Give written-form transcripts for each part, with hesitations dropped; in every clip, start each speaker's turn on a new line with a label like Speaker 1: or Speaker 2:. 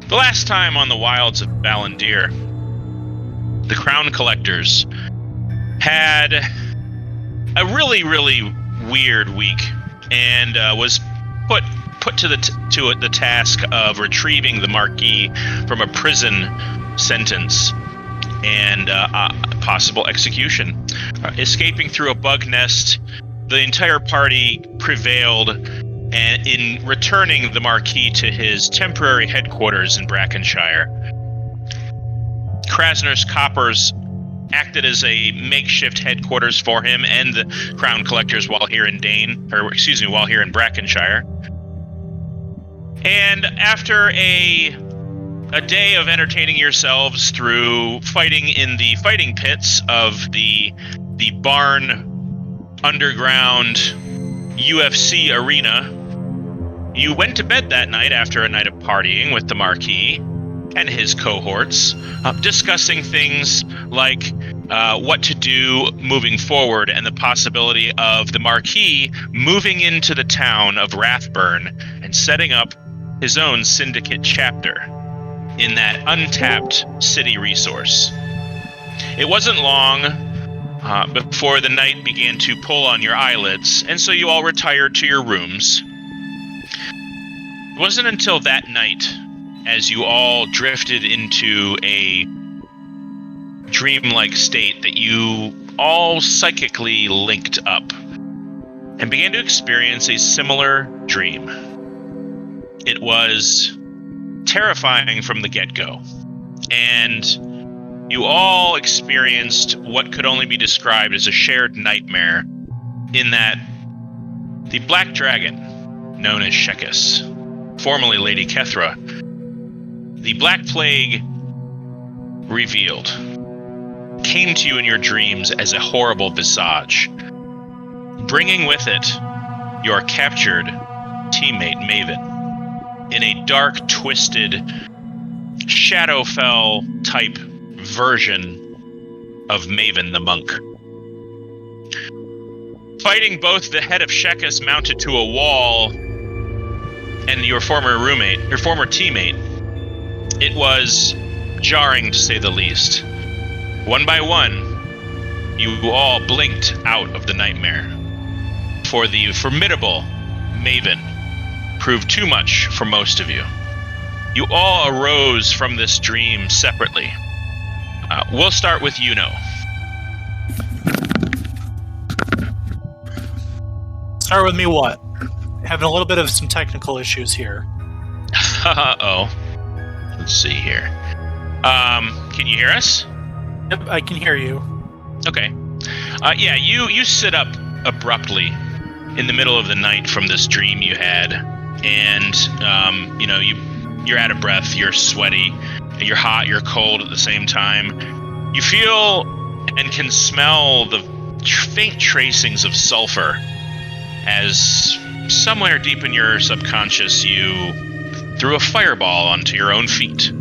Speaker 1: The last time on the wilds of Valandiir, the Crown Collectors had a really, really weird week, and was put to the task of retrieving the Marquis from a prison sentence and possible execution. Escaping through a bug nest, the entire party prevailed, and in returning the Marquis to his temporary headquarters in Brackenshire. Krasner's coppers acted as a makeshift headquarters for him and the Crown Collectors while here in Brackenshire. And after a day of entertaining yourselves through fighting in the fighting pits of the barn underground UFC arena, you went to bed that night after a night of partying with the Marquis and his cohorts, discussing things like what to do moving forward and the possibility of the Marquis moving into the town of Rathburn and setting up his own syndicate chapter in that untapped city resource. It wasn't long before the night began to pull on your eyelids, and so you all retired to your rooms. It wasn't until that night, as you all drifted into a dreamlike state, that you all psychically linked up and began to experience a similar dream. It was terrifying from the get-go, and you all experienced what could only be described as a shared nightmare, in that the Black Dragon, known as Shekkis, formerly Lady Kethra, the Black Plague revealed, came to you in your dreams as a horrible visage, bringing with it your captured teammate Maven in a dark, twisted, Shadowfell-type version of Maven the Monk. Fighting both the head of Shekkis mounted to a wall and your former teammate, it was jarring to say the least. One by one, you all blinked out of the nightmare, for the formidable Maven proved too much for most of you. You all arose from this dream separately. We'll start with Yuno.
Speaker 2: Start with me what? Having a little bit of some technical issues here.
Speaker 1: Uh-oh. Let's see here. Can you hear us?
Speaker 2: Yep, I can hear you. Okay.
Speaker 1: Yeah, you sit up abruptly in the middle of the night from this dream you had, and you're out of breath, you're sweaty, you're hot, you're cold at the same time. You feel and can smell the faint tracings of sulfur as somewhere deep in your subconscious you threw a fireball onto your own feet.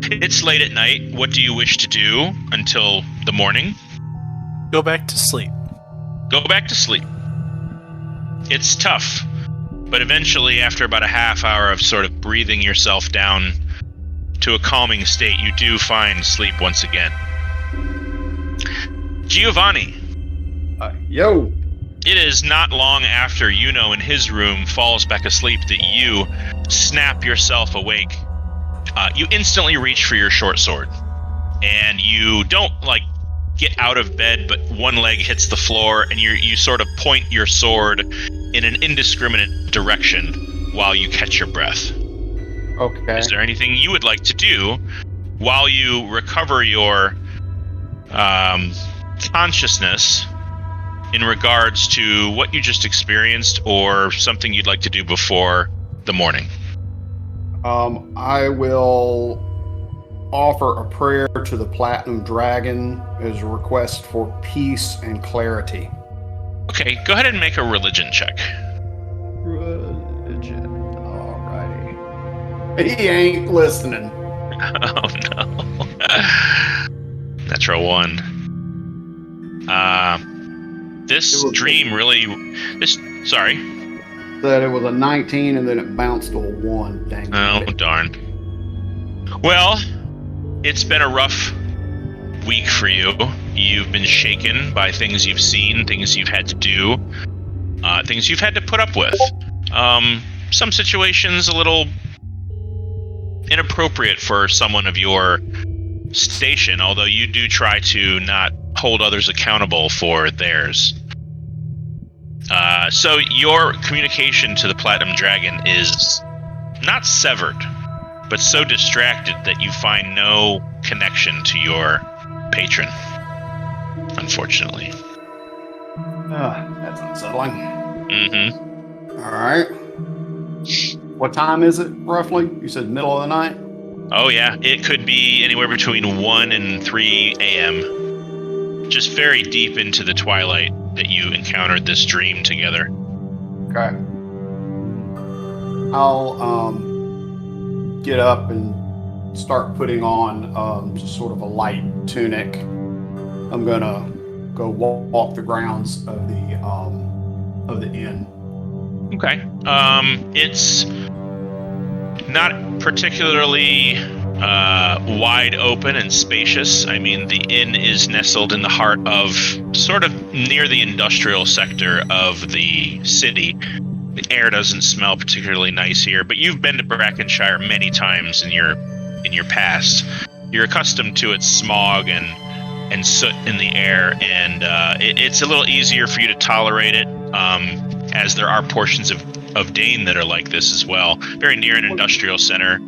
Speaker 1: It's late at night. What do you wish to do until the morning?
Speaker 2: Go back to sleep.
Speaker 1: Go back to sleep. It's tough, but eventually, after about a half hour of sort of breathing yourself down to a calming state, you do find sleep once again. Giovanni.
Speaker 3: Yo.
Speaker 1: It is not long after Yuno in his room falls back asleep that you snap yourself awake. You instantly reach for your short sword, and you don't get out of bed, but one leg hits the floor, and you sort of point your sword in an indiscriminate direction while you catch your breath.
Speaker 3: Okay.
Speaker 1: Is there anything you would like to do while you recover your consciousness in regards to what you just experienced, or something you'd like to do before the morning?
Speaker 3: I will offer a prayer to the Platinum Dragon as a request for peace and clarity.
Speaker 1: Okay, go ahead and make a religion check.
Speaker 3: Religion, alrighty. He ain't listening.
Speaker 1: Oh no. Natural 1. Sorry.
Speaker 3: That it was a 19 and then it bounced to a 1. Dang.
Speaker 1: Oh, darn. Well, it's been a rough week for you. You've been shaken by things you've seen, things you've had to do, things you've had to put up with. Some situations a little inappropriate for someone of your station, although you do try to not hold others accountable for theirs. So your communication to the Platinum Dragon is not severed, but so distracted that you find no connection to your patron, unfortunately.
Speaker 3: That's unsettling.
Speaker 1: Mm-hmm.
Speaker 3: All right. What time is it, roughly? You said middle of the night?
Speaker 1: Oh, yeah. It could be anywhere between 1 and 3 a.m. Just very deep into the twilight that you encountered this dream together.
Speaker 3: Okay. I'll get up and start putting on just sort of a light tunic. I'm gonna go walk the grounds of the inn.
Speaker 1: Okay. It's not particularly wide open and spacious. I mean, the inn is nestled in the heart of sort of near the industrial sector of the city. The air doesn't smell particularly nice here, but you've been to Brackenshire many times in your past. You're accustomed to its smog and soot in the air, and it's a little easier for you to tolerate it, as there are portions of Dane that are like this as well. Very near an industrial center.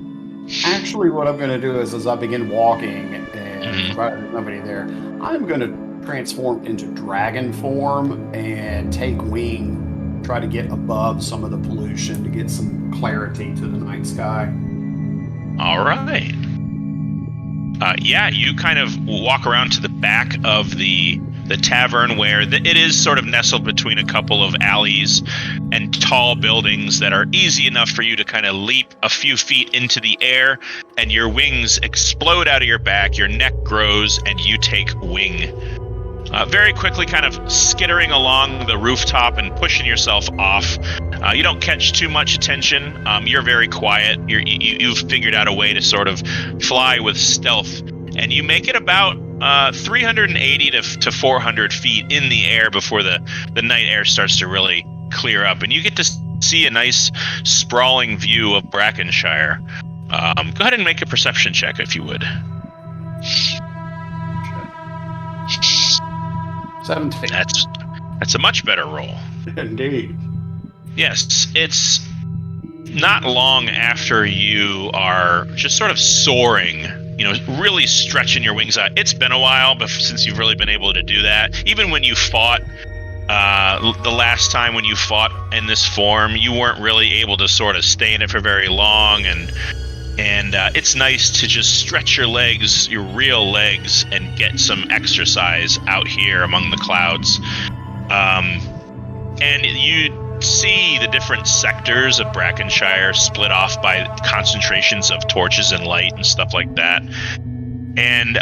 Speaker 3: Actually, what I'm going to do is as I begin walking and provided there's nobody there, I'm going to transform into dragon form and take wing, try to get above some of the pollution to get some clarity to the night sky.
Speaker 1: All right. Yeah, you kind of walk around to the back of the tavern where it is sort of nestled between a couple of alleys and tall buildings that are easy enough for you to kind of leap a few feet into the air, and your wings explode out of your back, your neck grows, and you take wing. Very quickly kind of skittering along the rooftop and pushing yourself off. You don't catch too much attention. You're very quiet. You've figured out a way to sort of fly with stealth, and you make it about 380 to 400 feet in the air before the night air starts to really clear up, and you get to see a nice sprawling view of Brackenshire. Go ahead and make a perception check if you would.
Speaker 3: 17.
Speaker 1: That's a much better roll.
Speaker 3: Indeed.
Speaker 1: Yes, it's not long after you are just sort of soaring, really stretching your wings out. It's been a while since you've really been able to do that. Even when you fought, the last time when you fought in this form, you weren't really able to sort of stay in it for very long, and it's nice to just stretch your legs, your real legs, and get some exercise out here among the clouds. And you see the different sectors of Brackenshire split off by concentrations of torches and light and stuff like that. And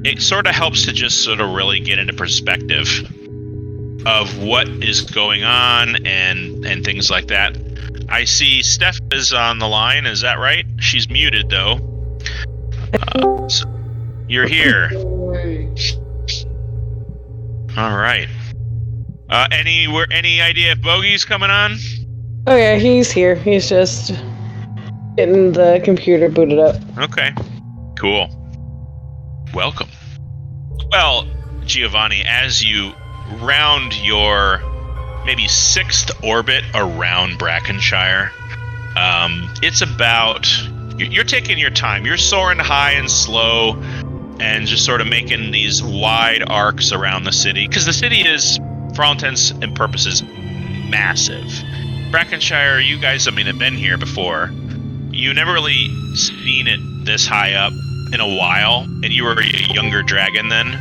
Speaker 1: it sort of helps to just sort of really get into perspective of what is going on and things like that. I see Steph is on the line. Is that right? She's muted, though. So you're here. All right. Any idea if Bogey's coming on?
Speaker 4: Oh yeah, he's here. He's just getting the computer booted up.
Speaker 1: Okay. Cool. Welcome. Well, Giovanni, as you round your maybe 6th orbit around Brackenshire, it's about... You're taking your time. You're soaring high and slow and just sort of making these wide arcs around the city. Because the city is, for all intents and purposes, massive. Brackenshire, you guys, have been here before. You never really seen it this high up in a while, and you were a younger dragon then.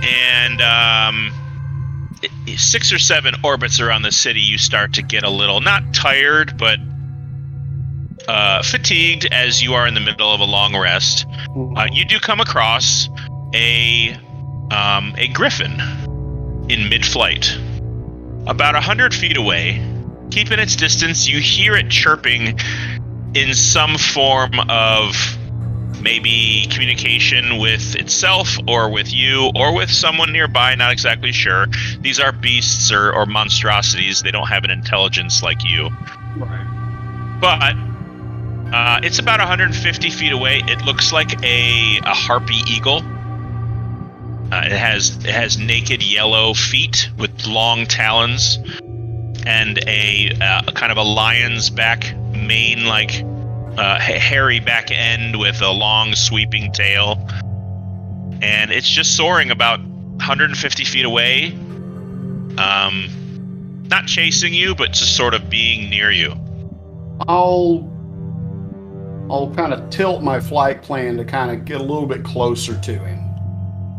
Speaker 1: And 6 or 7 orbits around the city, you start to get a little, not tired, but fatigued as you are in the middle of a long rest. You do come across a griffin in mid-flight. About 100 feet away, keeping its distance, you hear it chirping in some form of maybe communication with itself or with you or with someone nearby, not exactly sure. These are beasts or monstrosities. They don't have an intelligence like you.
Speaker 3: Right.
Speaker 1: But it's about 150 feet away. It looks like a harpy eagle. It has naked yellow feet with long talons and a kind of a lion's back mane, like hairy back end with a long sweeping tail. And it's just soaring about 150 feet away. Not chasing you, but just sort of being near you.
Speaker 3: I'll kind of tilt my flight plan to kind of get a little bit closer to him.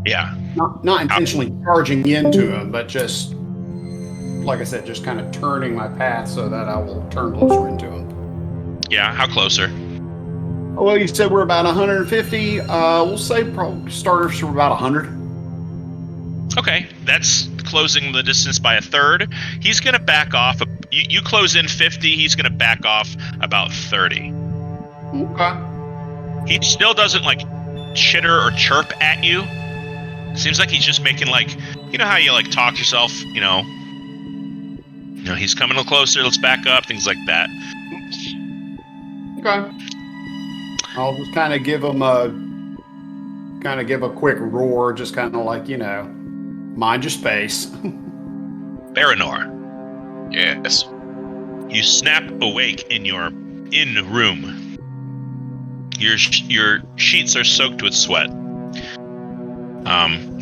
Speaker 1: Yeah.
Speaker 3: Not intentionally charging into him, but just, like I said, just kind of turning my path so that I will turn closer into him.
Speaker 1: Yeah, how closer?
Speaker 3: Well, you said we're about 150. We'll say probably starters for about 100.
Speaker 1: Okay, that's closing the distance by a third. He's going to back off. You close in 50, he's going to back off about 30.
Speaker 3: Okay.
Speaker 1: He still doesn't, like, chitter or chirp at you. Seems like he's just making, like, you know how you, like, talk yourself, you know, he's coming a little closer, let's back up, things like that.
Speaker 3: Okay. I'll just kind of give him a quick roar, just kind of like, mind your space.
Speaker 1: Baranor.
Speaker 5: Yes.
Speaker 1: You snap awake in your room. Your sheets are soaked with sweat.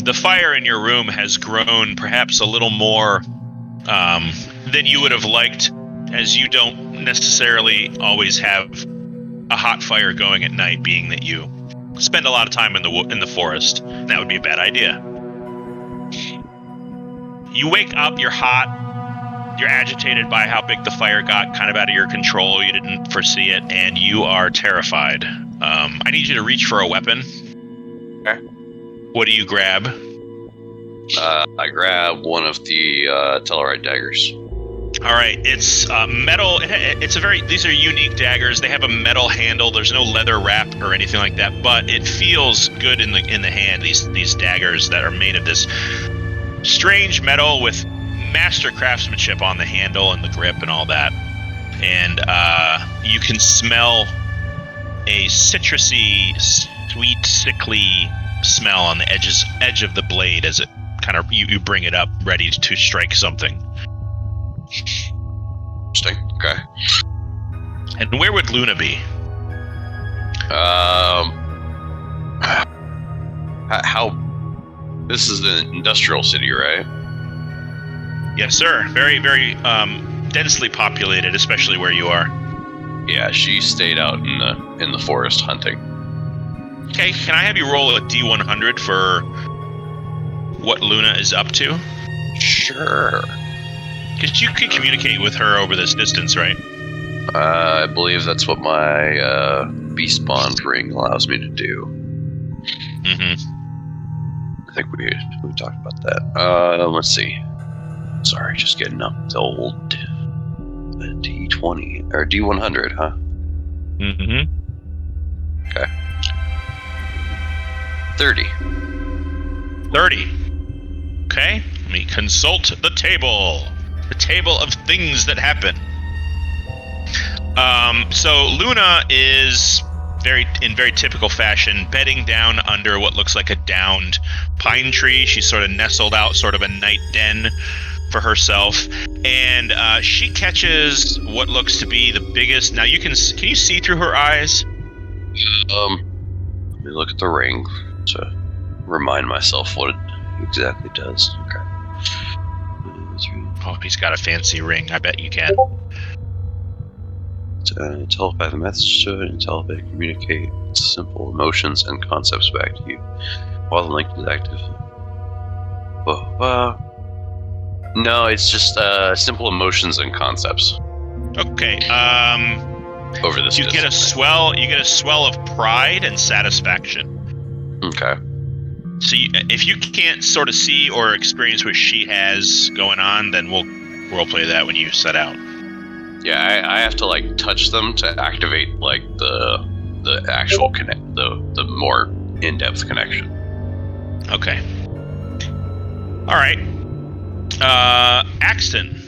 Speaker 1: The fire in your room has grown perhaps a little more than you would have liked, as you don't necessarily always have a hot fire going at night, being that you spend a lot of time in the forest. That would be a bad idea. You wake up, you're hot, you're agitated by how big the fire got, kind of out of your control, you didn't foresee it, and you are terrified. I need you to reach for a weapon.
Speaker 5: Okay.
Speaker 1: What do you grab?
Speaker 5: I grab one of the Tellarite daggers.
Speaker 1: All right, it's metal. These are unique daggers. They have a metal handle. There's no leather wrap or anything like that, but it feels good in the hand. These daggers that are made of this strange metal with master craftsmanship on the handle and the grip and all that. And you can smell a citrusy, sweet, sickly smell on the edge of the blade as it kind of you bring it up ready to strike something.
Speaker 5: Interesting. Okay.
Speaker 1: And where would Luna be?
Speaker 5: How? This is the industrial city, right?
Speaker 1: Yes, sir. Very, very densely populated, especially where you are.
Speaker 5: Yeah, she stayed out in the forest hunting.
Speaker 1: Okay, can I have you roll a D100 for what Luna is up to?
Speaker 5: Sure.
Speaker 1: Because you can communicate with her over this distance, right?
Speaker 5: I believe that's what my beast bond ring allows me to do.
Speaker 1: Mm-hmm.
Speaker 5: I think we talked about that. Let's see. Sorry, just getting up the old D20 or D100, huh?
Speaker 1: Mm-hmm.
Speaker 5: Okay. 30.
Speaker 1: 30. Okay, let me consult the table. The table of things that happen. So Luna is in very typical fashion, bedding down under what looks like a downed pine tree. She's sort of nestled out, sort of a night den for herself, and she catches what looks to be the biggest. Now can you see through her eyes?
Speaker 5: Let me look at the ring to remind myself what it exactly does. Okay.
Speaker 1: Oh, he's got a fancy ring. I bet you can.
Speaker 5: Telepathic message to it and telepathic communicate simple emotions and concepts back to you while the link is active. No, it's just simple emotions and concepts.
Speaker 1: Okay.
Speaker 5: Over this,
Speaker 1: you get a swell of pride and satisfaction.
Speaker 5: Okay.
Speaker 1: So if you can't sort of see or experience what she has going on, then we'll roleplay that when you set out.
Speaker 5: Yeah, I have to like touch them to activate like the actual connect, the more in-depth connection.
Speaker 1: Okay. All right. Axton,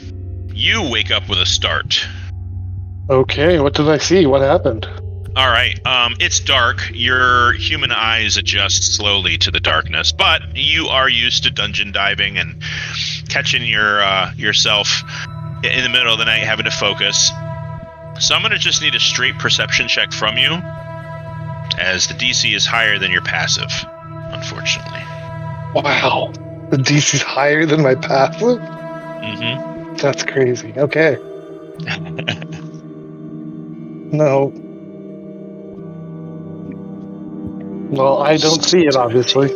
Speaker 1: you wake up with a start.
Speaker 6: Okay, what did I see? What happened?
Speaker 1: All right. It's dark. Your human eyes adjust slowly to the darkness, but you are used to dungeon diving and catching yourself in the middle of the night having to focus. So I'm going to just need a straight perception check from you, as the DC is higher than your passive, unfortunately.
Speaker 6: Wow. The DC's higher than my passive?
Speaker 1: Mm-hmm.
Speaker 6: That's crazy. Okay. No. Well, I don't see it, obviously.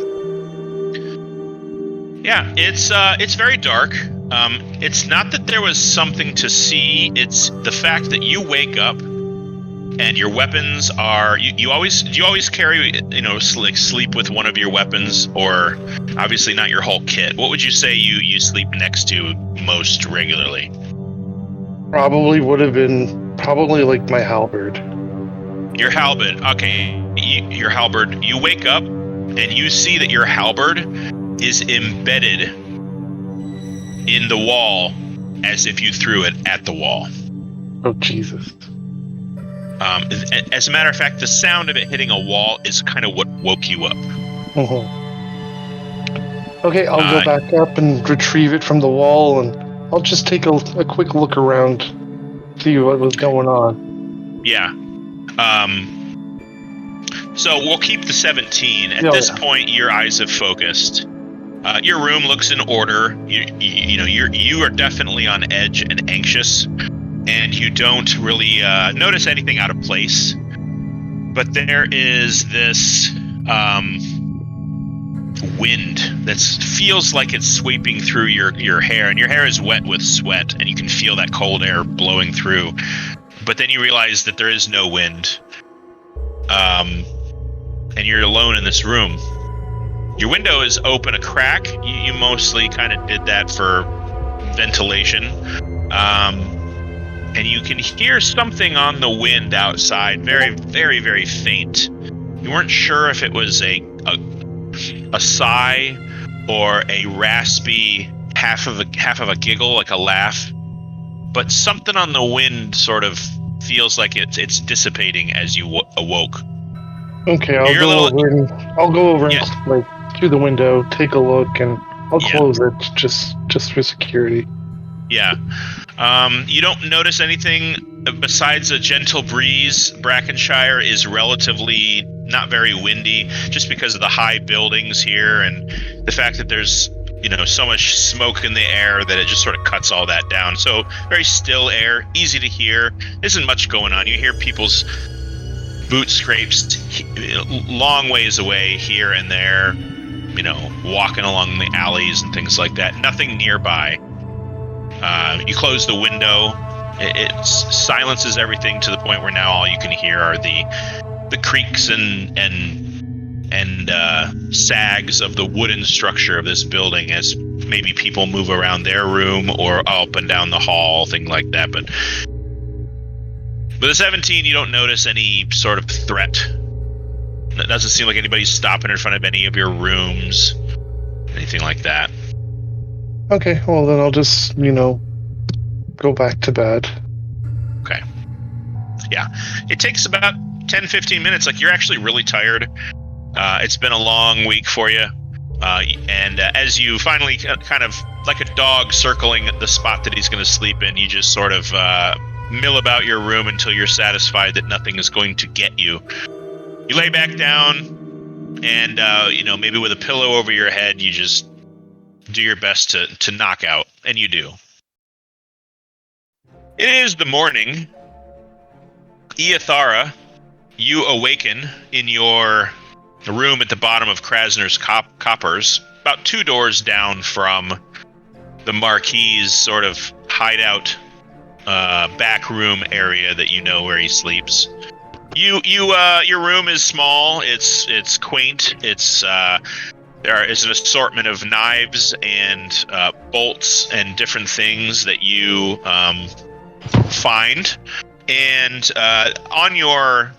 Speaker 1: Yeah, it's very dark. It's not that there was something to see. It's the fact that you wake up and your weapons are. Do you always carry, like sleep with one of your weapons, or obviously not your whole kit? What would you say you sleep next to most regularly?
Speaker 6: Probably would have been like my halberd.
Speaker 1: Your halberd. Okay, your halberd. You wake up and you see that your halberd is embedded in the wall as if you threw it at the wall.
Speaker 6: Oh, Jesus.
Speaker 1: As a matter of fact, the sound of it hitting a wall is kind of what woke you up.
Speaker 6: Uh-huh. Okay, I'll go back up and retrieve it from the wall, and I'll just take a quick look around, see what was going on.
Speaker 1: Yeah. So we'll keep the 17. At this point, your eyes have focused. Your room looks in order. You are definitely on edge and anxious, and you don't really notice anything out of place. But there is this wind that feels like it's sweeping through your hair, and your hair is wet with sweat, and you can feel that cold air blowing through. But then you realize that there is no wind, and you're alone in this room. Your window is open a crack. You mostly kind of did that for ventilation. And you can hear something on the wind outside, very, very, very faint. You weren't sure if it was a sigh or a raspy half of a giggle, like a laugh. But something on the wind sort of feels like it's dissipating as you awoke.
Speaker 6: Okay, I'll go over and like through the window, take a look, and I'll close it just for security.
Speaker 1: Yeah. You don't notice anything besides a gentle breeze. Brackenshire is relatively not very windy, just because of the high buildings here and the fact that there's so much smoke in the air that it just sort of cuts all that down. So very still air, easy to hear. Isn't much going on. You hear people's boot scrapes long ways away here and there, walking along the alleys and things like that. Nothing nearby. You close the window. It silences everything to the point where now all you can hear are the creaks and sags of the wooden structure of this building as maybe people move around their room or up and down the hall, things like that. But with a 17, you don't notice any sort of threat. It doesn't seem like anybody's stopping in front of any of your rooms, anything like that.
Speaker 6: Okay, well then I'll just, go back to bed.
Speaker 1: Okay. Yeah. It takes about 10-15 minutes. Like, you're actually really tired. It's been a long week for you. And as you finally kind of, like a dog circling the spot that he's going to sleep in, you just sort of mill about your room until you're satisfied that nothing is going to get you. You lay back down and, maybe with a pillow over your head, you just do your best to knock out, and you do. It is the morning. Iathara, you awaken in your room at the bottom of Krasner's Coppers, about 2 doors down from the Marquis' sort of hideout back room area that where he sleeps. Your room is small. It's quaint. There is an assortment of knives and bolts and different things that you find, and on your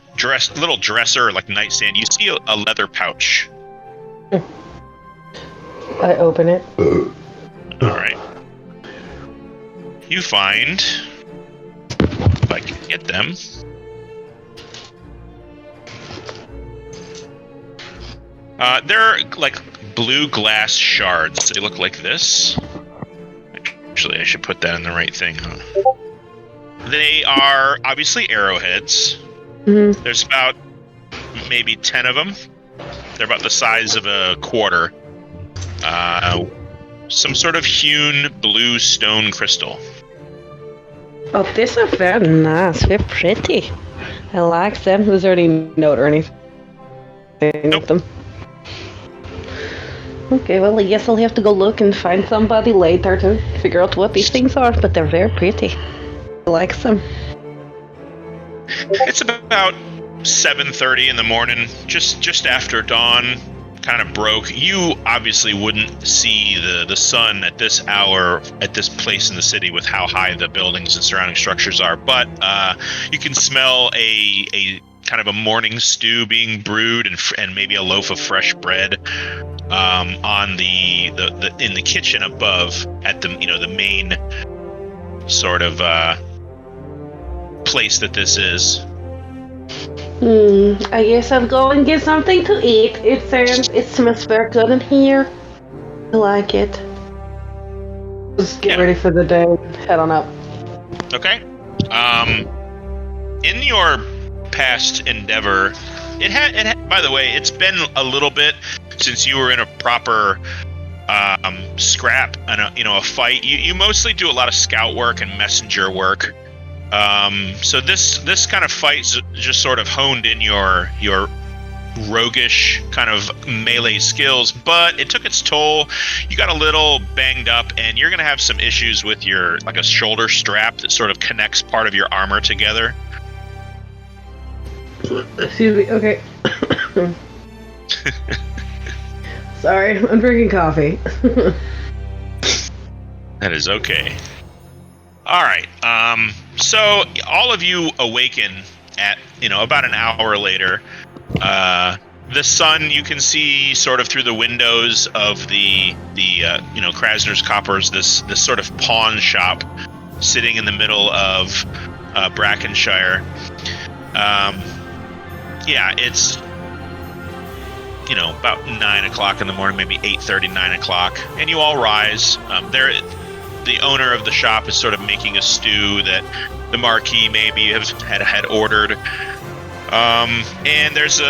Speaker 1: little dresser, like nightstand, you see a leather pouch.
Speaker 4: I open it.
Speaker 1: All right. You find, if I can get them, they're like blue glass shards. They look like this. Actually, I should put that in the right thing, huh? They are obviously arrowheads.
Speaker 4: Mm-hmm.
Speaker 1: There's about maybe 10 of them. They're about the size of a quarter. Some sort of hewn blue stone crystal.
Speaker 4: Oh, these are very nice. Very pretty. I like them. Is there any note or anything with them? Okay, well, I guess I'll have to go look and find somebody later to figure out what these things are, but they're very pretty. I like them.
Speaker 1: It's about 7:30 in the morning, just after dawn kind of broke. You obviously wouldn't see the sun at this hour at this place in the city with how high the buildings and surrounding structures are, but you can smell a kind of a morning stew being brewed and maybe a loaf of fresh bread on the in the kitchen above at the the main sort of place that this is.
Speaker 4: I guess I'll go and get something to eat. It smells very good in here. I like it. Just get ready for the day. Head on up.
Speaker 1: Okay. In your past endeavor, it had. By the way, it's been a little bit since you were in a proper scrap and a fight. You mostly do a lot of scout work and messenger work. So this kind of fight's just sort of honed in your roguish kind of melee skills, but it took its toll. You got a little banged up, and you're gonna have some issues with your a shoulder strap that sort of connects part of your armor together.
Speaker 4: Excuse me. Okay. Sorry, I'm drinking coffee.
Speaker 1: That is okay. All right. So all of you awaken at about an hour later. The sun you can see sort of through the windows of the Krasner's Coppers. This sort of pawn shop sitting in the middle of Brackenshire. It's about 9 o'clock in the morning, maybe 8:30, 9 o'clock, and you all rise. The owner of the shop is sort of making a stew that the Marquis maybe had ordered. And there's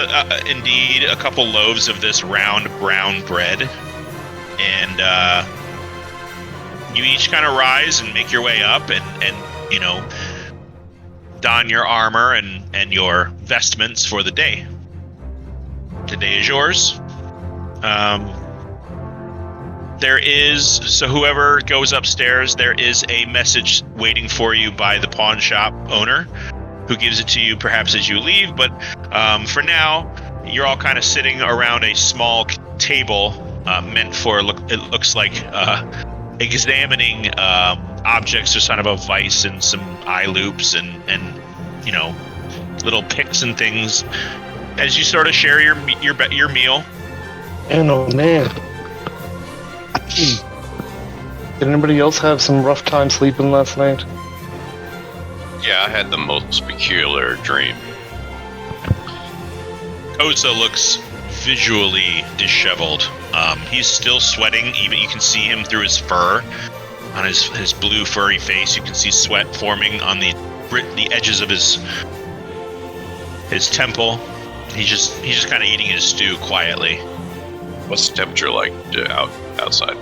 Speaker 1: indeed a couple loaves of this round brown bread. And you each kind of rise and make your way up and don your armor and your vestments for the day. Today is yours. So whoever goes upstairs, there is a message waiting for you by the pawn shop owner, who gives it to you perhaps as you leave. But for now, you're all kind of sitting around a small table meant for, it looks like, examining objects. There's kind of a vice and some eye loops and little picks and things as you sort of share your meal.
Speaker 6: And oh man. Did anybody else have some rough time sleeping last night?
Speaker 5: Yeah, I had the most peculiar dream.
Speaker 1: Koza looks visually disheveled. He's still sweating. Even you can see him through his fur. On his blue furry face, you can see sweat forming on the edges of his temple. He's just kind of eating his stew quietly.
Speaker 5: What's the temperature like outside?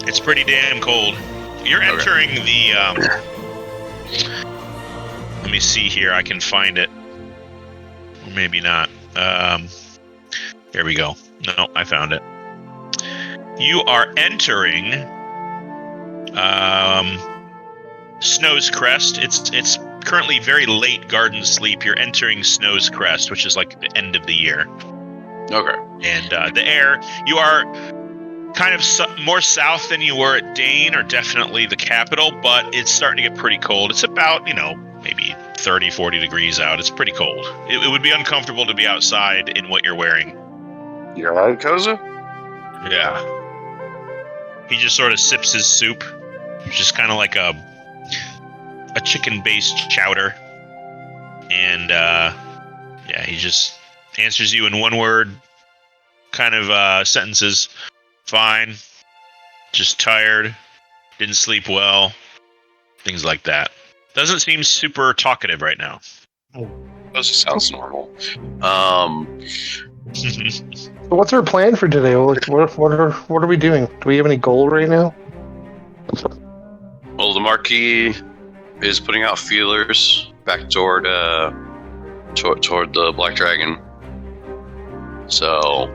Speaker 1: It's pretty damn cold. You're entering the let me see here. I can find it. Or maybe not. Here we go. No, I found it. You are entering Snow's Crest. It's currently very late garden sleep. You're entering Snow's Crest, which is like the end of the year.
Speaker 5: Okay.
Speaker 1: And the air, you are kind of more south than you were at Dane, or definitely the capital, but it's starting to get pretty cold. It's about, maybe 30, 40 degrees out. It's pretty cold. It would be uncomfortable to be outside in what you're wearing.
Speaker 5: You're right, Koza?
Speaker 1: Yeah. He just sort of sips his soup. Just kind of like a chicken-based chowder. And, he just answers you in one word kind of sentences. Fine. Just tired. Didn't sleep well. Things like that. Doesn't seem super talkative right now.
Speaker 5: Koza sounds normal.
Speaker 6: So what's our plan for today? What are we doing? Do we have any goal right now?
Speaker 5: Well, the Marquis is putting out feelers back toward the Black Dragon. So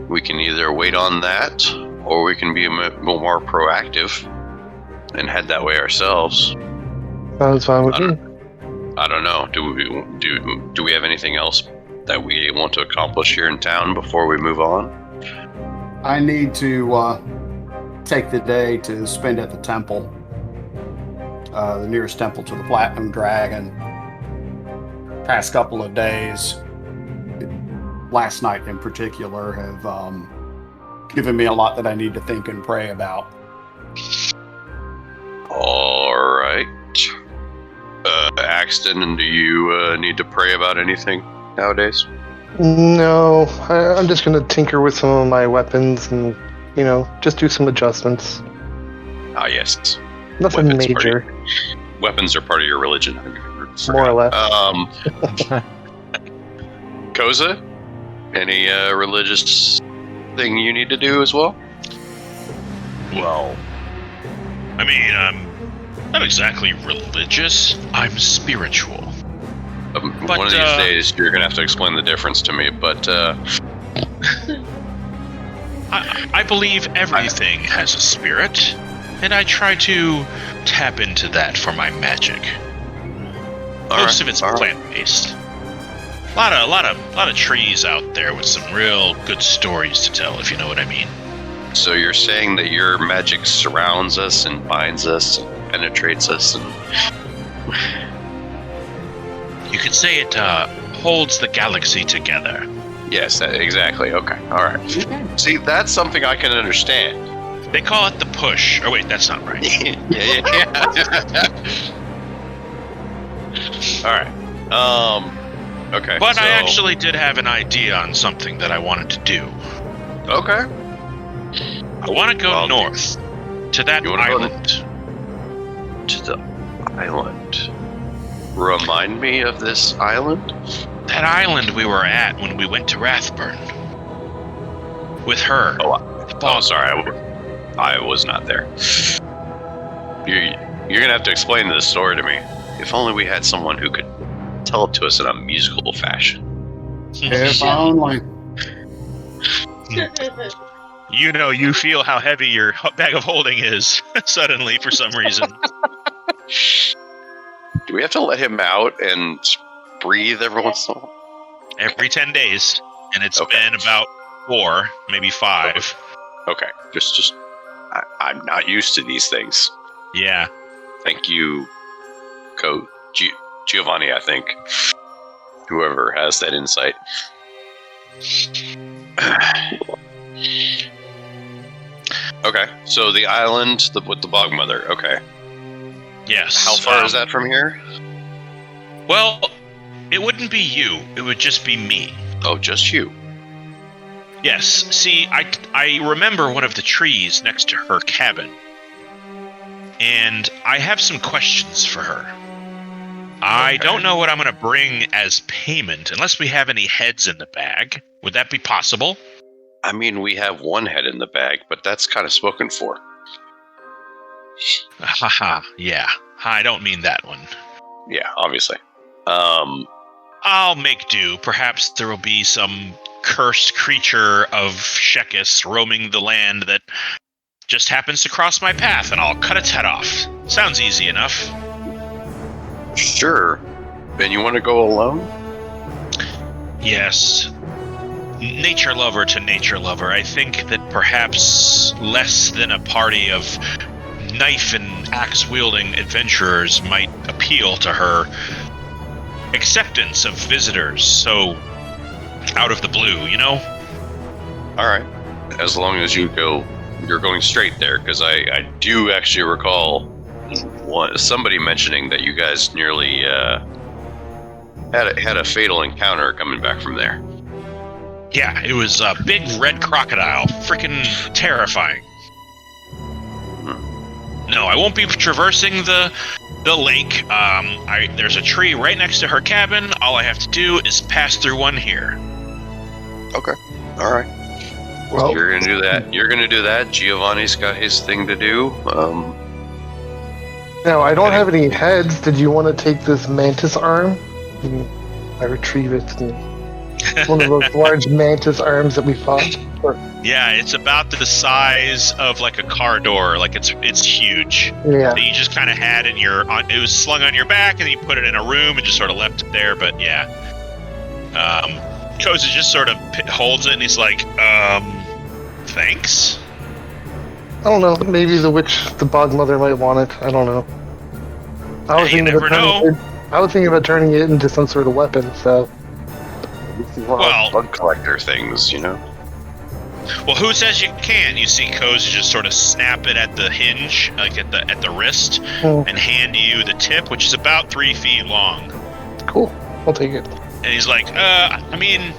Speaker 5: we can either wait on that, or we can be more proactive and head that way ourselves.
Speaker 6: Sounds fine with me.
Speaker 5: I don't know. Do we have anything else that we want to accomplish here in town before we move on?
Speaker 3: I need to take the day to spend at the temple, the nearest temple to the Platinum Dragon. Past couple of days, last night in particular, have given me a lot that I need to think and pray about.
Speaker 5: All right. Axton, do you need to pray about anything nowadays?
Speaker 6: No, I'm just going to tinker with some of my weapons and, just do some adjustments.
Speaker 5: Ah, yes.
Speaker 6: Nothing major.
Speaker 5: Weapons are part of your religion.
Speaker 6: More or less.
Speaker 5: Koza, any religious thing you need to do as well?
Speaker 1: Well, I mean, I'm not exactly religious. I'm spiritual.
Speaker 5: One of these days, you're going to have to explain the difference to me, but...
Speaker 1: I believe everything has a spirit, and I try to tap into that for my magic. Most of it's plant-based. A lot of trees out there with some real good stories to tell, if you know what I mean.
Speaker 5: So you're saying that your magic surrounds us and binds us and penetrates us and...
Speaker 1: You could say it holds the galaxy together.
Speaker 5: Yes, exactly. Okay, all right. See, that's something I can understand.
Speaker 1: They call it the push. Oh, wait, that's not right.
Speaker 5: yeah. All right. Okay.
Speaker 1: But I actually did have an idea on something that I wanted to do.
Speaker 5: Okay.
Speaker 1: I want to go north to that island.
Speaker 5: To the island. Remind me of this island?
Speaker 1: That island we were at when we went to Rathburn. With her.
Speaker 5: Oh, sorry. I was not there. You're going to have to explain this story to me. If only we had someone who could tell it to us in a musical fashion.
Speaker 3: If only.
Speaker 1: You feel how heavy your bag of holding is suddenly for some reason.
Speaker 5: Do we have to let him out and breathe every once in a while?
Speaker 1: Every 10 days. And it's been about 4, maybe 5.
Speaker 5: Okay. Just I'm not used to these things.
Speaker 1: Yeah.
Speaker 5: Thank you, Giovanni, I think. Whoever has that insight. Okay, so the island with the bog mother. Okay.
Speaker 1: Yes.
Speaker 5: How far is that from here?
Speaker 1: Well, it wouldn't be you. It would just be me.
Speaker 5: Oh, just you.
Speaker 1: Yes. See, I remember one of the trees next to her cabin. And I have some questions for her. I don't know what I'm going to bring as payment, unless we have any heads in the bag. Would that be possible?
Speaker 5: I mean, we have one head in the bag, but that's kind of spoken for.
Speaker 1: Haha, yeah. I don't mean that one.
Speaker 5: Yeah, obviously.
Speaker 1: I'll make do. Perhaps there will be some cursed creature of Shekkis roaming the land that just happens to cross my path, and I'll cut its head off. Sounds easy enough.
Speaker 5: Sure. And you want to go alone?
Speaker 1: Yes. nature lover to nature lover, I think that perhaps less than a party of knife and axe-wielding adventurers might appeal to her acceptance of visitors so out of the blue, you know?
Speaker 5: All right. As long as you're going straight there, because I do actually recall somebody mentioning that you guys nearly had a fatal encounter coming back from there.
Speaker 1: Yeah, it was a big red crocodile. Freaking terrifying. No, I won't be traversing the lake. There's a tree right next to her cabin. All I have to do is pass through one here.
Speaker 5: Okay. All right.
Speaker 6: Well,
Speaker 5: You're gonna do that. You're gonna do that. Giovanni's got his thing to do.
Speaker 6: now, I don't have any heads. Did you want to take this mantis arm? I retrieve it. It's one of those large mantis arms that we fought.
Speaker 1: Yeah, it's about the size of like a car door. Like it's huge.
Speaker 6: Yeah.
Speaker 1: That you just kind of had it was slung on your back, and you put it in a room and just sort of left it there. But yeah, Koza just sort of holds it, and he's like, thanks.
Speaker 6: I don't know. Maybe the bog mother might want it. I don't know. I was thinking about turning it into some sort of weapon. So.
Speaker 1: Well,
Speaker 5: bug collector things, you know.
Speaker 1: Well, who says you can't? You see Koza just sort of snap it at the hinge, like at the wrist, and hand you the tip, which is about 3 feet long.
Speaker 6: Cool. I'll take it.
Speaker 1: And he's like, I mean,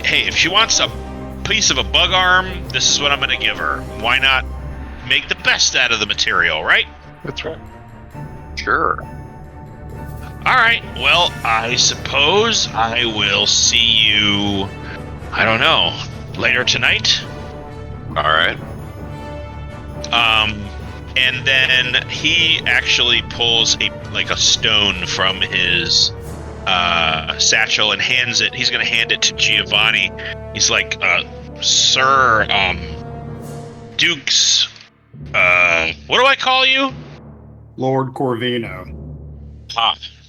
Speaker 1: hey, if she wants a piece of a bug arm, this is what I'm going to give her. Why not make the best out of the material, right?
Speaker 6: That's right.
Speaker 5: Sure.
Speaker 1: All right. Well, I suppose I will see you, I don't know, later tonight.
Speaker 5: All right.
Speaker 1: And then he actually pulls a stone from his satchel and hands it. He's going to hand it to Giovanni. He's like, Sir, Dukes, what do I call you?
Speaker 3: Lord Corvino.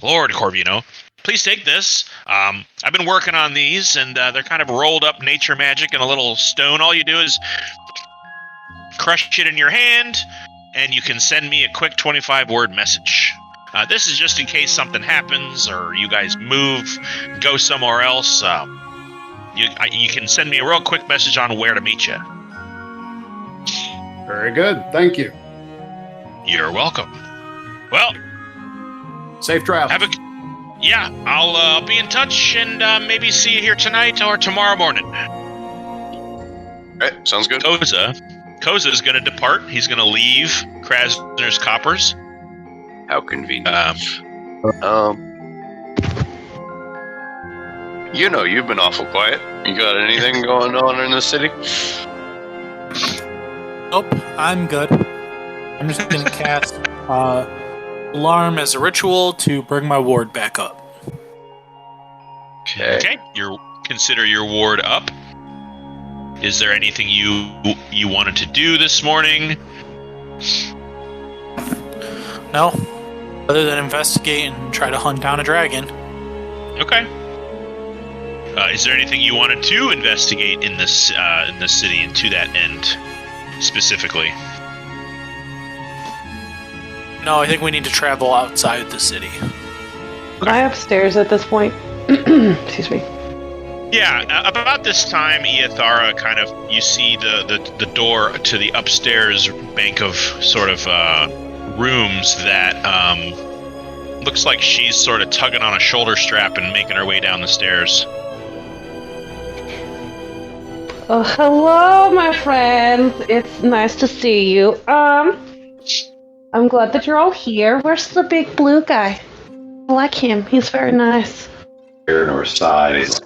Speaker 1: Lord Corvino. Please take this. I've been working on these, and they're kind of rolled up nature magic in a little stone. All you do is crush it in your hand, and you can send me a quick 25-word message. This is just in case something happens, or you guys move, go somewhere else. You can send me a real quick message on where to meet you.
Speaker 3: Very good. Thank you.
Speaker 1: You're welcome. Well,
Speaker 3: safe travel.
Speaker 1: I'll be in touch and maybe see you here tonight or tomorrow morning.
Speaker 5: All right, sounds good.
Speaker 1: Koza is going to depart. He's going to leave Krasner's Coppers.
Speaker 5: How convenient. You've been awful quiet. You got anything going on in the city?
Speaker 2: Nope, I'm good. I'm just going to cast Alarm as a ritual to bring my ward back up.
Speaker 1: Okay. Consider your ward up. Is there anything you wanted to do this morning?
Speaker 2: No, other than investigate and try to hunt down a dragon.
Speaker 1: Okay. Is there anything you wanted to investigate in this city and to that end specifically?
Speaker 2: No, I think we need to travel outside the city.
Speaker 4: Am I upstairs at this point? Excuse me.
Speaker 1: Yeah, about this time, Iathara you see the door to the upstairs bank of sort of rooms that looks like she's sort of tugging on a shoulder strap and making her way down the stairs.
Speaker 4: Oh, hello, my friends. It's nice to see you. I'm glad that you're all here. Where's the big blue guy? I like him. He's very nice.
Speaker 5: Resides.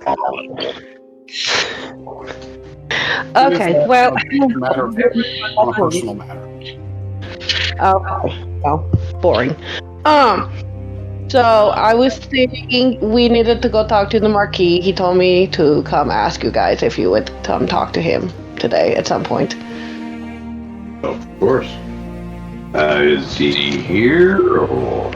Speaker 4: Okay, well...
Speaker 3: on a personal matter.
Speaker 4: Okay, well, boring. So I was thinking we needed to go talk to the Marquis. He told me to come ask you guys if you would come talk to him today at some point.
Speaker 7: Of course. Is he here or?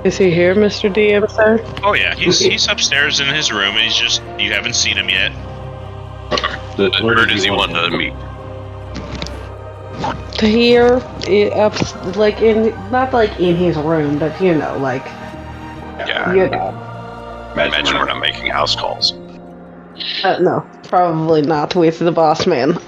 Speaker 4: Is he here, Mr. DM, sir?
Speaker 1: Oh yeah, he's upstairs in his room, and you haven't seen him yet.
Speaker 5: Where does he want to meet?
Speaker 4: Here, like not like in his room, but like.
Speaker 5: Yeah. Imagine we're not making house calls.
Speaker 4: No, probably not with the boss man.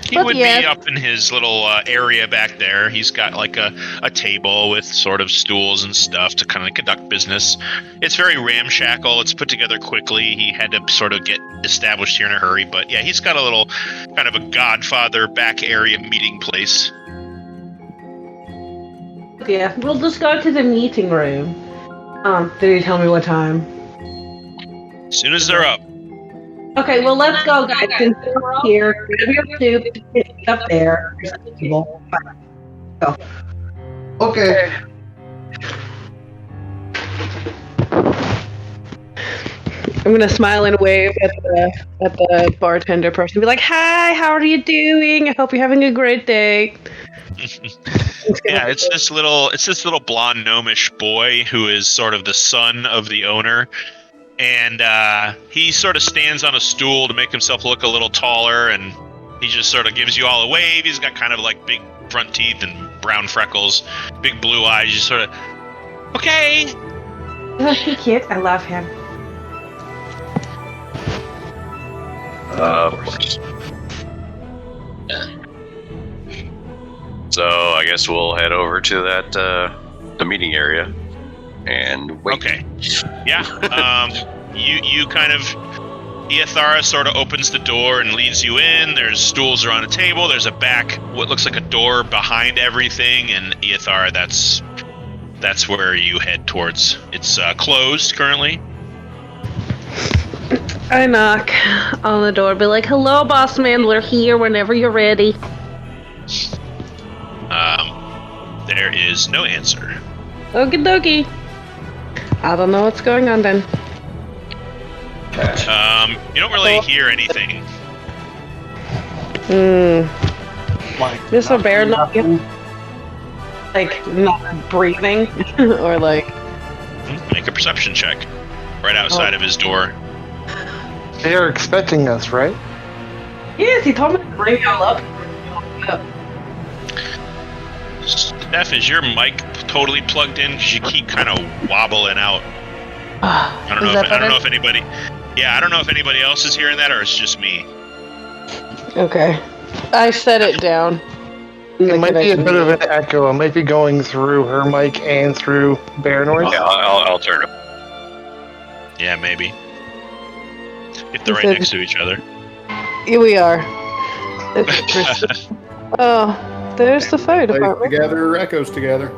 Speaker 1: He would be up in his little area back there. He's got like a table with sort of stools and stuff to kind of conduct business. It's very ramshackle. It's put together quickly. He had to sort of get established here in a hurry. But yeah, he's got a little kind of a Godfather back area meeting place.
Speaker 4: Yeah, we'll just go to the meeting room. Did he tell me what time?
Speaker 1: As soon as they're up.
Speaker 4: Okay, well, let's go, guys. Since we're all here, grab your soup, it's up there. There's a table. Go.
Speaker 6: Okay.
Speaker 4: I'm gonna smile and wave at the bartender person. Be like, "Hi, how are you doing? I hope you're having a great day."
Speaker 1: Yeah, it's this little blonde gnomish boy who is sort of the son of the owner. And he sort of stands on a stool to make himself look a little taller, and he just sort of gives you all a wave. He's got kind of like big front teeth and brown freckles, big blue eyes. Just sort of, okay.
Speaker 4: Oh, he cute. I love him.
Speaker 5: Of course. So I guess we'll head over to that the meeting area. And wait.
Speaker 1: Okay. Yeah. You kind of, Iathara sort of opens the door and leads you in. There's stools are on a table. There's a back, what looks like a door behind everything. And Iathara, that's where you head towards. It's closed currently.
Speaker 4: I knock on the door, be like, "Hello, boss man. We're here whenever you're ready."
Speaker 1: There is no answer.
Speaker 4: Okie dokie. I don't know what's going on then.
Speaker 1: You don't really hear anything.
Speaker 4: This a bear not breathing or like.
Speaker 1: Make a perception check. Right outside of his door.
Speaker 6: They are expecting us, right?
Speaker 4: Yes, he told me to bring y'all up.
Speaker 1: Steph, is your mic totally plugged in? Because you keep kind of wobbling out. I don't know if anybody. Yeah, I don't know if anybody else is hearing that or it's just me.
Speaker 4: Okay, I set it down.
Speaker 6: It might be a bit of an echo. It might be going through her mic and through Baranor.
Speaker 5: Yeah, I'll turn it.
Speaker 1: Yeah, maybe. If they're right next to each other.
Speaker 4: Here we are. Oh, there's the fire department.
Speaker 3: Together, echoes together.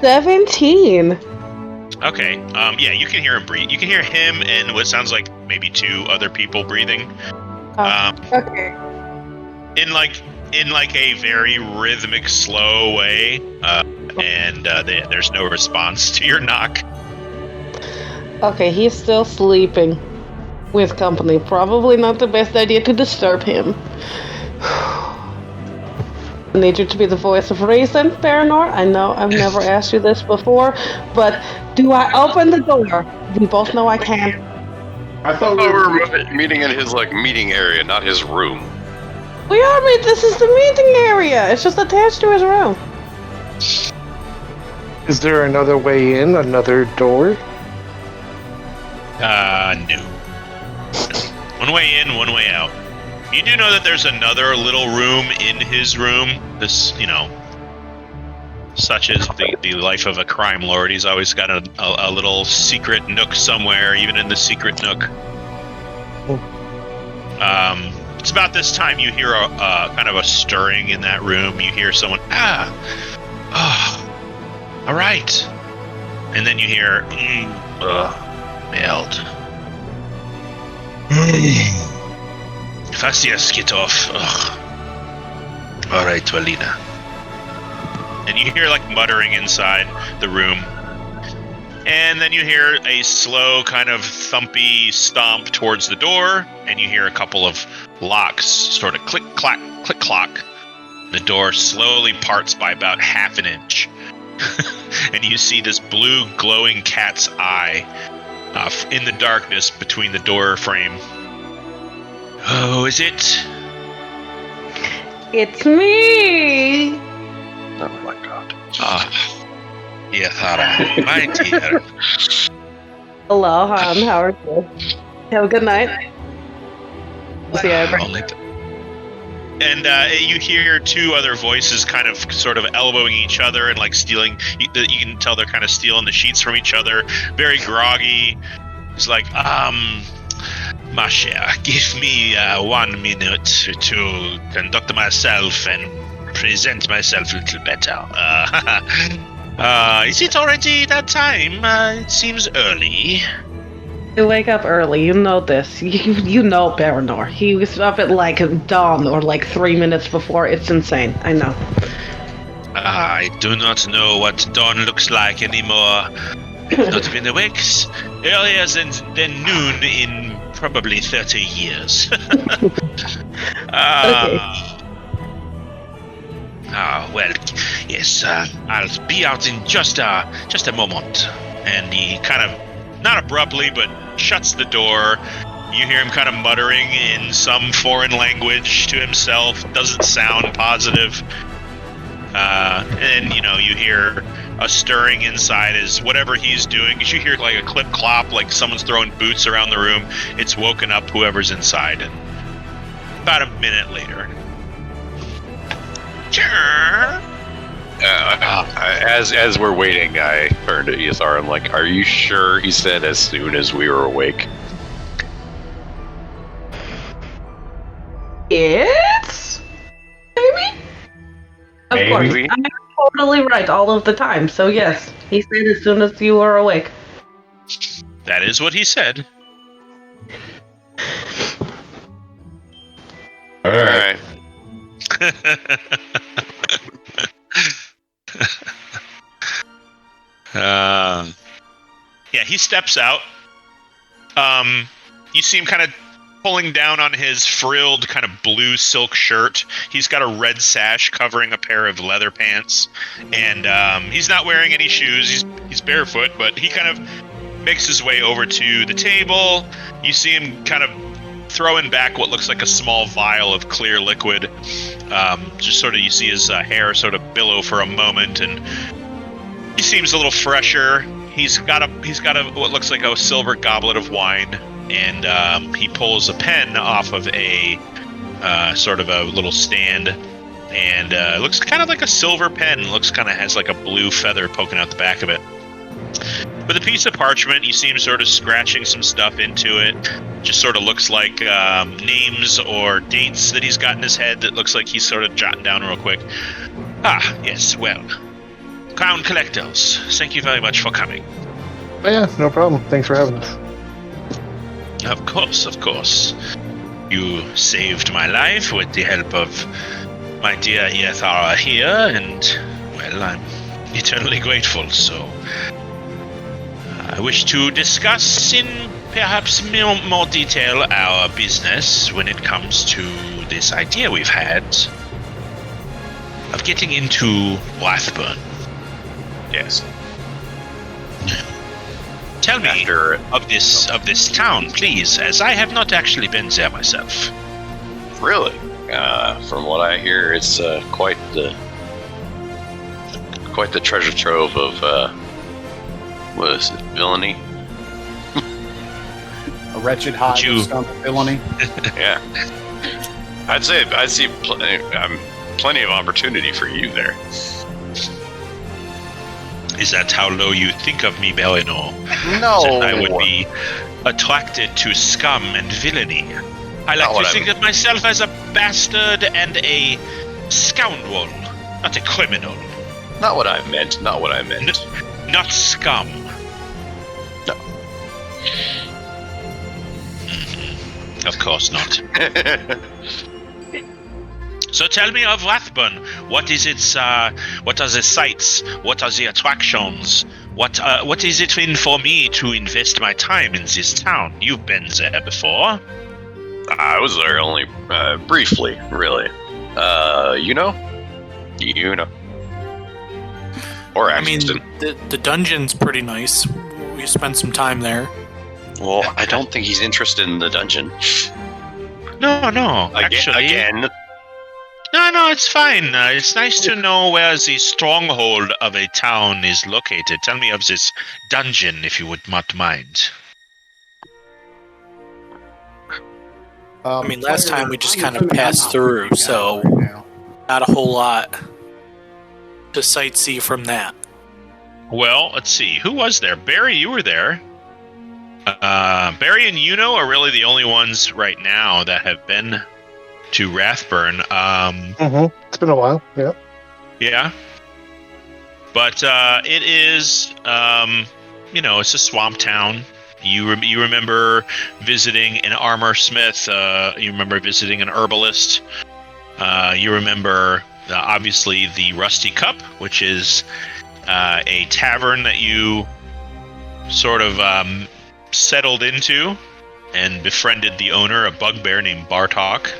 Speaker 4: 17.
Speaker 1: Okay. Yeah, you can hear him breathe. You can hear him and what sounds like maybe two other people breathing.
Speaker 4: Okay.
Speaker 1: In like a very rhythmic, slow way, and there's no response to your knock.
Speaker 4: Okay, he's still sleeping with company. Probably not the best idea to disturb him. I need you to be the voice of reason, Baranor. I know I've never asked you this before, but do I open the door? We both know I can.
Speaker 5: I thought we were meeting in his meeting area, not his room.
Speaker 4: We are, this is the meeting area. It's just attached to his room.
Speaker 6: Is there another way in? Another door?
Speaker 1: No. One way in, one way out. You do know that there's another little room in his room. This, such as the life of a crime lord. He's always got a little secret nook somewhere, even in the secret nook. It's about this time you hear a kind of a stirring in that room. You hear someone, all right. And then you hear, meld. Fastias, get off. Ugh. All right, Valina. And you hear muttering inside the room. And then you hear a slow kind of thumpy stomp towards the door. And you hear a couple of locks sort of click, clack, click, clock. The door slowly parts by about half an inch. and you see this blue glowing cat's eye in the darkness between the door frame. Oh, is it?
Speaker 4: It's me!
Speaker 5: Oh my god.
Speaker 1: Yathara, my dear.
Speaker 4: Hello, Han. How are you? Have a good night. See you.
Speaker 1: And you hear two other voices kind of sort of elbowing each other and like stealing. You can tell they're kind of stealing the sheets from each other. Very groggy. It's like, Masha, give me 1 minute to conduct myself and present myself a little better. Is it already that time? It seems early.
Speaker 4: You wake up early, you know this. You know Baranor. He was up at like dawn or like 3 minutes before. It's insane. I know.
Speaker 1: I do not know what dawn looks like anymore. I've not been awake earlier than noon in probably 30 years.
Speaker 4: Okay.
Speaker 1: Well, yes, I'll be out in just a moment. And he kind of, not abruptly, but shuts the door. You hear him kind of muttering in some foreign language to himself. Doesn't sound positive. And, you hear a stirring inside as whatever he's doing. You hear like a clip-clop, like someone's throwing boots around the room. It's woken up whoever's inside. And about a minute later. Sure.
Speaker 5: As we're waiting, I turn to Ethar. I'm like, "Are you sure?" He said, "As soon as we were awake."
Speaker 4: It's maybe. Of course, I'm totally right all of the time. So yes, he said as soon as you were awake.
Speaker 1: That is what he said.
Speaker 7: All right.
Speaker 1: Yeah, he steps out. You see him kind of pulling down on his frilled kind of blue silk shirt. He's got a red sash covering a pair of leather pants, and he's not wearing any shoes. He's barefoot, but he kind of makes his way over to the table. You see him kind of throwing back what looks like a small vial of clear liquid. Just sort of, you see his hair sort of billow for a moment, and he seems a little fresher. He's got a what looks like a silver goblet of wine, and he pulls a pen off of a sort of a little stand, and it looks kind of like a silver pen. Looks kind of has like a blue feather poking out the back of it. With a piece of parchment, you see him sort of scratching some stuff into it. Just sort of looks like names or dates that he's got in his head that looks like he's sort of jotting down real quick. Yes, well. Crown Collectors, thank you very much for coming.
Speaker 6: Oh, yeah, no problem. Thanks for having us.
Speaker 1: Of course. You saved my life with the help of my dear Ethara here, and, well, I'm eternally grateful, so I wish to discuss in perhaps more detail our business when it comes to this idea we've had of getting into Rathburn.
Speaker 5: Yes.
Speaker 1: Tell me of this town, please, as I have not actually been there myself.
Speaker 5: Really? From what I hear, it's quite the treasure trove of what is it, villainy?
Speaker 3: A wretched hive of scum and villainy.
Speaker 5: Yeah. I'd see plenty of opportunity for you there.
Speaker 1: Is that how low you think of me, Balinor?
Speaker 5: No.
Speaker 1: That I would be attracted to scum and villainy. I like to think of myself as a bastard and a scoundrel, not a criminal.
Speaker 5: Not what I meant.
Speaker 1: Not scum.
Speaker 5: No.
Speaker 1: Mm-hmm. Of course not. So tell me of Rathburn. What is its? What are the sights? What are the attractions? What is it in for me to invest my time in this town? You've been there before.
Speaker 5: I was there only briefly, really. You know. Or
Speaker 2: I mean,
Speaker 5: Axton.
Speaker 2: the dungeon's pretty nice. We spent some time there.
Speaker 5: Well, I don't think he's interested in the dungeon.
Speaker 1: No. Actually,
Speaker 5: Again.
Speaker 1: No, it's fine. It's nice to know where the stronghold of a town is located. Tell me of this dungeon, if you would not mind.
Speaker 2: I mean, last time we just kind of passed through, so not a whole lot to sightsee from that.
Speaker 1: Well, let's see. Who was there? Barry, you were there. Barry and Yuno are really the only ones right now that have been to Rathburn.
Speaker 6: It's been a while, yeah.
Speaker 1: Yeah. But it is, it's a swamp town. You remember visiting an armor smith. You remember visiting an herbalist. You remember, obviously, the Rusty Cup, which is a tavern that you sort of settled into and befriended the owner, a bugbear named Bartok.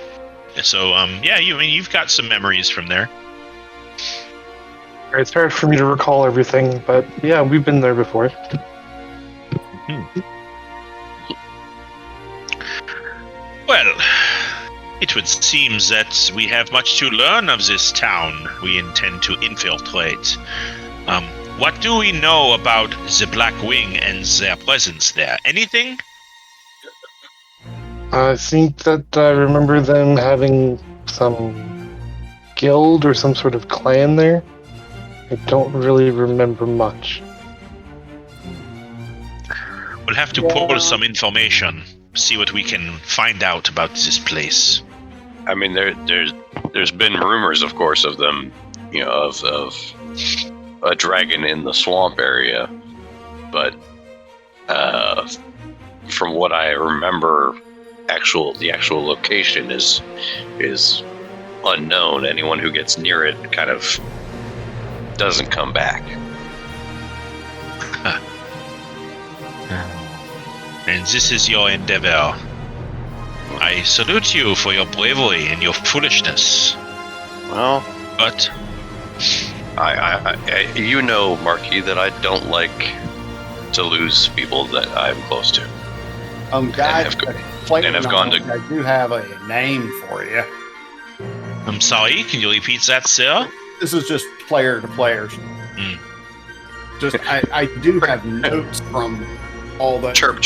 Speaker 1: So, you've got some memories from there.
Speaker 6: It's hard for me to recall everything, but yeah, we've been there before.
Speaker 1: Well, it would seem that we have much to learn of this town we intend to infiltrate. What do we know about the Black Wing and their presence there? Anything?
Speaker 6: I think that I remember them having some guild or some sort of clan there. I don't really remember much.
Speaker 1: We'll have to pull some information, see what we can find out about this place.
Speaker 5: I mean, there's been rumors, of course, of them, of a dragon in the swamp area, but from what I remember, the actual location is unknown. Anyone who gets near it kind of doesn't come back.
Speaker 1: And this is your endeavor. I salute you for your bravery and your foolishness.
Speaker 5: Well,
Speaker 1: but
Speaker 5: I Marquis, that I don't like to lose people that I'm close to.
Speaker 3: Guys, I do have a name for you.
Speaker 1: I'm sorry, can you repeat that, sir?
Speaker 3: This is just player to players. Just I do have notes from all the
Speaker 5: chirp.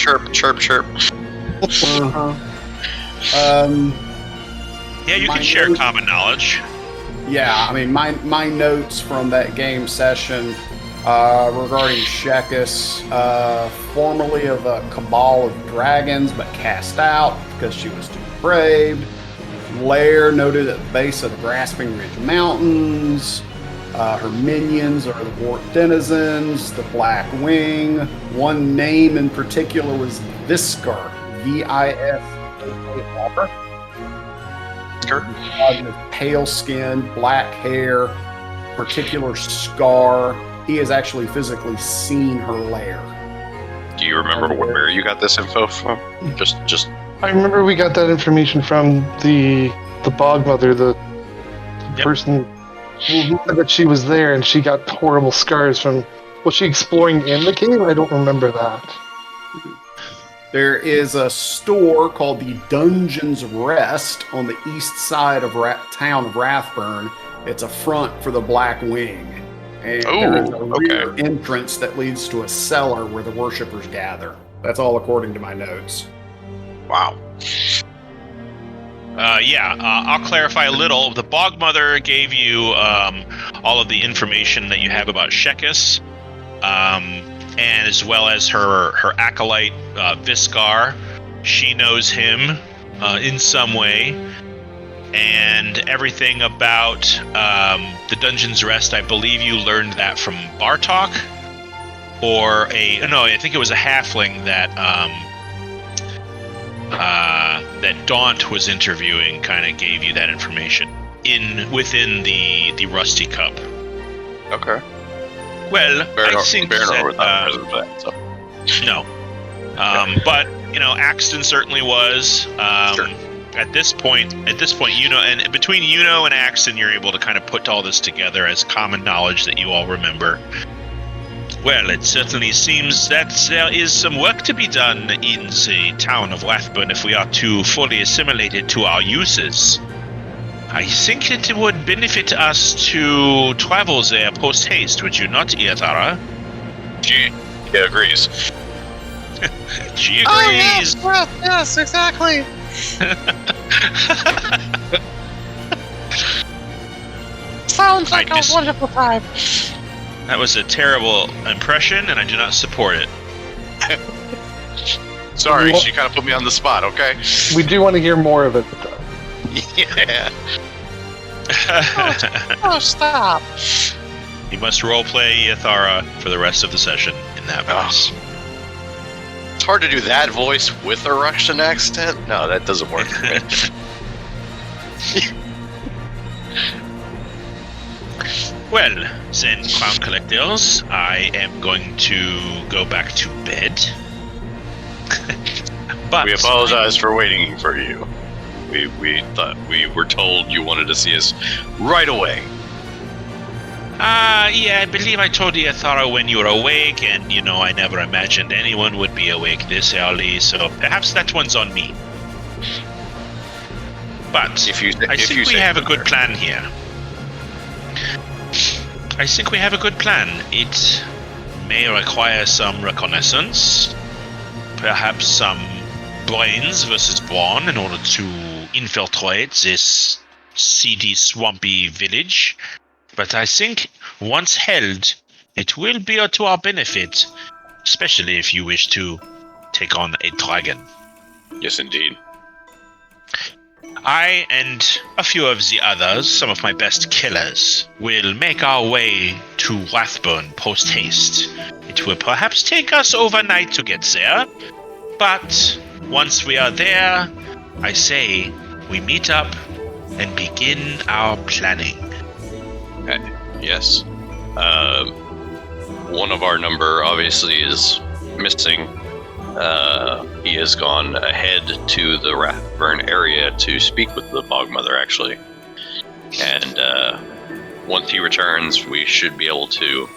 Speaker 1: Yeah, you can share common knowledge.
Speaker 3: Yeah, I mean my notes from that game session regarding Shekkis, formerly of a cabal of dragons, but cast out because she was too brave. Lair noted at the base of the Grasping Ridge Mountains. Her minions are the Wart Denizens, the Black Wing. One name in particular was Viskar, V-I-S-K-A-R. Pale skin, black hair, particular scar. He has actually physically seen her lair.
Speaker 5: Do you remember where you got this info from? Just.
Speaker 6: I remember we got that information from the bog mother, the person who said that she was there and she got horrible scars from. Was she exploring in the cave? I don't remember that.
Speaker 3: There is a store called the Dungeon's Rest on the east side of town of Rathburn. It's a front for the Black Wing. And there is a rear entrance that leads to a cellar where the worshippers gather. That's all according to my notes.
Speaker 5: Wow.
Speaker 1: I'll clarify a little. The Bog Mother gave you all of the information that you have about Shekkis, and as well as her acolyte, Viskar. She knows him in some way. And everything about the Dungeon's Rest, I believe you learned that from Bartok, I think it was a halfling that that Daunt was interviewing, kind of gave you that information within the Rusty Cup.
Speaker 5: Okay.
Speaker 1: Well, I think
Speaker 5: Baron was not present for that, so.
Speaker 1: No. But Axton certainly was.
Speaker 5: Sure.
Speaker 1: At this point, and between Yuno and Axton, you're able to kind of put all this together as common knowledge that you all remember. Well, it certainly seems that there is some work to be done in the town of Rathburn if we are to fully assimilate it to our uses. I think it would benefit us to travel there post-haste, would you not, Iatara?
Speaker 5: She agrees.
Speaker 1: She agrees!
Speaker 2: Oh, yes, exactly! Sounds like a wonderful time.
Speaker 1: That was a terrible impression, and I do not support it.
Speaker 5: Sorry, she kind of put me on the spot, okay?
Speaker 6: We do want to hear more of it, though.
Speaker 5: Yeah.
Speaker 2: Oh, stop.
Speaker 1: You must roleplay Yathara for the rest of the session in that voice.
Speaker 5: It's hard to do that voice with a Russian accent. No, that doesn't work for me.
Speaker 1: Well, then, Crown Collectors, I am going to go back to bed. But
Speaker 5: We apologize for waiting for you. We thought we were told you wanted to see us right away.
Speaker 1: Yeah, I believe I told Yathara when you were awake, and, I never imagined anyone would be awake this early, so perhaps that one's on me. But I think we have a good plan here. I think we have a good plan. It may require some reconnaissance, perhaps some brains versus brawn in order to infiltrate this seedy, swampy village. But I think once held, it will be to our benefit, especially if you wish to take on a dragon.
Speaker 5: Yes, indeed.
Speaker 1: I and a few of the others, some of my best killers, will make our way to Rathburn post-haste. It will perhaps take us overnight to get there, but once we are there, I say we meet up and begin our planning.
Speaker 5: Yes. One of our number obviously is missing. He has gone ahead to the Rathburn area to speak with the Bogmother, actually. And once he returns, we should be able to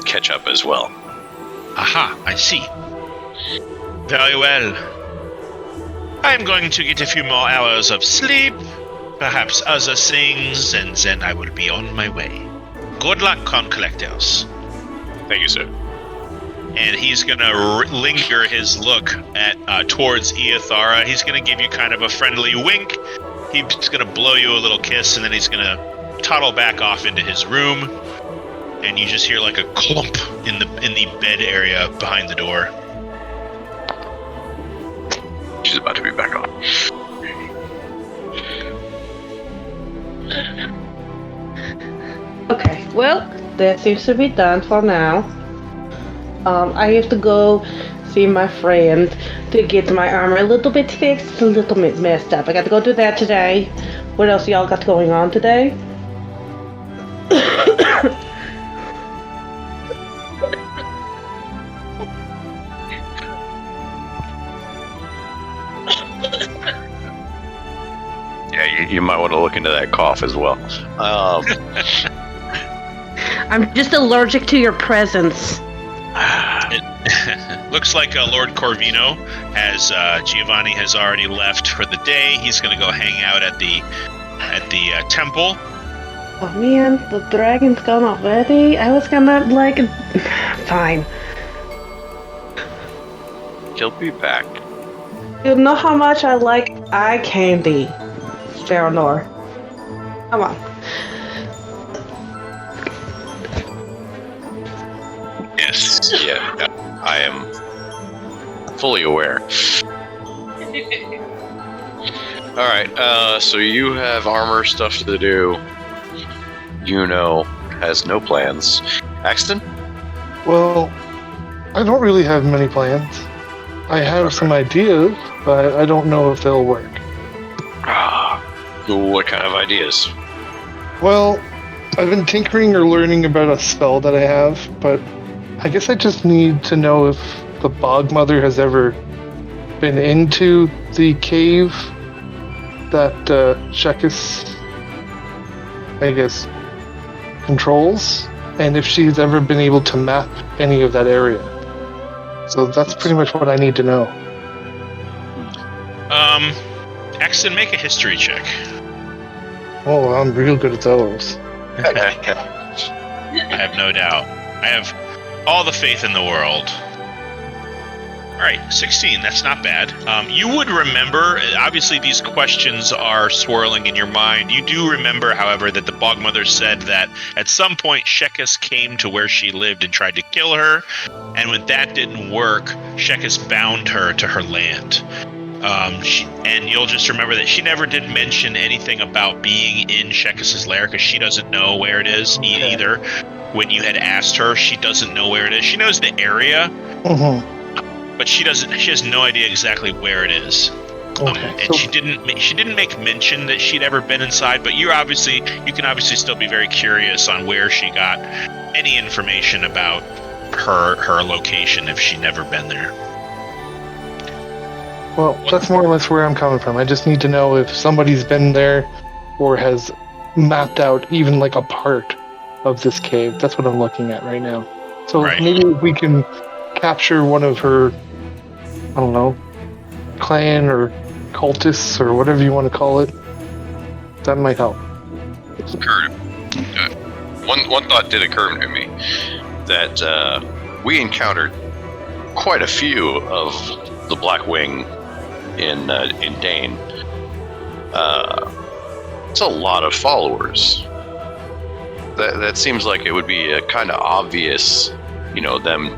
Speaker 5: catch up as well.
Speaker 1: Aha, I see. Very well. I'm going to get a few more hours of sleep, perhaps other things, and then I will be on my way. Good luck, Con Collectors.
Speaker 5: Thank you, sir.
Speaker 1: And he's gonna linger his look at towards Iyathara. He's gonna give you kind of a friendly wink. He's gonna blow you a little kiss, and then he's gonna toddle back off into his room. And you just hear like a clump in the bed area behind the door.
Speaker 5: She's about to be back on.
Speaker 4: Okay, well, that seems to be done for now. I have to go see my friend to get my armor a little bit fixed. It's a little bit messed up. I got to go do that today. What else y'all got going on today?
Speaker 5: Yeah, you might want to look into that cough as well.
Speaker 4: I'm just allergic to your presence.
Speaker 1: It looks like Lord Corvino has Giovanni has already left for the day. He's going to go hang out at the temple.
Speaker 4: Oh man, the dragon's gone already? I was gonna fine.
Speaker 5: He'll be back.
Speaker 4: You know how much I like eye candy, Feanor. Come on.
Speaker 5: Yes. Yeah, I am fully aware. All right. So you have armor stuff to do. Yuno has no plans. Axton?
Speaker 6: Well, I don't really have many plans. I have some ideas, but I don't know if they'll work.
Speaker 5: What kind of ideas?
Speaker 6: Well, I've been tinkering or learning about a spell that I have, but I guess I just need to know if the Bogmother has ever been into the cave that Shekkis, I guess, controls, and if she's ever been able to map any of that area. So that's pretty much what I need to know.
Speaker 1: Exton, make a history check.
Speaker 6: Oh, I'm real good at those.
Speaker 1: I have no doubt. I have all the faith in the world. Alright, 16, that's not bad. You would remember, obviously these questions are swirling in your mind. You do remember, however, that the Bogmother said that at some point Shekkis came to where she lived and tried to kill her, and when that didn't work, Shekkis bound her to her land. And you'll just remember that she never did mention anything about being in Shekkis' lair, because she doesn't know where it is either. When you had asked her, she doesn't know where it is. She knows the area, but she has no idea exactly where it is. And she didn't make mention that she'd ever been inside, but you can obviously still be very curious on where she got any information about her location if she'd never been there.
Speaker 6: Well, that's more or less where I'm coming from. I just need to know if somebody's been there or has mapped out even like a part of this cave. That's what I'm looking at right now. So maybe we can capture one of her, I don't know, clan or cultists or whatever you want to call it. That might help.
Speaker 5: Kurt, one thought did occur to me, that we encountered quite a few of the Black Wing in Dane. It's a lot of followers. That seems like it would be kind of obvious, them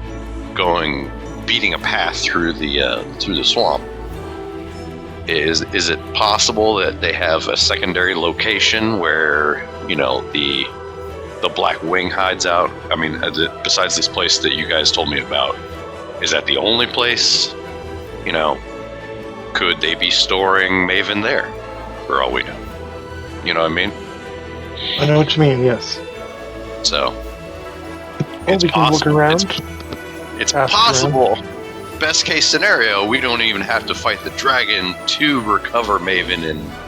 Speaker 5: beating a path through the swamp. Is it possible that they have a secondary location where the Black Wing hides out? I mean, besides this place that you guys told me about, is that the only place? Could they be storing Maven there, for all we know? You know what I mean?
Speaker 6: I know what you mean, yes.
Speaker 5: So,
Speaker 6: we can look around.
Speaker 5: It's possible. Best case scenario, we don't even have to fight the dragon to recover Maven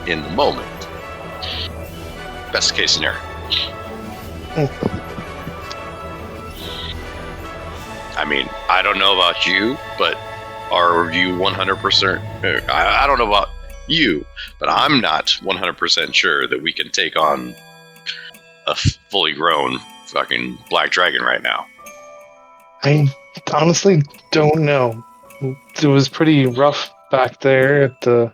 Speaker 5: in the moment. Best case scenario. I mean, I don't know about you, but are you 100%? I don't know about you, but I'm not 100% sure that we can take on a fully grown fucking black dragon right now.
Speaker 6: I honestly don't know. It was pretty rough back there at the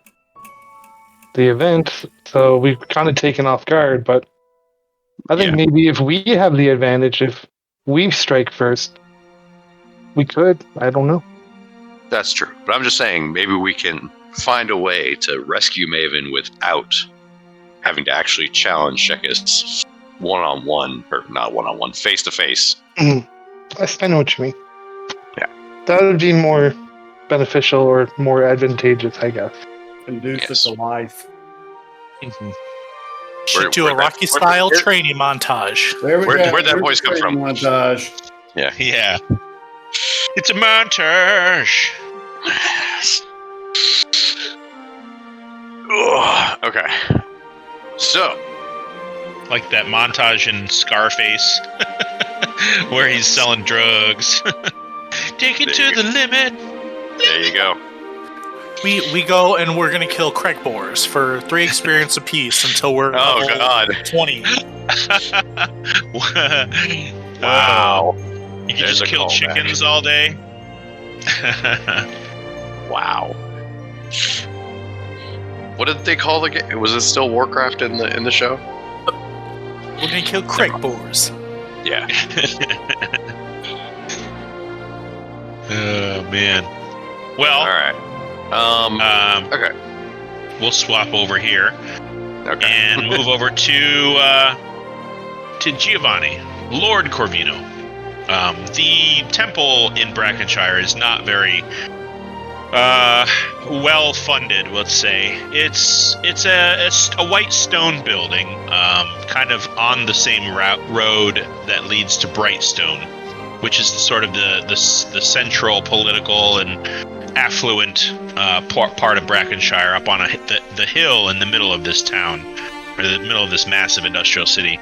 Speaker 6: event, so we've kind of taken off guard, but I think maybe if we have the advantage, if we strike first, we could. I don't know.
Speaker 5: That's true. But I'm just saying, maybe we can find a way to rescue Maven without having to actually challenge Shekkis one-on-one, or not one-on-one, face-to-face.
Speaker 6: I know what you mean.
Speaker 5: Yeah.
Speaker 6: That would be more beneficial or more advantageous, I guess.
Speaker 3: Conducive to life.
Speaker 2: Should do a Rocky-style training montage.
Speaker 5: Where'd that voice come from?
Speaker 3: Montage.
Speaker 1: Yeah. It's a montage.
Speaker 5: Okay. So,
Speaker 1: like that montage in Scarface, where he's selling drugs. Take it to the limit.
Speaker 5: There you go.
Speaker 2: We go and we're gonna kill Craig Boars for 3 experience apiece until we're
Speaker 5: oh god
Speaker 2: 20.
Speaker 5: Wow.
Speaker 1: You can just kill chickens all day.
Speaker 5: Wow. What did they call the game? Was it still Warcraft in the show?
Speaker 2: We're gonna kill Craig Boars.
Speaker 5: Yeah.
Speaker 1: Oh man. Well.
Speaker 5: All right. Okay.
Speaker 1: We'll swap over here.
Speaker 5: Okay.
Speaker 1: And move over to Giovanni, Lord Corvino. The temple in Brackenshire is not very well funded, let's say. It's a white stone building, kind of on the same road that leads to Brightstone, which is sort of the central political and affluent part of Brackenshire, up on the hill in the middle of this town, or the middle of this massive industrial city.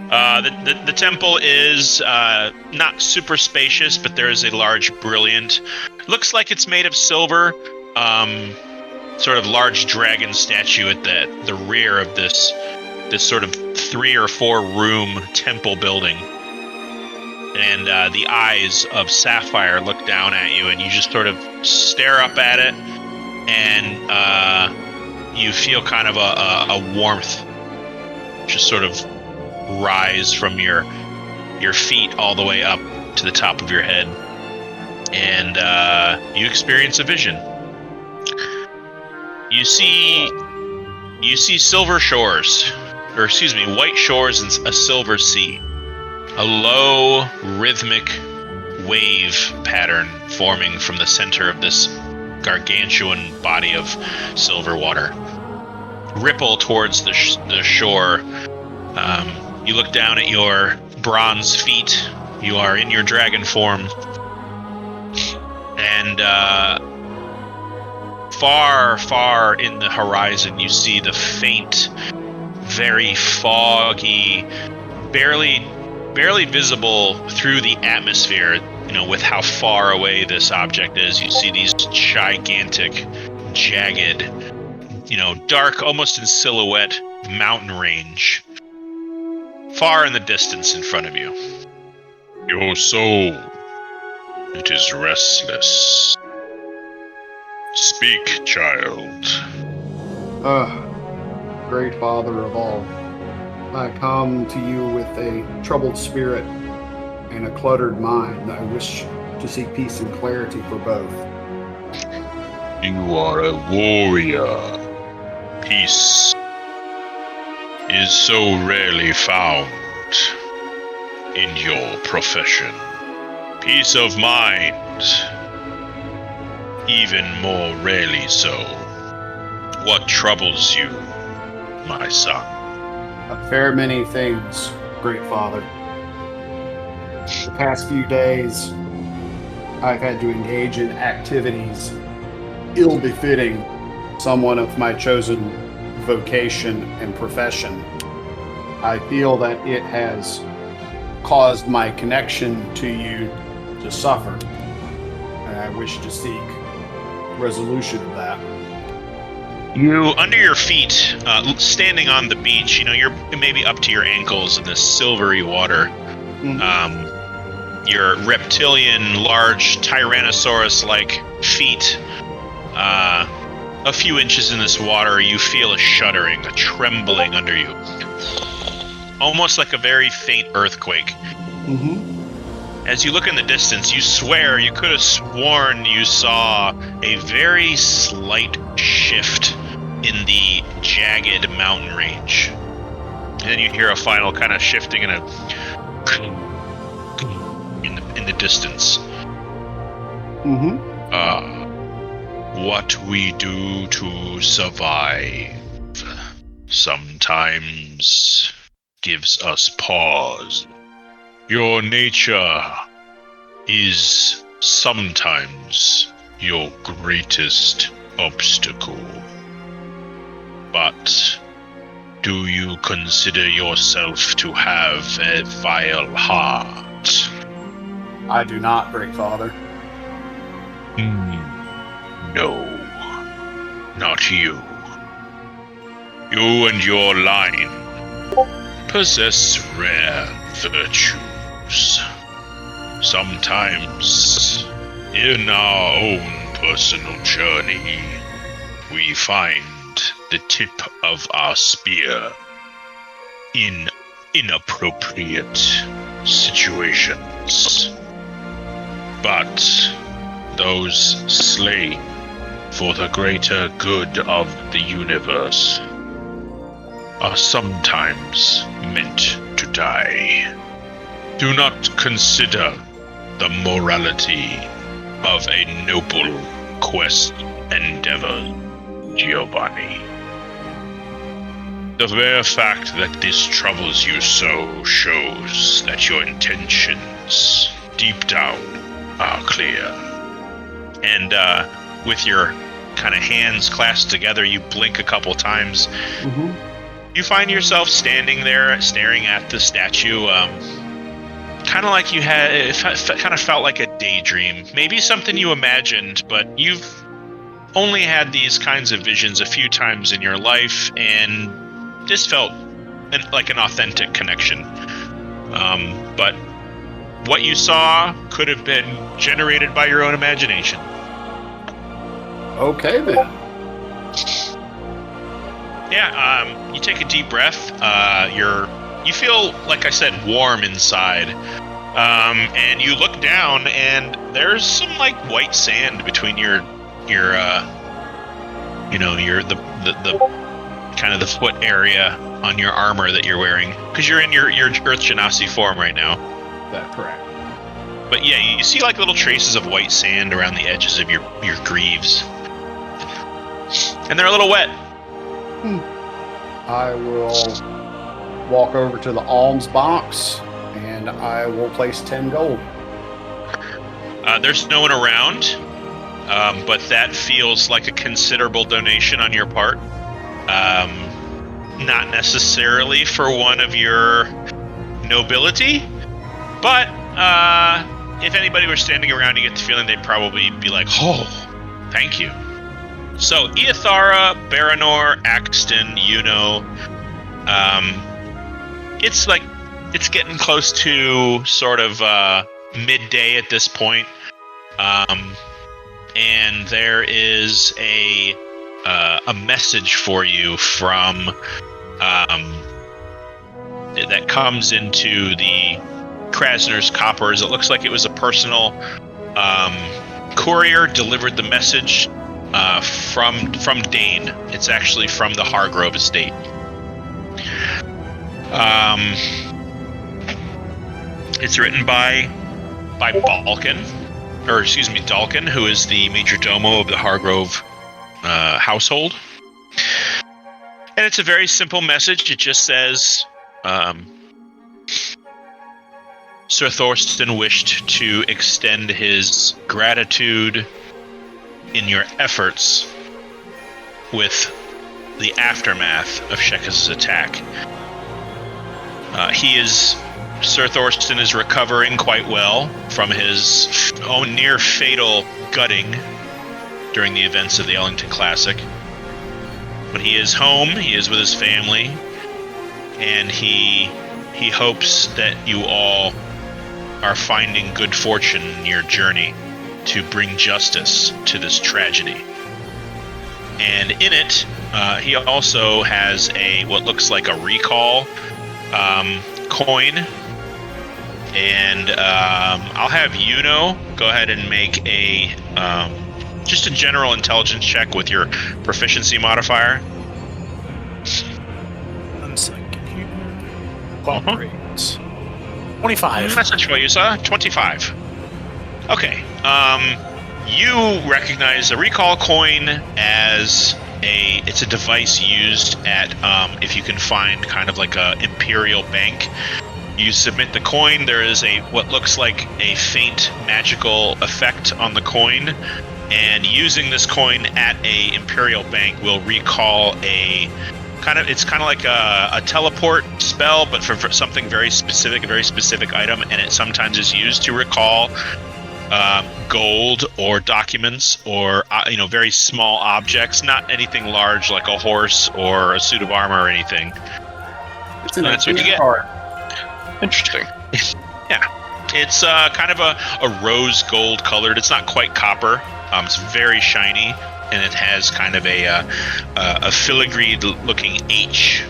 Speaker 1: The temple is not super spacious, but there is a large, brilliant, looks like it's made of silver, sort of large dragon statue at the rear of this sort of 3 or 4 room temple building. And the eyes of Sapphire look down at you, and you just sort of stare up at it, and you feel kind of a warmth just sort of rise from your feet all the way up to the top of your head, and you experience a vision. You see silver shores, or excuse me, white shores and a silver sea. A low, rhythmic wave pattern forming from the center of this gargantuan body of silver water. Ripple towards the shore. You look down at your bronze feet. You are in your dragon form. And far, far in the horizon, you see the faint, very foggy, barely visible through the atmosphere, with how far away this object is. You see these gigantic, jagged, dark, almost in silhouette, mountain range far in the distance in front of you.
Speaker 8: Your soul, it is restless. Speak, child.
Speaker 3: Great Father of all, I come to you with a troubled spirit and a cluttered mind. I wish to seek peace and clarity for both.
Speaker 8: You are a warrior. Peace is so rarely found in your profession. Peace of mind, even more rarely so. What troubles you, my son?
Speaker 3: A fair many things, Great Father. The past few days, I've had to engage in activities ill-befitting someone of my chosen vocation and profession. I feel that it has caused my connection to you to suffer, and I wish to seek resolution of that.
Speaker 1: You, under your feet, standing on the beach, you're maybe up to your ankles in this silvery water. Mm-hmm. Your reptilian, large, Tyrannosaurus-like feet, a few inches in this water, you feel a shuddering, a trembling under you. Almost like a very faint earthquake.
Speaker 3: Mm-hmm.
Speaker 1: As you look in the distance, you swear you could have sworn you saw a very slight shift in the jagged mountain range. And then you hear a final kind of shifting and in the distance.
Speaker 3: Mm-hmm.
Speaker 8: What we do to survive sometimes gives us pause. Your nature is sometimes your greatest obstacle. But do you consider yourself to have a vile heart?
Speaker 3: I do not, Great Father.
Speaker 8: No, not you. You and your line possess rare virtues. Sometimes, in our own personal journey, we find the tip of our spear in inappropriate situations. But those slain for the greater good of the universe are sometimes meant to die. Do not consider the morality of a noble quest endeavor, Giovanni. The bare fact that this troubles you so shows that your intentions, deep down, are clear.
Speaker 1: and with your kind of hands clasped together, you blink a couple times.
Speaker 3: Mm-hmm.
Speaker 1: You find yourself standing there, staring at the statue. Kind of like you had, it kind of felt like a daydream. Maybe something you imagined, but you've only had these kinds of visions a few times in your life, and this felt like an authentic connection. But what you saw could have been generated by your own imagination.
Speaker 3: Okay, then.
Speaker 1: Yeah, you take a deep breath. You feel, like I said, warm inside. And you look down, and there's some like white sand between the kind of the foot area on your armor that you're wearing, because you're in your Earth Genasi form right now.
Speaker 3: That's correct.
Speaker 1: But yeah, you see like little traces of white sand around the edges of your greaves, and they're a little wet.
Speaker 3: I will walk over to the alms box, and I will place 10 gold.
Speaker 1: There's no one around, but that feels like a considerable donation on your part. Not necessarily for one of your nobility, but if anybody were standing around, you get the feeling they'd probably be like, oh, thank you. So, Eothara, Baranor, Axton, it's getting close to sort of midday at this point. And there is a message for you from that comes into the Krasner's coppers. It looks like it was a personal courier delivered the message from Dane. It's actually from the Hargrove estate. It's written by Dalkin, who is the major domo of the Hargrove household. And it's a very simple message. It just says, Sir Thorsten wished to extend his gratitude in your efforts with the aftermath of Shekkis' attack. Sir Thorsten is recovering quite well from his own near fatal gutting during the events of the Ellington Classic. But he is home, he is with his family, and he hopes that you all are finding good fortune in your journey to bring justice to this tragedy. And in it, he also has what looks like a recall coin. And I'll have go ahead and make just a general intelligence check with your proficiency modifier.
Speaker 2: 1 second here. 25.
Speaker 1: That's not what you saw. 25. Okay. You recognize a recall coin as it's a device used at if you can find kind of like a imperial bank. You submit the coin. There is what looks like a faint magical effect on the coin, and using this coin at a imperial bank will recall it's kind of like a teleport spell, but for something very specific, a very specific item, and it sometimes is used to recall gold or documents or very small objects, not anything large like a horse or a suit of armor or anything. That's what you get.
Speaker 5: Interesting.
Speaker 1: Yeah. It's kind of a rose gold colored. It's not quite copper. It's very shiny, and it has kind of a filigreed looking H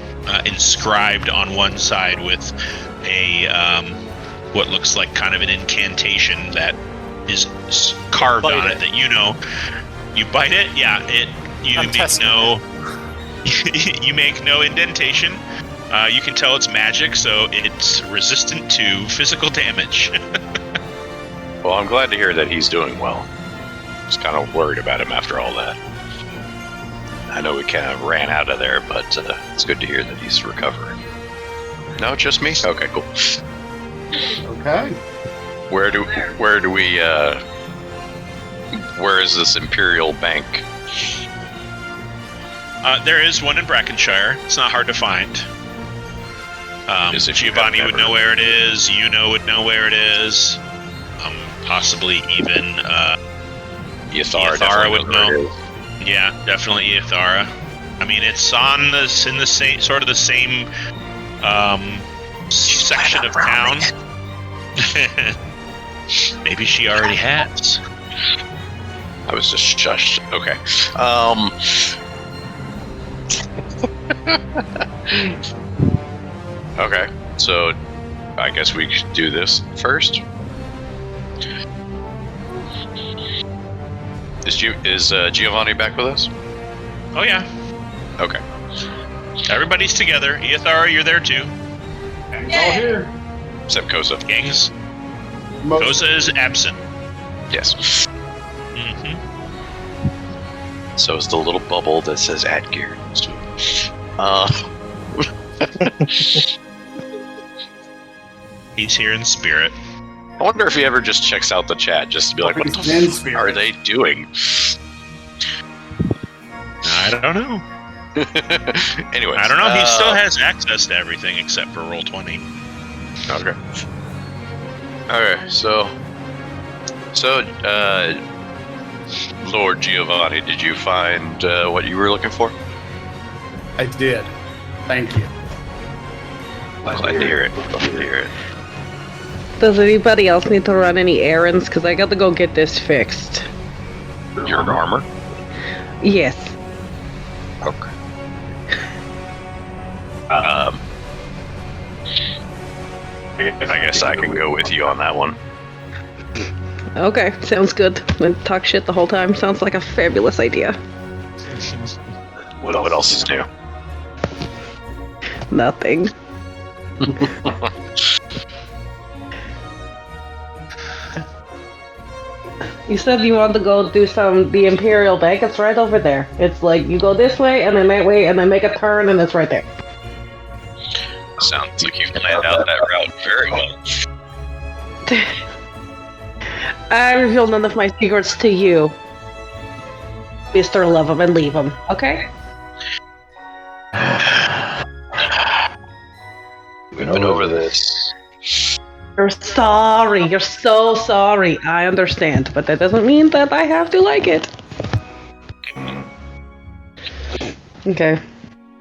Speaker 1: inscribed on one side with what looks like kind of an incantation that is carved on it that you bite it. Yeah, you make no indentation. You can tell it's magic, so it's resistant to physical damage.
Speaker 5: Well, I'm glad to hear that he's doing well. I was kind of worried about him after all that. I know we kind of ran out of there, but it's good to hear that he's recovering. No, just me? Okay, cool.
Speaker 3: Okay.
Speaker 5: Where do we where is this Imperial Bank?
Speaker 1: There is one in Brackenshire. It's not hard to find. Giovanni would know where it is. Yuno would know where it is. Possibly even
Speaker 5: Ithara
Speaker 1: would know. Yeah, definitely Ithara. I mean, it's in the same sort of the same section of town. Maybe she already has.
Speaker 5: I was just shushed. Okay. Okay. So, I guess we should do this first. Is Giovanni back with us?
Speaker 1: Oh yeah.
Speaker 5: Okay.
Speaker 1: Everybody's together. Ithara, you're there too.
Speaker 3: All here.
Speaker 5: Except Kosa.
Speaker 1: Gangs. Kosa is absent.
Speaker 5: Yes.
Speaker 1: Mm-hmm.
Speaker 5: So is the little bubble that says Adgear.
Speaker 1: He's here in spirit.
Speaker 5: I wonder if he ever just checks out the chat just to be like, what the f*** are they doing?
Speaker 1: I don't know.
Speaker 5: Anyway.
Speaker 1: I don't know. He still has access to everything except for Roll20.
Speaker 5: Okay. Okay, so Lord Giovanni, did you find what you were looking for?
Speaker 3: I did. Thank you.
Speaker 5: Glad to hear it. Glad to hear it.
Speaker 4: Does anybody else need to run any errands? Because I got to go get this fixed.
Speaker 5: Your armor?
Speaker 4: Yes.
Speaker 5: Okay. I guess I can go with you on that one.
Speaker 4: Okay, sounds good. And talk shit the whole time. Sounds like a fabulous idea.
Speaker 5: What else is new?
Speaker 4: Nothing. You said you wanted to go do the Imperial Bank. It's right over there. It's like you go this way and then that way and then make a turn and it's right there.
Speaker 5: Sounds like you've planned out that route very well.
Speaker 4: I reveal none of my secrets to you. Mr. Love 'em and leave 'em, okay?
Speaker 5: We've been over this.
Speaker 4: You're sorry. You're so sorry. I understand, but that doesn't mean that I have to like it. Okay.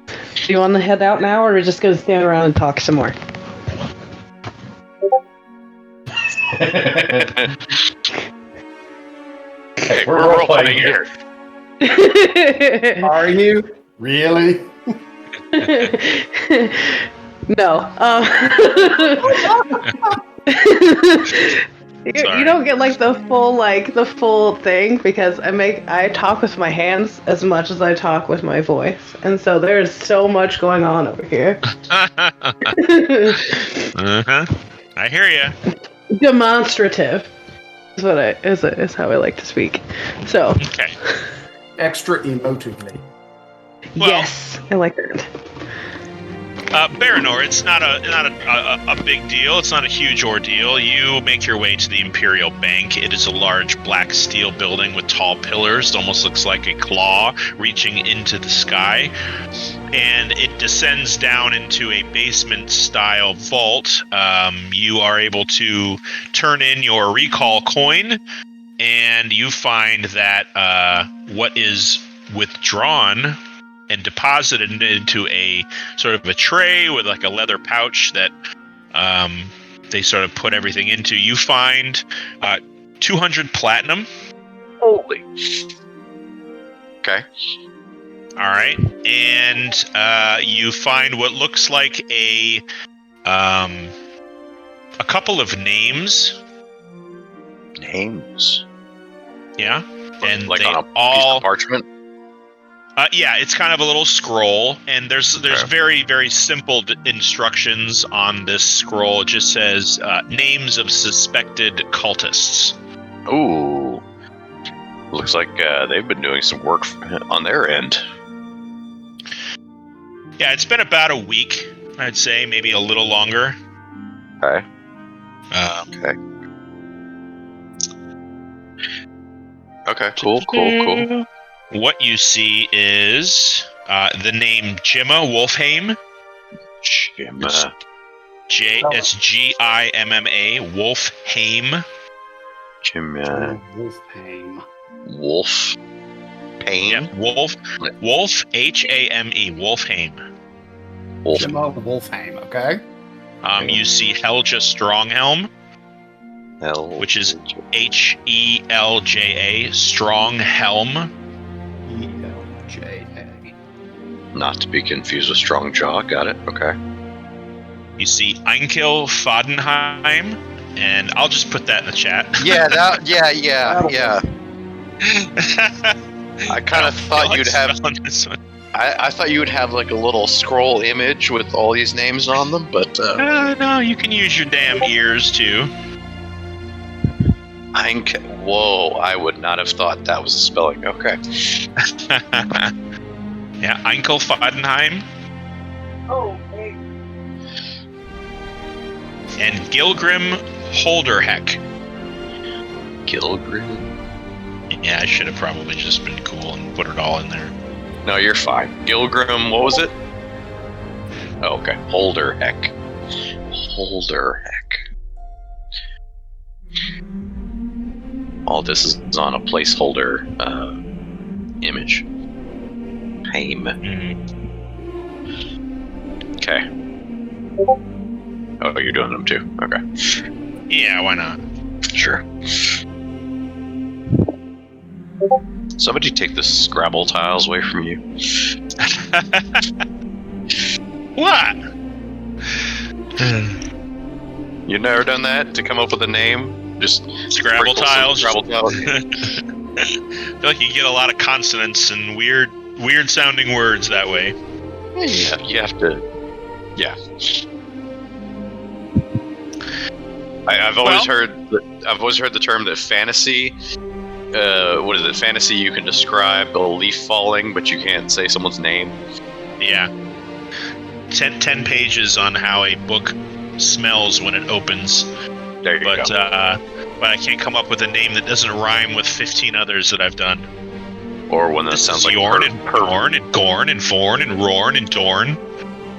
Speaker 4: Do you want to head out now, or are we just going to stand around and talk some more?
Speaker 7: Hey, we're role playing here.
Speaker 3: Are you? Really?
Speaker 4: No. You don't get like the full thing because I talk with my hands as much as I talk with my voice, and so there's so much going on over here.
Speaker 1: I hear you.
Speaker 4: Demonstrative is how I like to speak. So
Speaker 1: Okay.
Speaker 3: Extra emotively.
Speaker 1: Well,
Speaker 4: yes, I like that.
Speaker 1: Baranor, it's not a big deal. It's not a huge ordeal. You make your way to the Imperial Bank. It is a large black steel building with tall pillars. It almost looks like a claw reaching into the sky. And it descends down into a basement-style vault. You are able to turn in your recall coin, and you find that what is withdrawn and deposited into a sort of a tray with like a leather pouch that they sort of put everything into. You find 200 platinum.
Speaker 5: Holy. Okay.
Speaker 1: All right, and you find what looks like a couple of names.
Speaker 5: Names.
Speaker 1: Yeah, and
Speaker 5: like
Speaker 1: they
Speaker 5: on a piece
Speaker 1: all
Speaker 5: of parchment.
Speaker 1: Yeah, it's kind of a little scroll, and there's very, very simple instructions on this scroll. It just says names of suspected cultists.
Speaker 5: Ooh, looks like they've been doing some work on their end.
Speaker 1: Yeah, it's been about a week, I'd say, maybe a little longer.
Speaker 5: Okay. Okay. Okay, cool.
Speaker 1: What you see is the name Jimma Wolfheim.
Speaker 5: Jimma.
Speaker 1: It's Gimma Wolfheim.
Speaker 5: Jimma.
Speaker 3: Wolfheim.
Speaker 5: Wolf. Pain?
Speaker 1: Yeah, Wolf Hame, Wolfheim.
Speaker 3: Jimma Wolfheim, okay?
Speaker 1: You see Helja Stronghelm, which is Helja, Stronghelm.
Speaker 3: Helja.
Speaker 5: Not to be confused with Strongjaw. Got it. Okay.
Speaker 1: You see Einkil Fadenheim, and I'll just put that in the chat.
Speaker 5: Yeah. I kind of thought you'd have.
Speaker 1: This one.
Speaker 5: I thought you would have like a little scroll image with all these names on them, but
Speaker 1: no, you can use your damn ears too.
Speaker 5: Whoa! I would not have thought that was a spelling. Okay.
Speaker 1: Yeah, Einkil Fadenheim.
Speaker 4: Oh, hey.
Speaker 1: And Gilgrim Holderheck.
Speaker 5: Gilgrim.
Speaker 1: Yeah, I should have probably just been cool and put it all in there.
Speaker 5: No, you're fine. Gilgrim, what was it? Oh, okay. Holderheck. All this is on a placeholder image. Haim. Okay. Oh, you're doing them too. Okay.
Speaker 1: Yeah, why not?
Speaker 5: Sure. Somebody take the Scrabble tiles away from you.
Speaker 1: What?
Speaker 5: You've never done that? To come up with a name? Just
Speaker 1: Scrabble tiles?
Speaker 5: Scrabble tiles.
Speaker 1: I feel like you get a lot of consonants and weird sounding words that way.
Speaker 5: Yeah, you have to. Yeah. I've always heard the term that fantasy. What is it? Fantasy, you can describe a leaf falling, but you can't say someone's name.
Speaker 1: Yeah. 10 pages on how a book smells when it opens.
Speaker 5: There you go.
Speaker 1: But I can't come up with a name that doesn't rhyme with 15 others that I've done.
Speaker 5: Or one that sounds like
Speaker 1: Yorn and Porn and Gorn and Forn and Rorn and Dorn.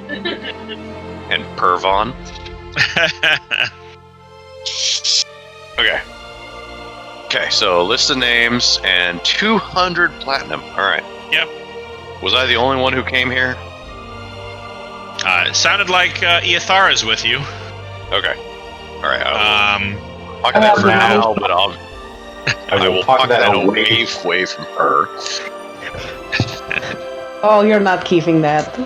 Speaker 5: And Pervon. Okay, so a list of names and 200 platinum. All right.
Speaker 1: Yep.
Speaker 5: Was I the only one who came here?
Speaker 1: It sounded like Iathara's with you.
Speaker 5: Okay. All right. I'll pocket that for now, but I will pocket that away from her.
Speaker 4: Oh, you're not keeping that.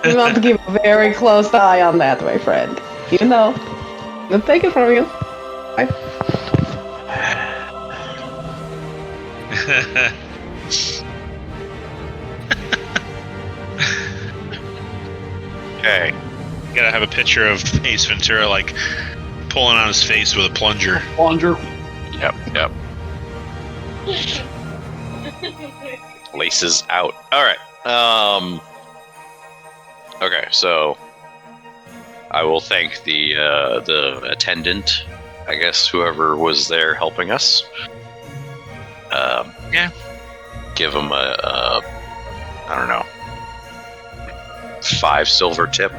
Speaker 4: You want to keep a very close eye on that, my friend. You know. I'll take it from you. Bye.
Speaker 5: Okay.
Speaker 1: You gotta have a picture of Ace Ventura, like, pulling on his face with a plunger.
Speaker 5: Yep. Laces out. Alright. Okay, so I will thank the attendant, I guess, whoever was there helping us.
Speaker 1: Yeah.
Speaker 5: Give him I don't know, 5 silver tip.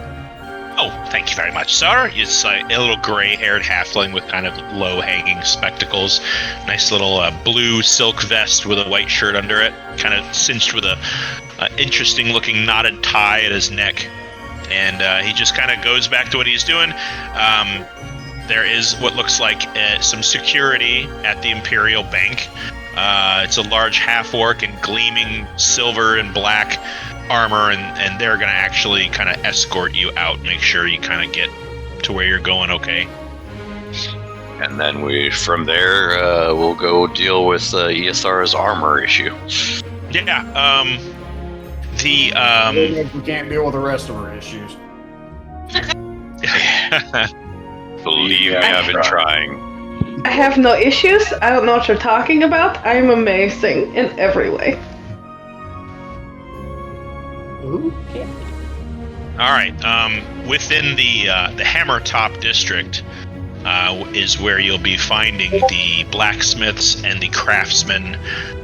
Speaker 1: Oh, thank you very much, sir. It's a little gray-haired halfling with kind of low-hanging spectacles. Nice little blue silk vest with a white shirt under it, kind of cinched with a interesting-looking knotted tie at his neck. And he just kind of goes back to what he's doing. There is what looks like some security at the Imperial Bank. It's a large half-orc in gleaming silver and black armor, and they're going to actually kind of escort you out, make sure you kind of get to where you're going okay.
Speaker 5: And then from there, we'll go deal with Iathara's armor issue.
Speaker 1: Yeah,
Speaker 3: we can't deal with the rest of our issues.
Speaker 5: Believe me, I've been trying.
Speaker 4: I have no issues. I don't know what you're talking about. I am amazing in every way.
Speaker 1: All right. Within the Hammertop district, is where you'll be finding the blacksmiths and the craftsmen,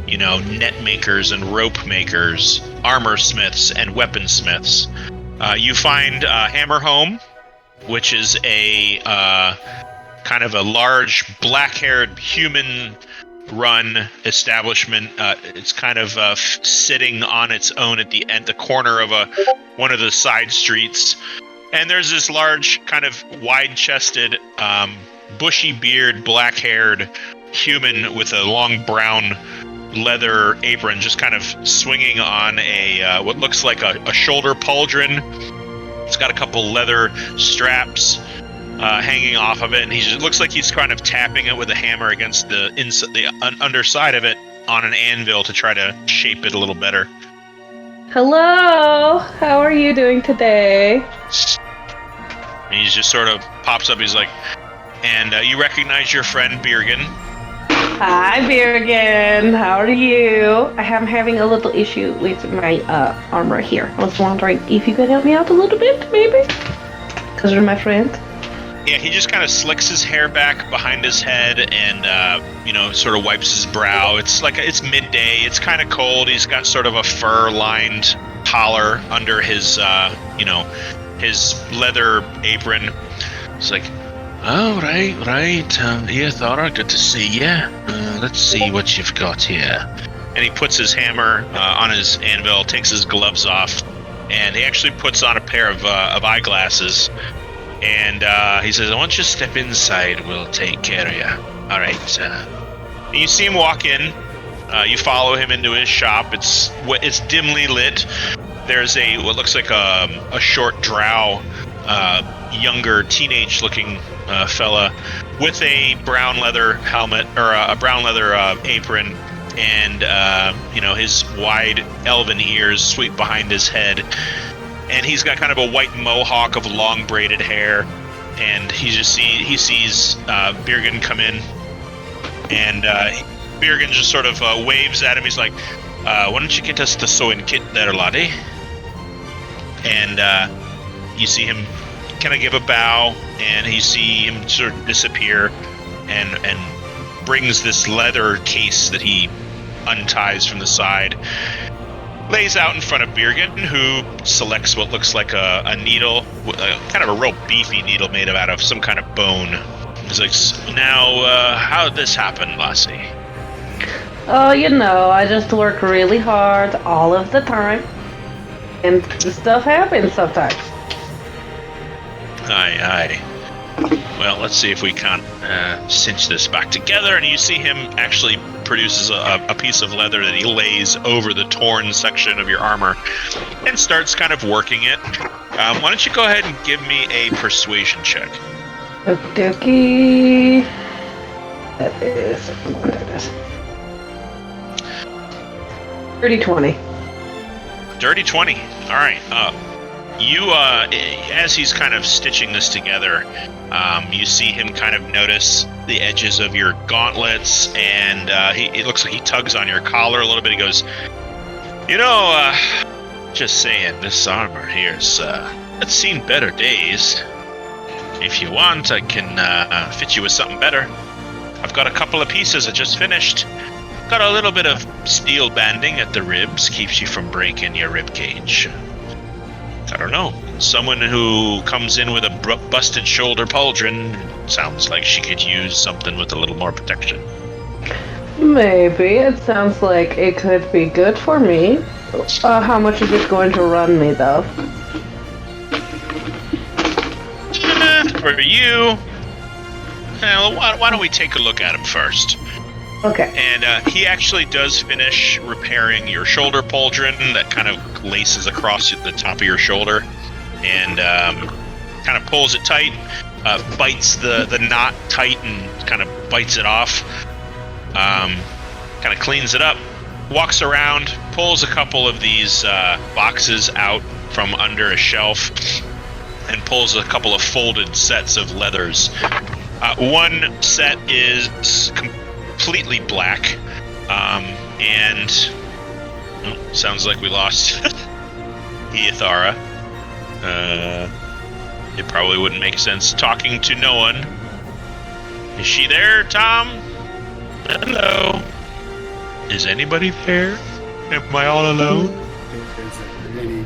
Speaker 1: net makers and rope makers, armor smiths and weaponsmiths. You find Hammerhome, which is a kind of a large black-haired human-run establishment. It's kind of sitting on its own at the corner of one of the side streets. And there's this large, kind of wide-chested, bushy beard, black-haired human with a long brown leather apron, just kind of swinging on a what looks like a shoulder pauldron. It's got a couple leather straps hanging off of it, and it looks like he's kind of tapping it with a hammer against the underside of it on an anvil to try to shape it a little better.
Speaker 4: Hello, how are you doing today?
Speaker 1: And he just sort of pops up. He's like, and you recognize your friend Birgen.
Speaker 4: Hi, Birgen. How are you? I am having a little issue with my armor here. I was wondering if you could help me out a little bit, maybe? Because you're my friend.
Speaker 1: Yeah, he just kind of slicks his hair back behind his head and, sort of wipes his brow. It's midday. It's kind of cold. He's got sort of a fur-lined collar under his, his leather apron. It's like, oh, right. Here, Thora, good to see you. Let's see what you've got here. And he puts his hammer on his anvil, takes his gloves off, and he actually puts on a pair of eyeglasses. And he says, "I want you to step inside. We'll take care of you." All right. You see him walk in. You follow him into his shop. It's dimly lit. There's what looks like a short drow, younger teenage-looking fella with a brown leather helmet or a brown leather apron, and his wide elven ears sweep behind his head. And he's got kind of a white mohawk of long braided hair, and he sees Birgen come in, and Birgen just sort of waves at him. He's like, "Why don't you get us the sewing kit there, laddie?" And you see him kind of give a bow, and you see him sort of disappear, and brings this leather case that he unties from the side. Lays out in front of Birgen, who selects what looks like a needle, kind of a real beefy needle made out of some kind of bone. He's like, "Now, how did this happen, lassie?"
Speaker 4: Oh, I just work really hard all of the time, and stuff happens sometimes.
Speaker 1: Aye. Well, let's see if we can't cinch this back together. And you see him actually produces a piece of leather that he lays over the torn section of your armor and starts kind of working it. Why don't you go ahead and give me a persuasion check?
Speaker 4: Okey-dokey. That is... Dirty 20.
Speaker 1: Dirty 20. All right. You, as he's kind of stitching this together, you see him kind of notice the edges of your gauntlets, and it looks like he tugs on your collar a little bit. He goes, just saying, this armor here's it's seen better days. If you want, I can fit you with something better. I've got a couple of pieces I just finished. Got a little bit of steel banding at the ribs, keeps you from breaking your rib cage. I don't know. Someone who comes in with a busted shoulder pauldron sounds like she could use something with a little more protection.
Speaker 4: Maybe. It sounds like it could be good for me. How much is it going to run me, though?
Speaker 1: For you... why don't we take a look at him first?
Speaker 4: Okay.
Speaker 1: And he actually does finish repairing your shoulder pauldron that kind of laces across the top of your shoulder, and kind of pulls it tight, bites the knot tight and kind of bites it off, kind of cleans it up, walks around, pulls a couple of these boxes out from under a shelf, and pulls a couple of folded sets of leathers. One set is completely black, and sounds like we lost Eathara. It probably wouldn't make sense talking to no one Is she there, Tom? Hello. Is anybody there? Am I all alone?
Speaker 3: Is anybody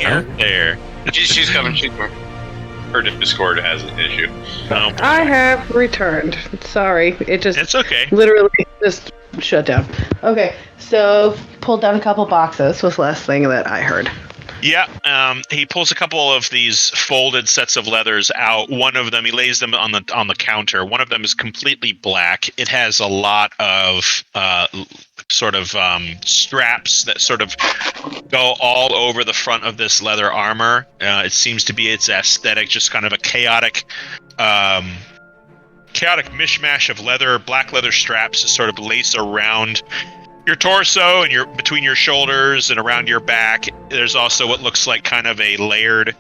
Speaker 3: out
Speaker 1: There.
Speaker 5: She's coming. Her Discord has an issue.
Speaker 1: No.
Speaker 4: I have returned. Sorry,
Speaker 1: It's okay.
Speaker 4: literally just shut down. Okay, so pulled down a couple boxes was the last thing that I heard.
Speaker 1: Yeah, he pulls a couple of these folded sets of leathers out. One of them, he lays them on the counter. One of them is completely black. It has a lot of straps that sort of go all over the front of this leather armor. It seems to be its aesthetic, just kind of a chaotic mishmash of black leather straps that sort of lace around your torso and between your shoulders and around your back. There's also what looks like kind of a layered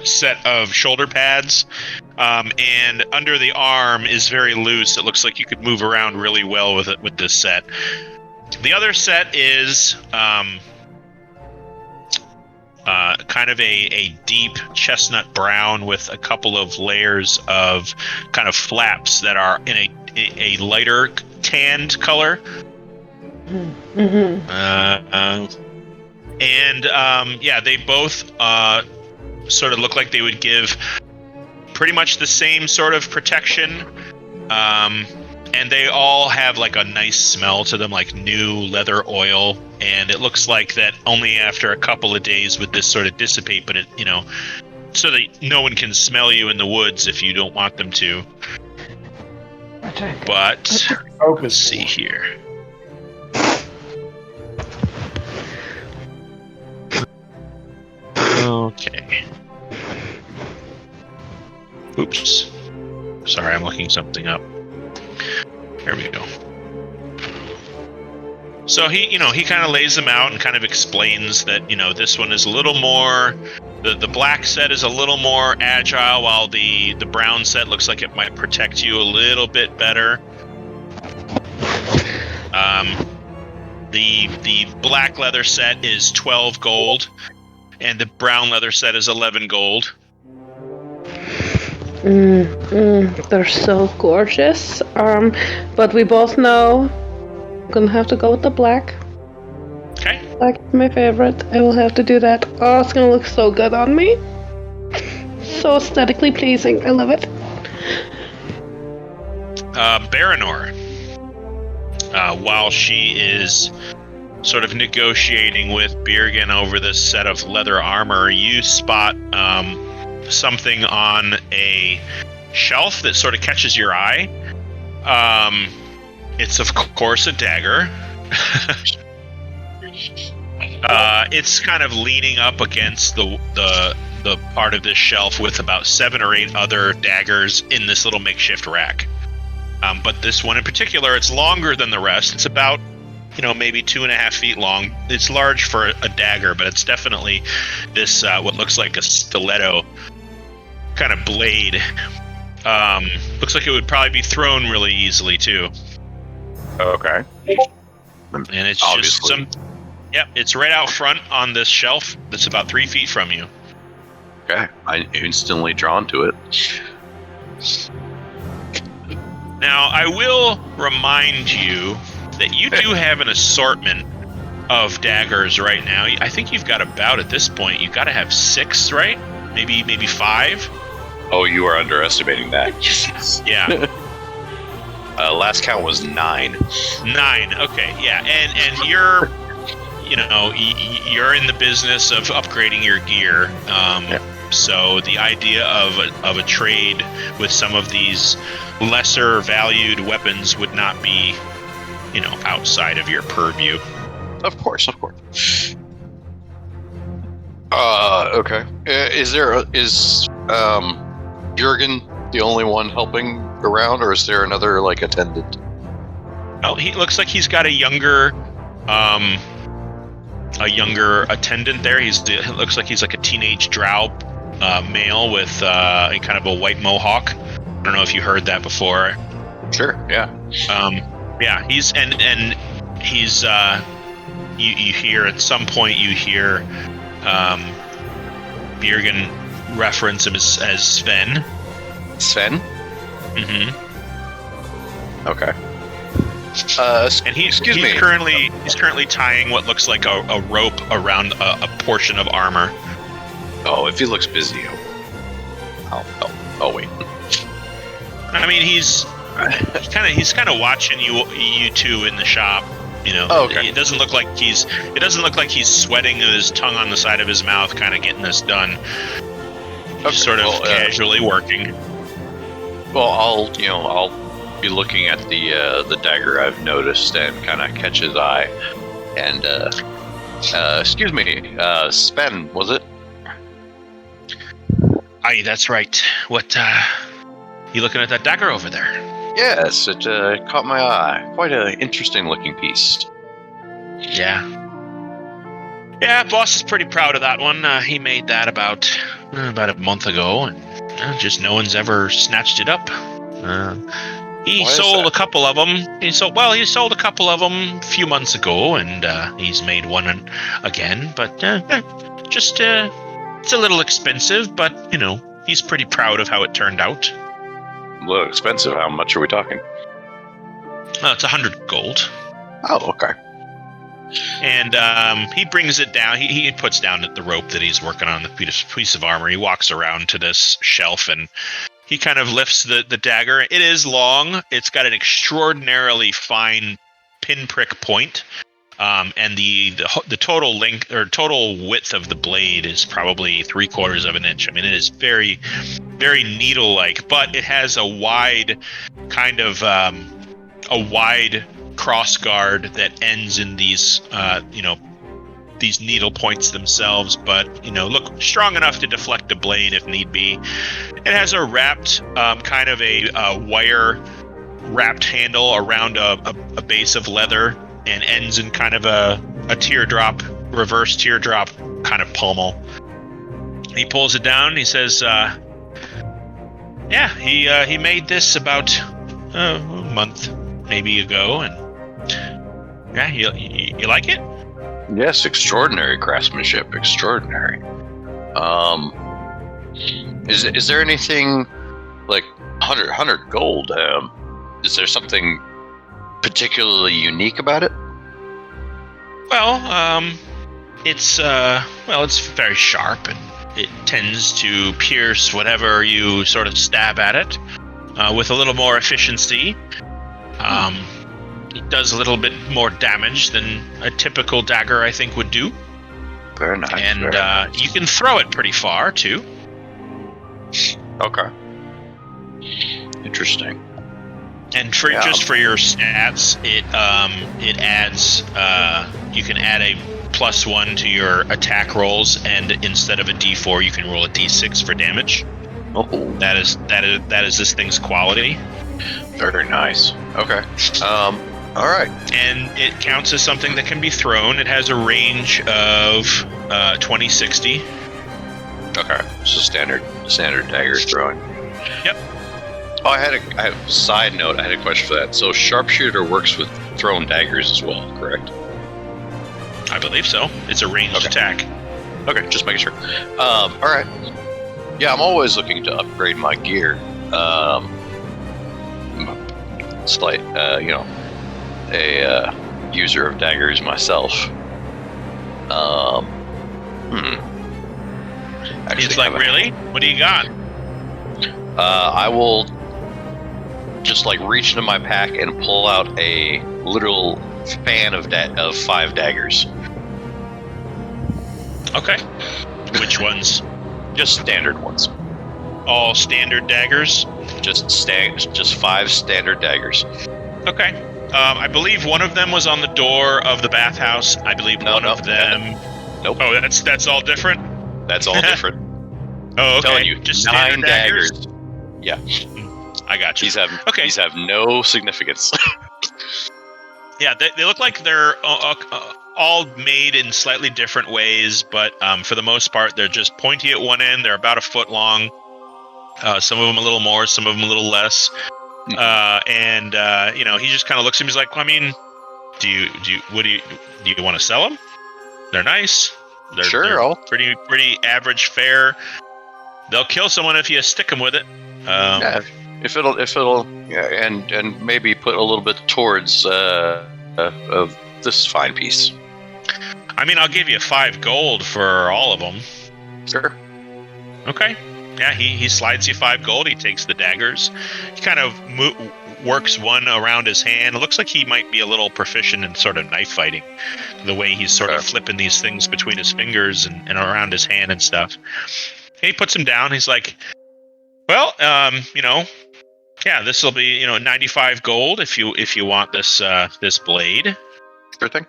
Speaker 1: set of shoulder pads. And under the arm is very loose. It looks like you could move around really well with it with this set. The other set is kind of a deep chestnut brown with a couple of layers of kind of flaps that are in a lighter tanned color.
Speaker 4: Mm-hmm.
Speaker 1: They both sort of look like they would give pretty much the same sort of protection. And they all have like a nice smell to them, like new leather oil. And it looks like that only after a couple of days would this sort of dissipate, but so that no one can smell you in the woods if you don't want them to. But let's see here. Okay. Oops. Sorry, I'm looking something up. There we go. So he kind of lays them out and kind of explains that, this one is a little more, the black set is a little more agile, while the brown set looks like it might protect you a little bit better. The black leather set is 12 gold, and the brown leather set is 11 gold.
Speaker 4: They're so gorgeous. But we both know I'm gonna have to go with the black.
Speaker 1: Okay.
Speaker 4: Black is my favorite. I will have to do that. Oh, it's gonna look so good on me. So aesthetically pleasing. I love it.
Speaker 1: Baranor, while she is sort of negotiating with Birgen over this set of leather armor, you spot something on a shelf that sort of catches your eye. It's of course a dagger. It's kind of leaning up against the part of this shelf with about 7 or 8 other daggers in this little makeshift rack. But this one in particular, it's longer than the rest. It's about, maybe 2.5 feet long. It's large for a dagger, but it's definitely this, what looks like a stiletto kind of blade. Looks like it would probably be thrown really easily too.
Speaker 5: Okay.
Speaker 1: And it's
Speaker 5: Obviously.
Speaker 1: just it's right out front on this shelf that's about 3 feet from you.
Speaker 5: Okay. I'm instantly drawn to it.
Speaker 1: Now, I will remind you that you do have an assortment of daggers right now. I think you've got about, at this point, you've got to have 6, right? Maybe 5?
Speaker 5: Oh, you are underestimating that.
Speaker 1: Yeah.
Speaker 5: Last count was 9.
Speaker 1: 9, okay, yeah. And you're, you're in the business of upgrading your gear. So the idea of a trade with some of these lesser valued weapons would not be, outside of your purview.
Speaker 5: Of course. Okay. Is Jurgen the only one helping around, or is there another attendant?
Speaker 1: Oh, he looks like he's got a younger attendant there. It looks like he's like a teenage drow male with kind of a white mohawk. I don't know if you heard that before.
Speaker 5: Sure. Yeah.
Speaker 1: He's you hear at some point Birgen reference him as Sven.
Speaker 5: Sven?
Speaker 1: Mm-hmm.
Speaker 5: Okay.
Speaker 1: And he's currently tying what looks like a rope around a portion of armor.
Speaker 5: Oh, if he looks busy, I'll wait.
Speaker 1: I mean, he's kind of watching you two in the shop. You know,
Speaker 5: okay.
Speaker 1: It doesn't look like he's sweating with his tongue on the side of his mouth, kind of getting this done.
Speaker 5: Okay.
Speaker 1: Sort of casually working.
Speaker 5: Well, I'll be looking at the dagger I've noticed and kind of catch his eye. And excuse me, Sven, was it?
Speaker 1: Aye, that's right. What? You looking at that dagger over there?
Speaker 5: Yes, it caught my eye. Quite an interesting looking piece.
Speaker 1: Yeah. Yeah, boss is pretty proud of that one. He made that about a month ago, and just no one's ever snatched it up. He sold a couple of them. He sold a couple of them a few months ago, and he's made one again. But it's a little expensive, but he's pretty proud of how it turned out.
Speaker 5: A little expensive. How much are we talking?
Speaker 1: It's 100 gold.
Speaker 5: Oh, okay.
Speaker 1: And he brings it down. He puts down the rope that he's working on, the piece of armor. He walks around to this shelf and he kind of lifts the dagger. It is long. It's got an extraordinarily fine pinprick point. And the total length or total width of the blade is probably 3/4 of an inch. I mean, it is very, very needle-like, but it has a wide kind of cross guard that ends in these these needle points themselves, but look strong enough to deflect a blade if need be. It has a wrapped kind of a wire wrapped handle around a base of leather and ends in kind of a reverse teardrop kind of pommel. He pulls it down and he says, he made this about a month maybe ago, and yeah, you like it?
Speaker 5: Yes, extraordinary craftsmanship, extraordinary. Is there anything like 100 gold? Is there something particularly unique about it?
Speaker 1: Well, it's very sharp and it tends to pierce whatever you sort of stab at it with a little more efficiency. It does a little bit more damage than a typical dagger, I think, would do.
Speaker 5: Very nice.
Speaker 1: And you can throw it pretty far too.
Speaker 5: Okay. Interesting.
Speaker 1: And just for your stats, it adds you can add a +1 to your attack rolls, and instead of a D4, you can roll a D6 for damage.
Speaker 5: Oh,
Speaker 1: that is this thing's quality.
Speaker 5: Very nice. Okay. All right.
Speaker 1: And it counts as something that can be thrown. It has a range of 20-60.
Speaker 5: Okay. So standard dagger throwing.
Speaker 1: Yep.
Speaker 5: Oh, I have a side note. I had a question for that. So sharpshooter works with thrown daggers as well, correct?
Speaker 1: I believe so. It's a ranged attack.
Speaker 5: Okay, just making sure. All right. Yeah, I'm always looking to upgrade my gear. Slight, a user of daggers myself. Actually,
Speaker 1: it's like, really? What do you got?
Speaker 5: I will just reach into my pack and pull out a literal fan of 5 daggers.
Speaker 1: Okay. Which ones?
Speaker 5: Just standard ones.
Speaker 1: All standard daggers?
Speaker 5: Just 5 standard daggers.
Speaker 1: Okay. I believe one of them was on the door of the bathhouse. I believe one of them.
Speaker 5: Nope.
Speaker 1: Oh, that's all different.
Speaker 5: That's all different.
Speaker 1: Oh, okay.
Speaker 5: I'm telling you,
Speaker 1: just
Speaker 5: 9 daggers. Yeah.
Speaker 1: I got you.
Speaker 5: These have no significance.
Speaker 1: Yeah, they look like they're all made in slightly different ways, but for the most part, they're just pointy at one end. They're about a foot long. Some of them a little more, some of them a little less. And he just kind of looks at me. He's like, well, I mean, do you want to sell them? They're nice. They're pretty average fare. They'll kill someone if you stick them with it.
Speaker 5: If it'll, yeah, and maybe put a little bit towards of this fine piece.
Speaker 1: I mean, I'll give you 5 gold for all of them.
Speaker 5: Sure.
Speaker 1: Okay. Yeah, he slides you 5 gold. He takes the daggers. He kind of works one around his hand. It looks like he might be a little proficient in sort of knife fighting. The way he's sort of flipping these things between his fingers and around his hand and stuff. And he puts them down. He's like, well, yeah, this will be 95 gold if you want this blade.
Speaker 5: Sure thing.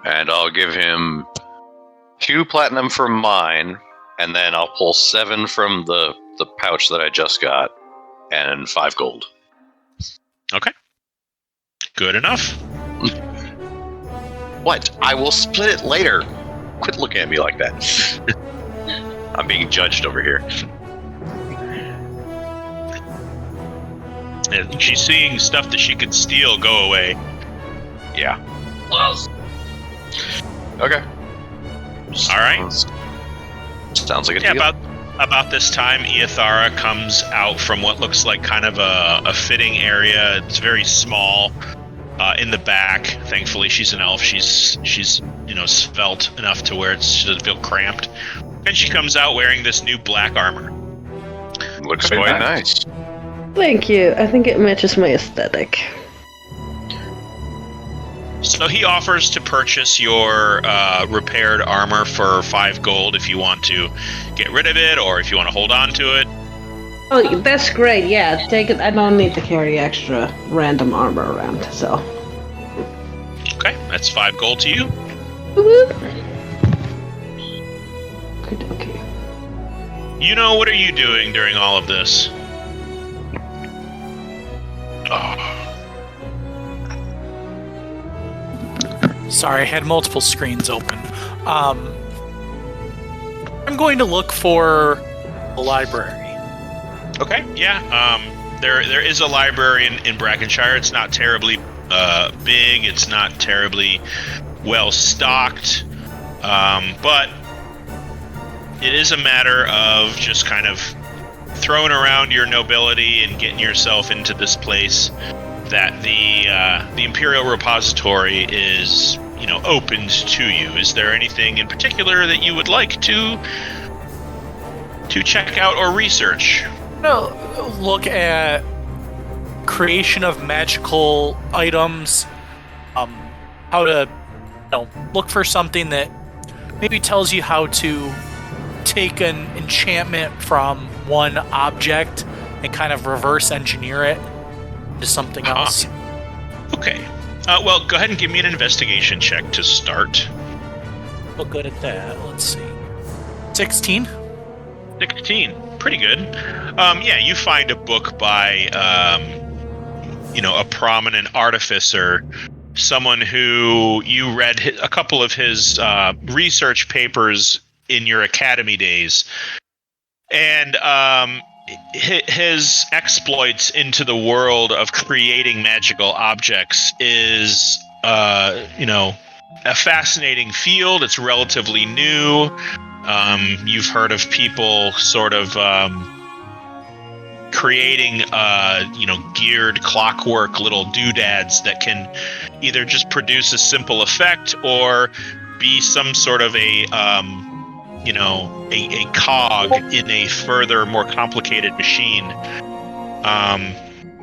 Speaker 5: And I'll give him 2 platinum for mine, and then I'll pull 7 from the pouch that I just got, and 5 gold.
Speaker 1: Okay. Good enough.
Speaker 5: What? I will split it later. Quit looking at me like that. I'm being judged over here.
Speaker 1: And she's seeing stuff that she could steal go away.
Speaker 5: Yeah. Okay.
Speaker 1: All right.
Speaker 5: Sounds like a deal.
Speaker 1: About this time, Eothara comes out from what looks like kind of a fitting area. It's very small in the back. Thankfully, she's an elf. She's svelte enough to where she doesn't feel cramped. And she comes out wearing this new black armor.
Speaker 5: Looks quite nice.
Speaker 4: Thank you. I think it matches my aesthetic.
Speaker 1: So he offers to purchase your repaired armor for 5 gold if you want to get rid of it or if you want to hold on to it.
Speaker 4: Oh, that's great. Yeah, take it. I don't need to carry extra random armor around, so.
Speaker 1: Okay, that's 5 gold to you.
Speaker 4: Okay.
Speaker 1: What are you doing during all of this?
Speaker 2: Sorry, I had multiple screens open. I'm going to look for a library.
Speaker 1: Okay, yeah. There is a library in Brackenshire. It's not terribly big. It's not terribly well stocked. But it is a matter of just kind of throwing around your nobility and getting yourself into this place that the Imperial Repository is, opened to you. Is there anything in particular that you would like to check out or research?
Speaker 2: Look at creation of magical items. How to, look for something that maybe tells you how to take an enchantment from one object and kind of reverse engineer it to something else.
Speaker 1: Okay. Well, go ahead and give me an investigation check to start.
Speaker 2: Well, good at that. Let's see. 16?
Speaker 1: 16. Pretty good. Yeah, you find a book by, a prominent artificer, someone who you read a couple of his research papers in your academy days. And his exploits into the world of creating magical objects is, a fascinating field. It's relatively new. You've heard of people sort of creating, geared clockwork little doodads that can either just produce a simple effect or be some sort of a cog in a further, more complicated machine.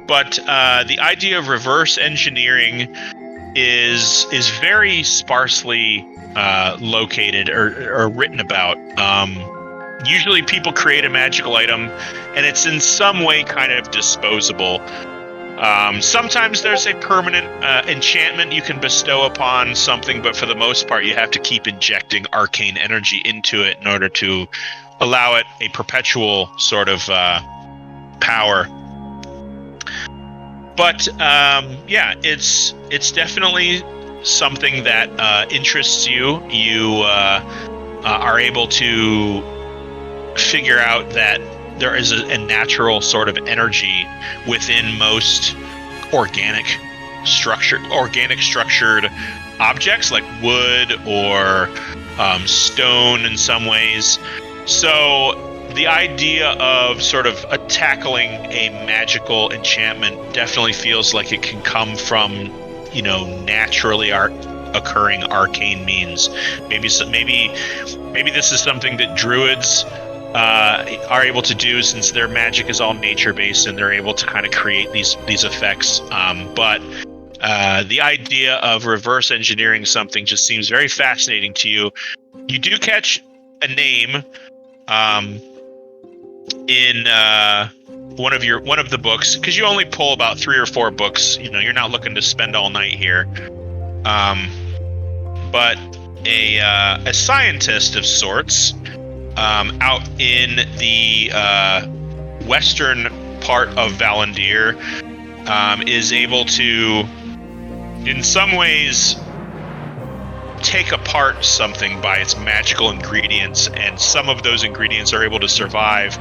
Speaker 1: But the idea of reverse engineering is very sparsely located or written about. Usually people create a magical item and it's in some way kind of disposable. Sometimes there's a permanent enchantment you can bestow upon something, but for the most part you have to keep injecting arcane energy into it in order to allow it a perpetual sort of power. But it's definitely something that interests you. You are able to figure out that there is a natural sort of energy within most organic structured objects like wood or stone in some ways. So the idea of sort of tackling a magical enchantment definitely feels like it can come from, naturally occurring arcane means. Maybe this is something that druids are able to do, since their magic is all nature based and they're able to kind of create these effects. But the idea of reverse engineering something just seems very fascinating to you. You do catch a name in one of the books, because you only pull about 3 or 4 books. You're not looking to spend all night here. But a scientist of sorts out in the western part of Valandiir is able to, in some ways, take apart something by its magical ingredients, and some of those ingredients are able to survive.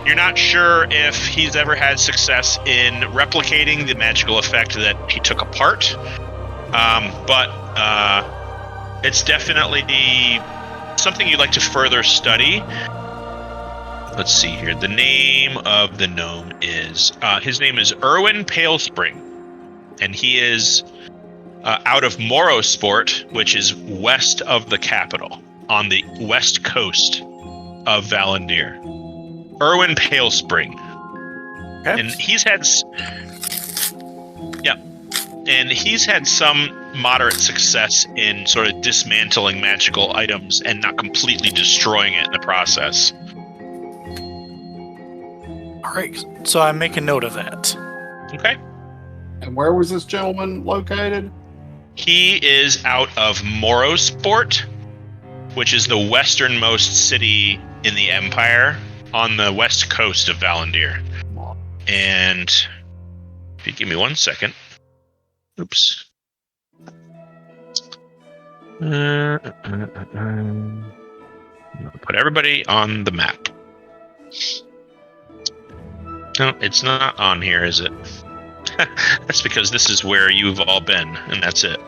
Speaker 1: You're not sure if he's ever had success in replicating the magical effect that he took apart, but it's definitely something you'd like to further study. Let's see here. The name of the gnome is his name is Erwin Palespring, and he is out of Morosport, which is west of the capital, on the west coast of Valandiir. Erwin Palespring. Okay. And he's had some moderate success in sort of dismantling magical items and not completely destroying it in the process.
Speaker 2: All right, so I'm making note of that.
Speaker 1: Okay.
Speaker 3: And where was this gentleman located?
Speaker 1: He is out of Morosport, which is the westernmost city in the Empire on the west coast of Valandiir. And if you give me 1 second. Oops. Put everybody on the map. No, it's not on here, is it? That's because this is where you've all been, and that's it.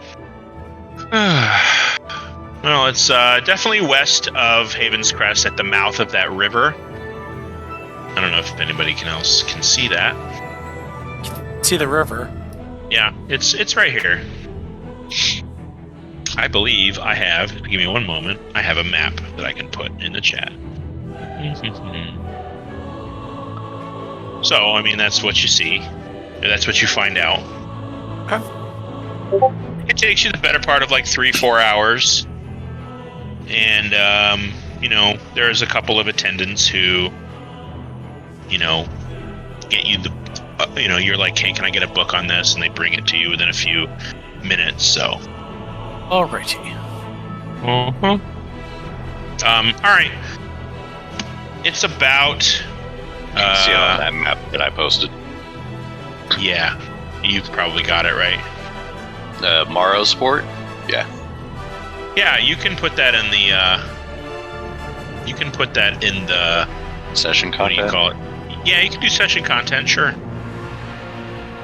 Speaker 1: Well, it's definitely west of Haven's Crest at the mouth of that river. I don't know if anybody else can see that.
Speaker 2: See the river?
Speaker 1: Yeah, it's right here. I believe I have, give me 1 moment, I have a map that I can put in the chat. So, I mean, that's what you see. That's what you find out.
Speaker 2: Okay.
Speaker 1: It takes you the better part of like 3-4 hours. And, there's a couple of attendants who, get you you're like, hey, can I get a book on this? And they bring it to you within a few minutes, so.
Speaker 2: Alrighty.
Speaker 1: Alright. It's about...
Speaker 5: You can see it on that map that I posted.
Speaker 1: Yeah, you've probably got it right.
Speaker 5: Morosport? Yeah.
Speaker 1: Yeah, you can put that in the,
Speaker 5: session content?
Speaker 1: What do you call it? Yeah, you can do session content, sure.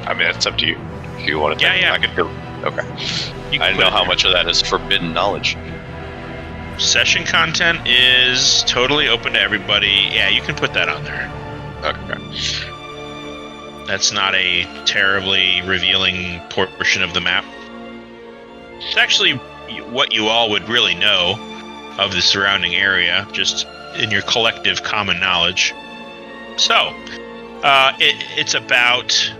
Speaker 5: I mean, it's up to you. If you want to
Speaker 1: Yeah.
Speaker 5: I could do. Okay. I didn't know how much of that is forbidden knowledge.
Speaker 1: Session content is totally open to everybody. Yeah, you can put that on there.
Speaker 5: Okay.
Speaker 1: That's not a terribly revealing portion of the map. It's actually what you all would really know of the surrounding area, just in your collective common knowledge. So, it's about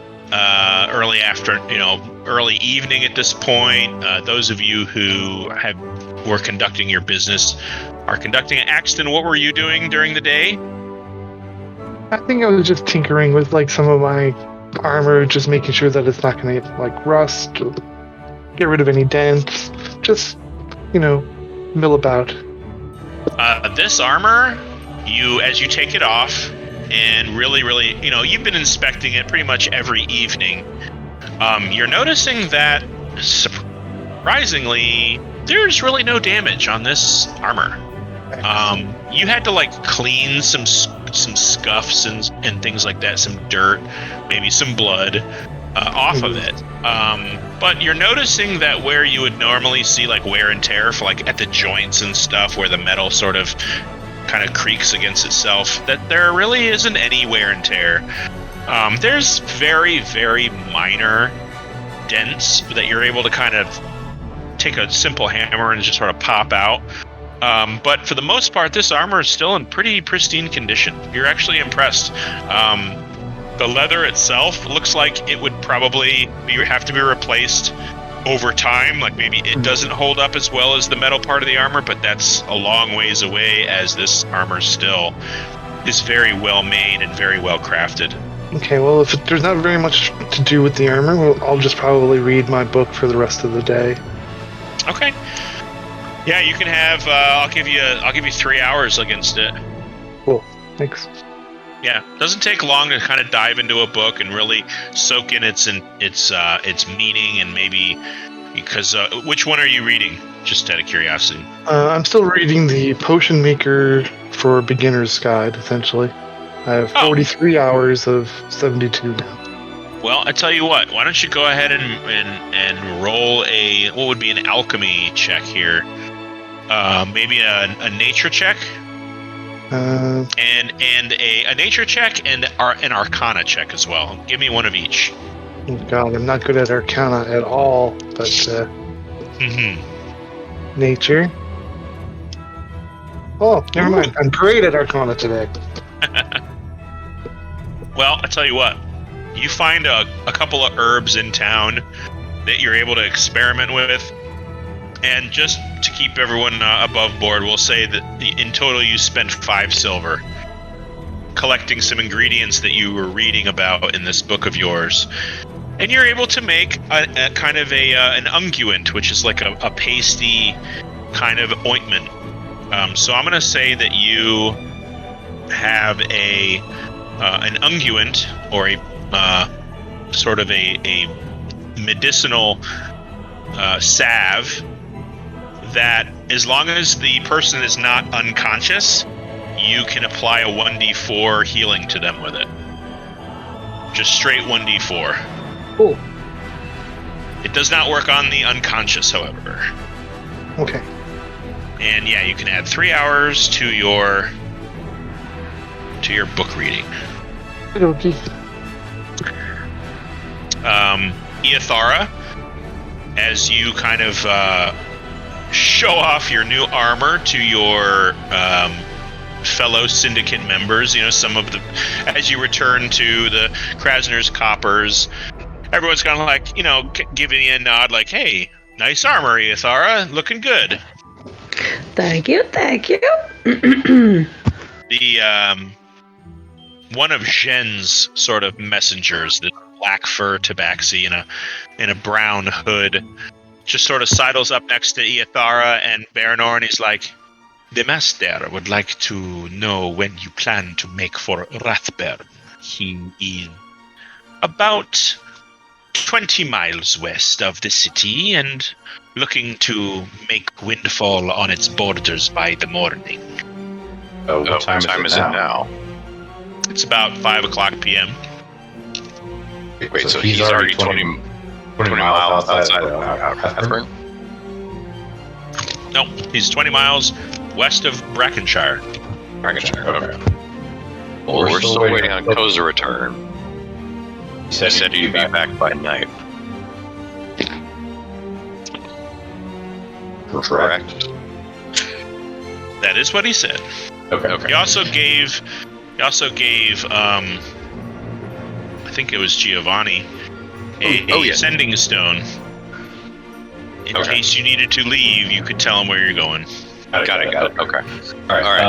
Speaker 1: early evening at this point. Those of you who were conducting your business are conducting it. Axton, what were you doing during the day?
Speaker 6: I think I was just tinkering with like some of my armor, just making sure that it's not going to like rust, or get rid of any dents, just mill about.
Speaker 1: This armor, as you take it off, and really, you've been inspecting it pretty much every evening. You're noticing that, surprisingly, there's really no damage on this armor. You had to clean some scuffs and things like that, some dirt, maybe some blood off of it. But you're noticing that where you would normally see wear and tear for at the joints and stuff, where the metal sort of kind of creaks against itself, that there really isn't any wear and tear. There's very, very minor dents that you're able to kind of take a simple hammer and just sort of pop out. But for the most part, this armor is still in pretty pristine condition. You're actually impressed. The leather itself looks like it would probably have to be replaced over time. Like maybe it doesn't hold up as well as the metal part of the armor, but that's a long ways away, as this armor still is very well made and very well crafted.
Speaker 6: Okay, well, if there's not very much to do with the armor, well, I'll just probably read my book for the rest of the day.
Speaker 1: Okay. Yeah, you can have. I'll give you 3 hours against it.
Speaker 6: Cool. Thanks.
Speaker 1: Yeah, doesn't take long to kind of dive into a book and really soak in its meaning, and maybe because which one are you reading? Just out of curiosity.
Speaker 6: I'm still reading the Potion Maker for Beginner's Guide. Essentially, I have 43 hours of 72 now.
Speaker 1: Well, I tell you what. Why don't you go ahead and roll what would be an alchemy check here? Maybe a nature check. And a nature check and an arcana check as well. Give me one of each.
Speaker 6: Oh God, I'm not good at arcana at all, but nature. Oh, never mind. I'm great at arcana today.
Speaker 1: Well, I tell you what. You find a couple of herbs in town that you're able to experiment with. And just to keep everyone above board, we'll say that in total you spent 5 silver collecting some ingredients that you were reading about in this book of yours. And you're able to make a kind of an unguent, which is like a pasty kind of ointment. So I'm going to say that you have an unguent, or a sort of a medicinal salve, that as long as the person is not unconscious, you can apply a 1d4 healing to them with it. Just straight 1d4.
Speaker 6: Cool.
Speaker 1: It does not work on the unconscious, however.
Speaker 6: Okay.
Speaker 1: And yeah, you can add 3 hours to your book reading.
Speaker 6: Okay.
Speaker 1: Eothara, as you kind of show off your new armor to your fellow syndicate members, some of the, as you return to the Krasner's coppers, everyone's kind of like, giving you a nod like, hey, nice armor, Eothara, looking good.
Speaker 4: Thank you.
Speaker 1: The one of Zhen's sort of messengers, the black fur tabaxi in a brown hood, just sort of sidles up next to Eothara and Baranor, and he's like, the master would like to know when you plan to make for Rathburn. He is about 20 miles west of the city and looking to make windfall on its borders by the morning.
Speaker 5: Oh, what time is it now?
Speaker 1: It's about 5 o'clock p.m.
Speaker 5: Wait, so he's already 20 miles outside of Rathburn?
Speaker 1: No, he's 20 miles west of Brackenshire.
Speaker 5: Okay. Well, we're still waiting on Ko's return. He said he'd be back by night. Correct.
Speaker 1: That is what he said.
Speaker 5: Okay.
Speaker 1: He also gave I think it was Giovanni, a sending stone. In case you needed to leave, you could tell him where you're going.
Speaker 5: Got it. Okay. All right.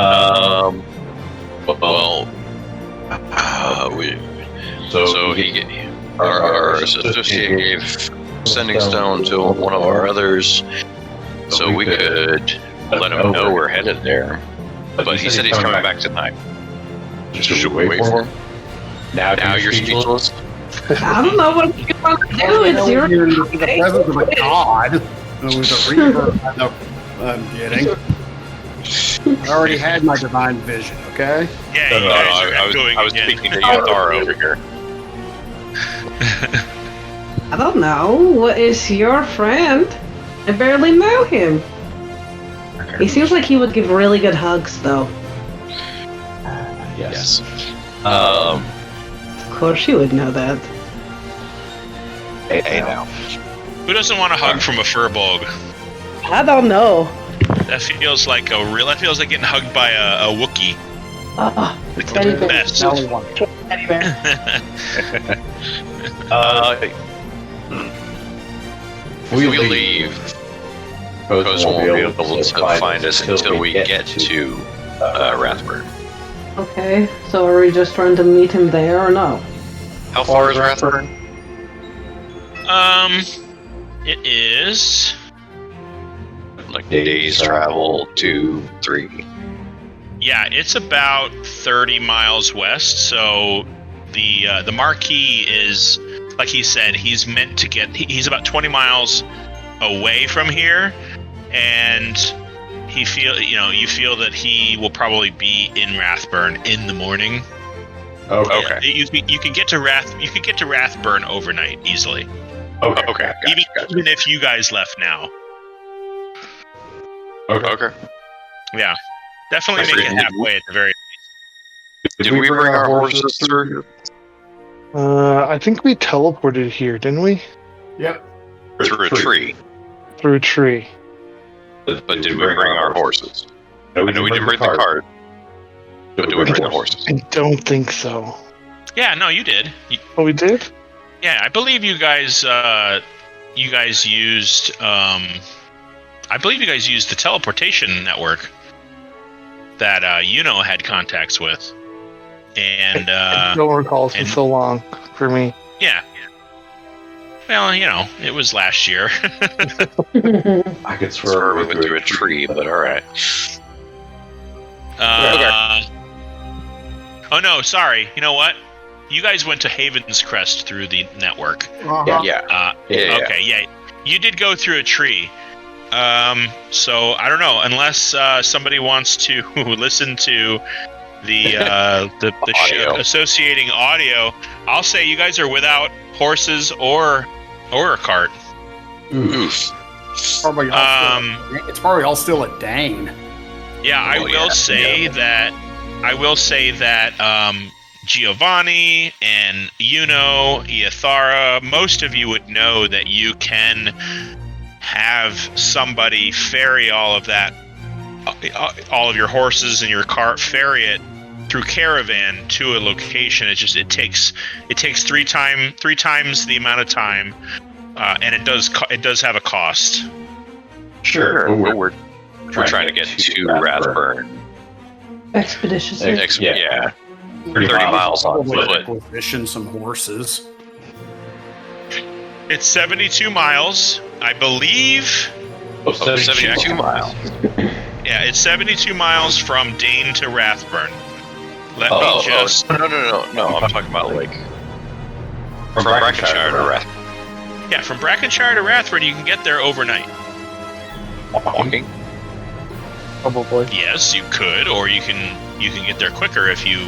Speaker 5: Our associate gave sending stone to one of our others, so we could let him know we're headed there. But he said he's coming back tonight. Should we wait for him? Now you're speechless?
Speaker 4: I don't know what you want to do. It's your
Speaker 3: the presence of a god. With a reaper. I'm kidding. I already had my divine vision, okay?
Speaker 1: Yeah, you guys are
Speaker 5: I was speaking to Eothara over here.
Speaker 4: I don't know. What is your friend? I barely know him. He seems like he would give really good hugs, though.
Speaker 5: Yes.
Speaker 4: Of course you would know that.
Speaker 5: Hey now.
Speaker 1: Who doesn't want a hug from a furbog?
Speaker 4: I don't know.
Speaker 1: That feels like that feels like getting hugged by a Wookiee.
Speaker 4: It's
Speaker 1: the best.
Speaker 3: Smelly one.
Speaker 4: Teddy bear.
Speaker 5: We leave. Post won't be able to find us until we get to Rathburn.
Speaker 4: Okay, so are we just trying to meet him there or no?
Speaker 5: How far is Rathburn?
Speaker 1: It is
Speaker 5: Like days travel, 2, 3.
Speaker 1: Yeah, it's about 30 miles west. So the Marquis is, like he said, he's meant to get. He's about 20 miles away from here, and you feel that he will probably be in Rathburn in the morning.
Speaker 5: Okay.
Speaker 1: You can get to Rathburn overnight easily.
Speaker 5: Okay.
Speaker 1: Even if you guys left now.
Speaker 5: Okay.
Speaker 1: Yeah. Definitely make it halfway at the very least.
Speaker 5: Did we bring our horses through?
Speaker 6: I think we teleported here, didn't we?
Speaker 3: Yep.
Speaker 5: Through a tree.
Speaker 6: Through a tree.
Speaker 5: But did we bring our horses? I know we didn't bring the cart. But did we bring the horses?
Speaker 6: I don't think so.
Speaker 1: Yeah, no, you did.
Speaker 6: Oh, we did?
Speaker 1: Yeah, I believe you guys used I believe you guys used the teleportation network that had contacts with. And
Speaker 6: I don't recall. It's been so long for me.
Speaker 1: Yeah. Well, it was last year.
Speaker 7: I could swear
Speaker 5: we went through a tree, but alright.
Speaker 1: Oh no, sorry. You know what? You guys went to Haven's Crest through the network.
Speaker 3: Uh-huh.
Speaker 5: Yeah.
Speaker 1: Okay, yeah. You did go through a tree. So I don't know, unless somebody wants to listen to the show associating audio, I'll say you guys are without horses or a cart.
Speaker 5: Oof.
Speaker 3: It's probably all still a Dane.
Speaker 1: Yeah, I will say that Giovanni and Iathara, most of you would know that you can have somebody ferry all of your horses and your cart, ferry it through caravan to a location. It takes 3 times the amount of time, and it does have a cost.
Speaker 5: Sure. We're trying to get to Rathburn.
Speaker 4: Expeditiously.
Speaker 5: Yeah. 30 miles on foot.
Speaker 3: Acquisition some horses.
Speaker 1: It's 72 miles, I believe.
Speaker 5: 72 miles.
Speaker 1: Yeah, it's 72 miles from Dane to Rathburn. No, I'm talking about like from Brackenshire to Rathburn. Yeah, from Brackenshire to Rathburn, you can get there overnight.
Speaker 5: Walking?
Speaker 6: Probably.
Speaker 1: Yes, you could, or you can get there quicker if you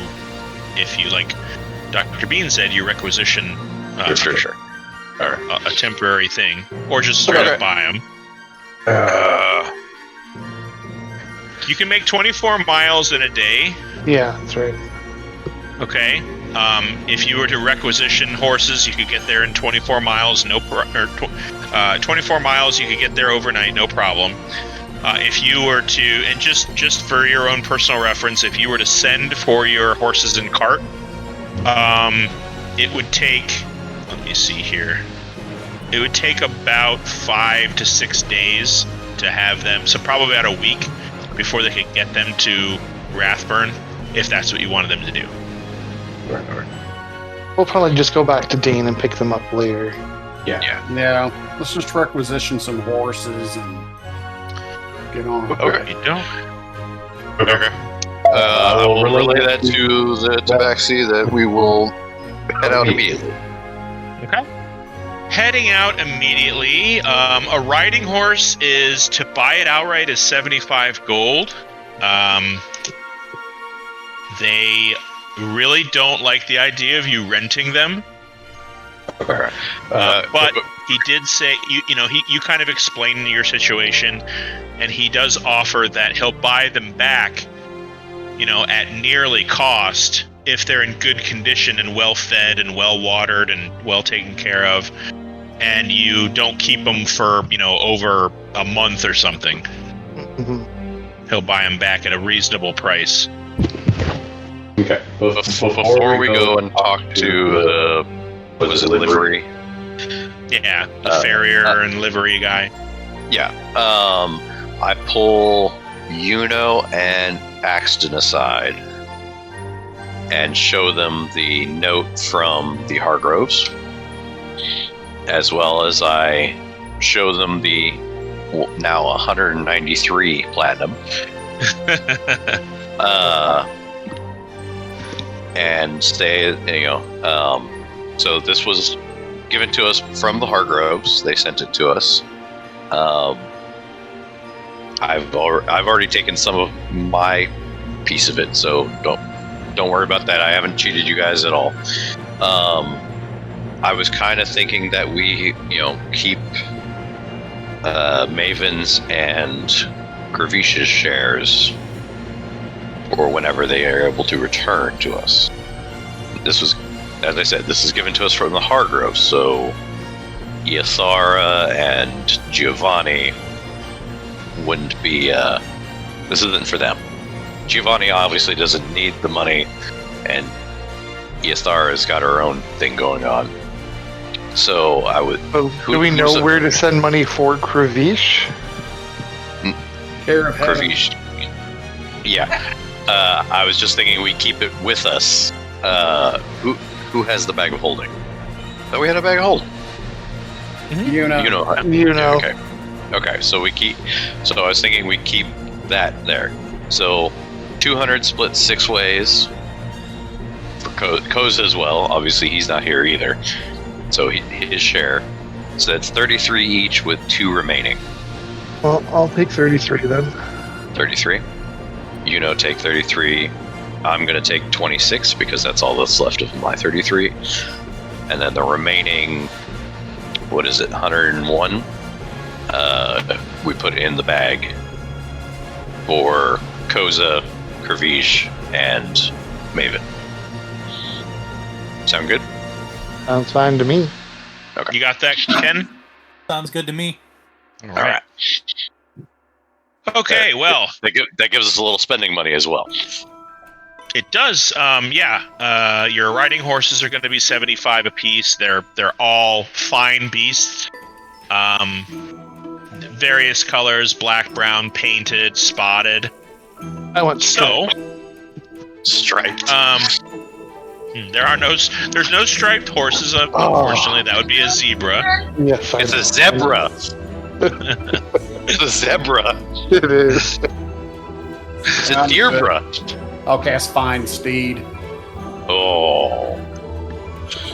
Speaker 1: like Dr. Bean said, you requisition
Speaker 5: Sure.
Speaker 1: a temporary thing, or just straight up buy them. You can make 24 miles in a day.
Speaker 6: Yeah, that's right.
Speaker 1: Okay. If you were to requisition horses, you could get there in 24 miles. 24 miles, you could get there overnight, no problem. If you were to, and just for your own personal reference, if you were to send for your horses and cart, it would take. Let me see here. It would take about 5 to 6 days to have them, so probably about a week before they could get them to Rathburn, if that's what you wanted them to do.
Speaker 6: We'll probably just go back to Dane and pick them up later.
Speaker 3: Yeah. Let's just requisition some horses and get on.
Speaker 5: Okay.
Speaker 1: You don't.
Speaker 5: Okay. I will relay that to the tabaxi that we will head out immediately.
Speaker 1: Okay. Heading out immediately. A riding horse is, to buy it outright, is 75 gold. They really don't like the idea of you renting them. But he did say, you kind of explained your situation, and he does offer that he'll buy them back at nearly cost if they're in good condition and well fed and well watered and well taken care of, and you don't keep them for over a month or something.
Speaker 6: Mhm.
Speaker 1: He'll buy them back at a reasonable price.
Speaker 7: Okay.
Speaker 5: Before we go and talk to what was it, livery?
Speaker 1: Yeah, the farrier and livery guy.
Speaker 5: Yeah. I pull Yuno and Axton aside and show them the note from the Hargroves, as well as I show them the now 193 platinum. And say, so this was given to us from the Hargroves. They sent it to us. I've already taken some of my piece of it, so don't worry about that. I haven't cheated you guys at all. I was kind of thinking that we, keep Maven's and Gravish's shares for whenever they are able to return to us. This was, as I said, this is given to us from the Hargroves, so Yasara and Giovanni wouldn't be, this isn't for them. Giovanni obviously doesn't need the money, and Yasara's got her own thing going on. So I would...
Speaker 6: do we know where to send money for Gravish?
Speaker 3: Care of heaven.
Speaker 5: Gravish. Yeah. I was just thinking we keep it with us. Who has the bag of holding? Thought we had a bag of holding.
Speaker 3: You know.
Speaker 5: Okay. So we keep. So I was thinking we keep that there. So 200 split 6 ways for Koza as well. Obviously, he's not here either. So his share. So that's 33 each with 2 remaining.
Speaker 6: Well, I'll take 33 then.
Speaker 5: 33. Take 33. I'm going to take 26 because that's all that's left of my 33. And then the remaining, 101? We put in the bag for Koza, Gravish, and Maven. Sound good?
Speaker 6: Sounds fine to me.
Speaker 1: You got that, Ken?
Speaker 2: Sounds good to me.
Speaker 5: All right.
Speaker 1: Okay, well,
Speaker 5: that gives us a little spending money as well.
Speaker 1: it does. Your riding horses are going to be 75 apiece. They're all fine beasts. Various colors: black, brown, painted, spotted.
Speaker 6: I want striped.
Speaker 5: Striped.
Speaker 1: There's no striped horses. Unfortunately, that would be a zebra.
Speaker 6: Yes,
Speaker 5: It's a zebra. It's a zebra.
Speaker 6: It is.
Speaker 5: It's a deerbra.
Speaker 3: I'll cast Find Steed.
Speaker 5: Oh.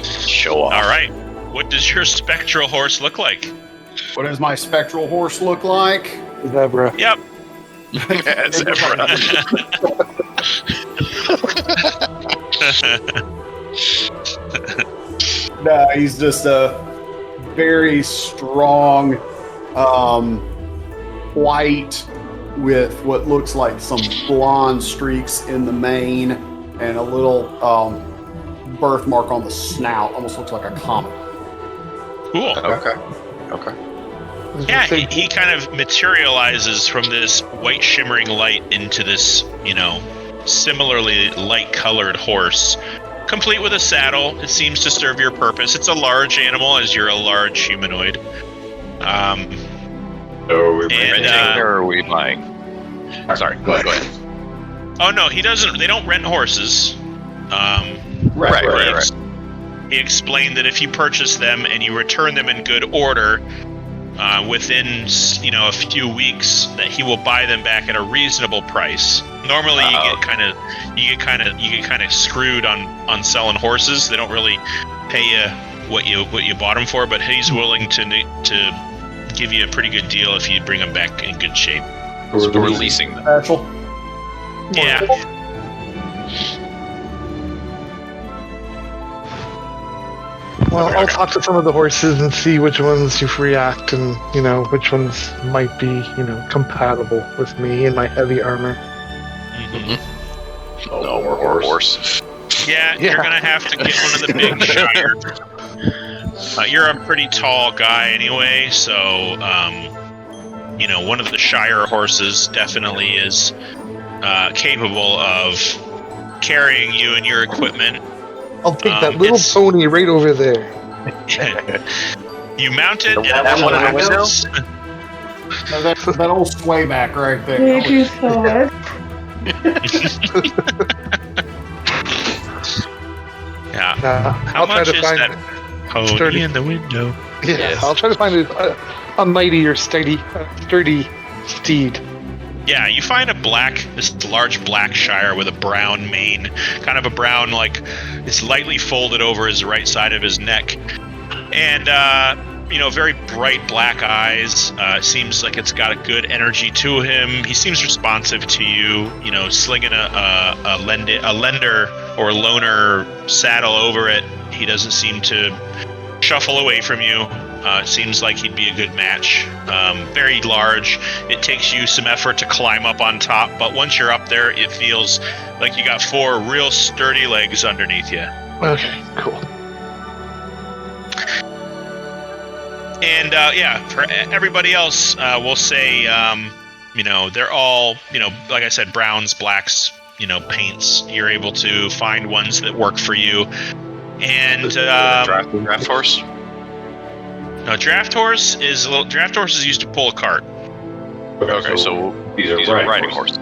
Speaker 5: Show off.
Speaker 1: All right. What does your spectral horse look like?
Speaker 3: What does my spectral horse look like?
Speaker 6: Zebra.
Speaker 1: Yep.
Speaker 5: Yeah, zebra.
Speaker 3: No, he's just a very strong white with what looks like some blonde streaks in the mane and a little birthmark on the snout. Almost looks like a comet.
Speaker 1: Cool.
Speaker 5: Okay.
Speaker 1: Yeah, he kind of materializes from this white shimmering light into this, similarly light-colored horse, complete with a saddle. It seems to serve your purpose. It's a large animal, as you're a large humanoid.
Speaker 7: Are we
Speaker 5: Renting or are we buying? Sorry, go ahead.
Speaker 1: Oh no, he doesn't. They don't rent horses.
Speaker 5: Right.
Speaker 1: He explained that if you purchase them and you return them in good order, within a few weeks, that he will buy them back at a reasonable price. Normally, you get kind of screwed on selling horses. They don't really pay you what you bought them for, but he's willing to give you a pretty good deal if you bring them back in good shape.
Speaker 5: So we're leasing them.
Speaker 3: Special.
Speaker 1: Yeah.
Speaker 6: Well, I'll talk to some of the horses and see which ones react and, which ones might be, compatible with me and my heavy armor.
Speaker 1: Mm-hmm.
Speaker 5: for a horse.
Speaker 1: Yeah, you're gonna have to get one of the big Shire. You're a pretty tall guy anyway, so one of the Shire horses definitely is capable of carrying you and your equipment.
Speaker 6: I'll take that little pony right over there.
Speaker 1: You mount it, and
Speaker 9: That one in the window?
Speaker 3: No, that old sway back right there.
Speaker 4: Thank you so much.
Speaker 1: Yeah. How
Speaker 6: I'll try
Speaker 1: much
Speaker 6: to
Speaker 1: is
Speaker 6: find
Speaker 1: that pony
Speaker 6: sturdy
Speaker 1: in the window?
Speaker 6: Yeah,
Speaker 5: Yes.
Speaker 6: I'll try to find a mightier, sturdy steed.
Speaker 1: Yeah, you find this large black Shire with a brown mane, kind of a brown, like, it's lightly folded over his right side of his neck. And, very bright black eyes. Seems like it's got a good energy to him. He seems responsive to you, slinging a lender or loner saddle over it. He doesn't seem to shuffle away from you. It seems like he'd be a good match. Very large. It takes you some effort to climb up on top, but once you're up there, it feels like you got 4 real sturdy legs underneath you.
Speaker 6: Okay, cool.
Speaker 1: And for everybody else, we'll say, they're all, like I said, browns, blacks, paints. You're able to find ones that work for you. And
Speaker 5: Draft horse?
Speaker 1: no, draft horse is used to pull a cart.
Speaker 5: Okay, so
Speaker 7: these are
Speaker 5: riding horses.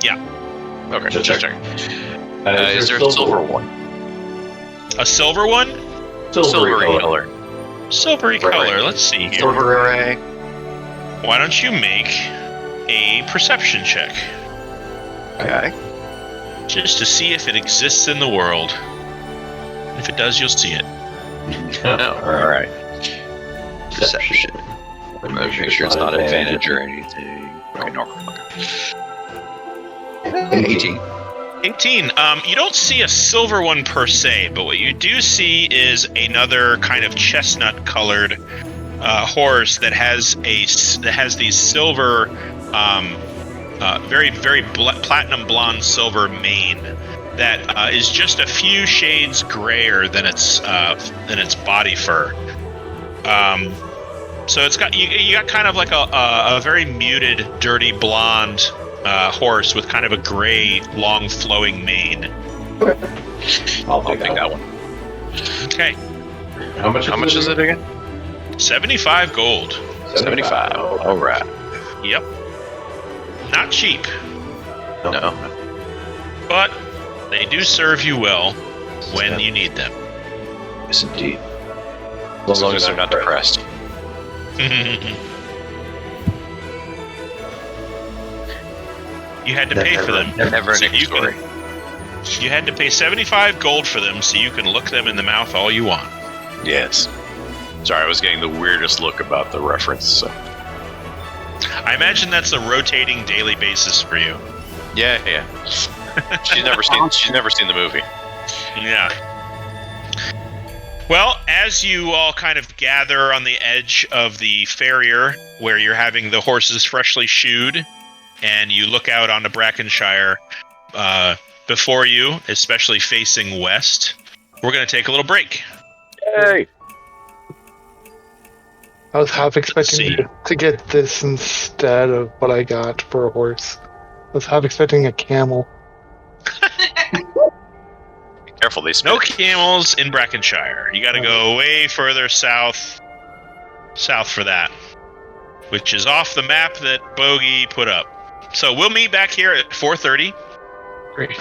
Speaker 1: Yeah.
Speaker 5: Okay,
Speaker 7: Just
Speaker 5: just
Speaker 7: checking.
Speaker 5: checking. Is there a silver one?
Speaker 1: A silver one?
Speaker 5: Silvery color.
Speaker 1: Silvery
Speaker 9: Right.
Speaker 1: color. Let's see here.
Speaker 9: Silver array.
Speaker 1: Why don't you make a perception check
Speaker 9: Okay.
Speaker 1: just to see if it exists in the world? If it does, you'll see it.
Speaker 5: Alright. Perception. Make sure it's not advantage or anything. Okay, normal.
Speaker 9: 18.
Speaker 1: 18. You don't see a silver one per se, but what you do see is another kind of chestnut-colored horse that has these silver, very very platinum blonde silver mane that is just a few shades grayer than its body fur. So it's got you got kind of like a very muted, dirty blonde horse with kind of a gray, long flowing mane.
Speaker 7: I'll
Speaker 5: I'll take that one.
Speaker 1: Okay,
Speaker 7: How much
Speaker 5: is it again?
Speaker 1: 75 gold.
Speaker 5: 75. Alright.
Speaker 1: Yep. Not cheap,
Speaker 5: No.
Speaker 1: but they do serve you well when you need them.
Speaker 5: Yes, indeed. As long as they're not depressed.
Speaker 1: You had to pay for them.
Speaker 5: Never
Speaker 1: So
Speaker 5: an
Speaker 1: you
Speaker 5: story.
Speaker 1: You had to pay 75 gold for them so you can look them in the mouth all you want.
Speaker 5: Yes. Sorry, I was getting the weirdest look about the reference. So.
Speaker 1: I imagine that's a rotating daily basis for you.
Speaker 5: Yeah. She's never seen the movie.
Speaker 1: Yeah. Well, as you all kind of gather on the edge of the farrier where you're having the horses freshly shoed, and you look out onto Brackenshire before you, especially facing west, we're going to take a little break.
Speaker 5: Hey.
Speaker 6: I was half expecting
Speaker 1: See.
Speaker 6: to get this instead of what I got for a horse. I was half expecting a camel.
Speaker 5: Careful, they spit.
Speaker 1: No camels in Brackenshire. You got to go way further south for that, which is off the map that Bogey put up. So we'll meet back here at 4:30.
Speaker 6: Great.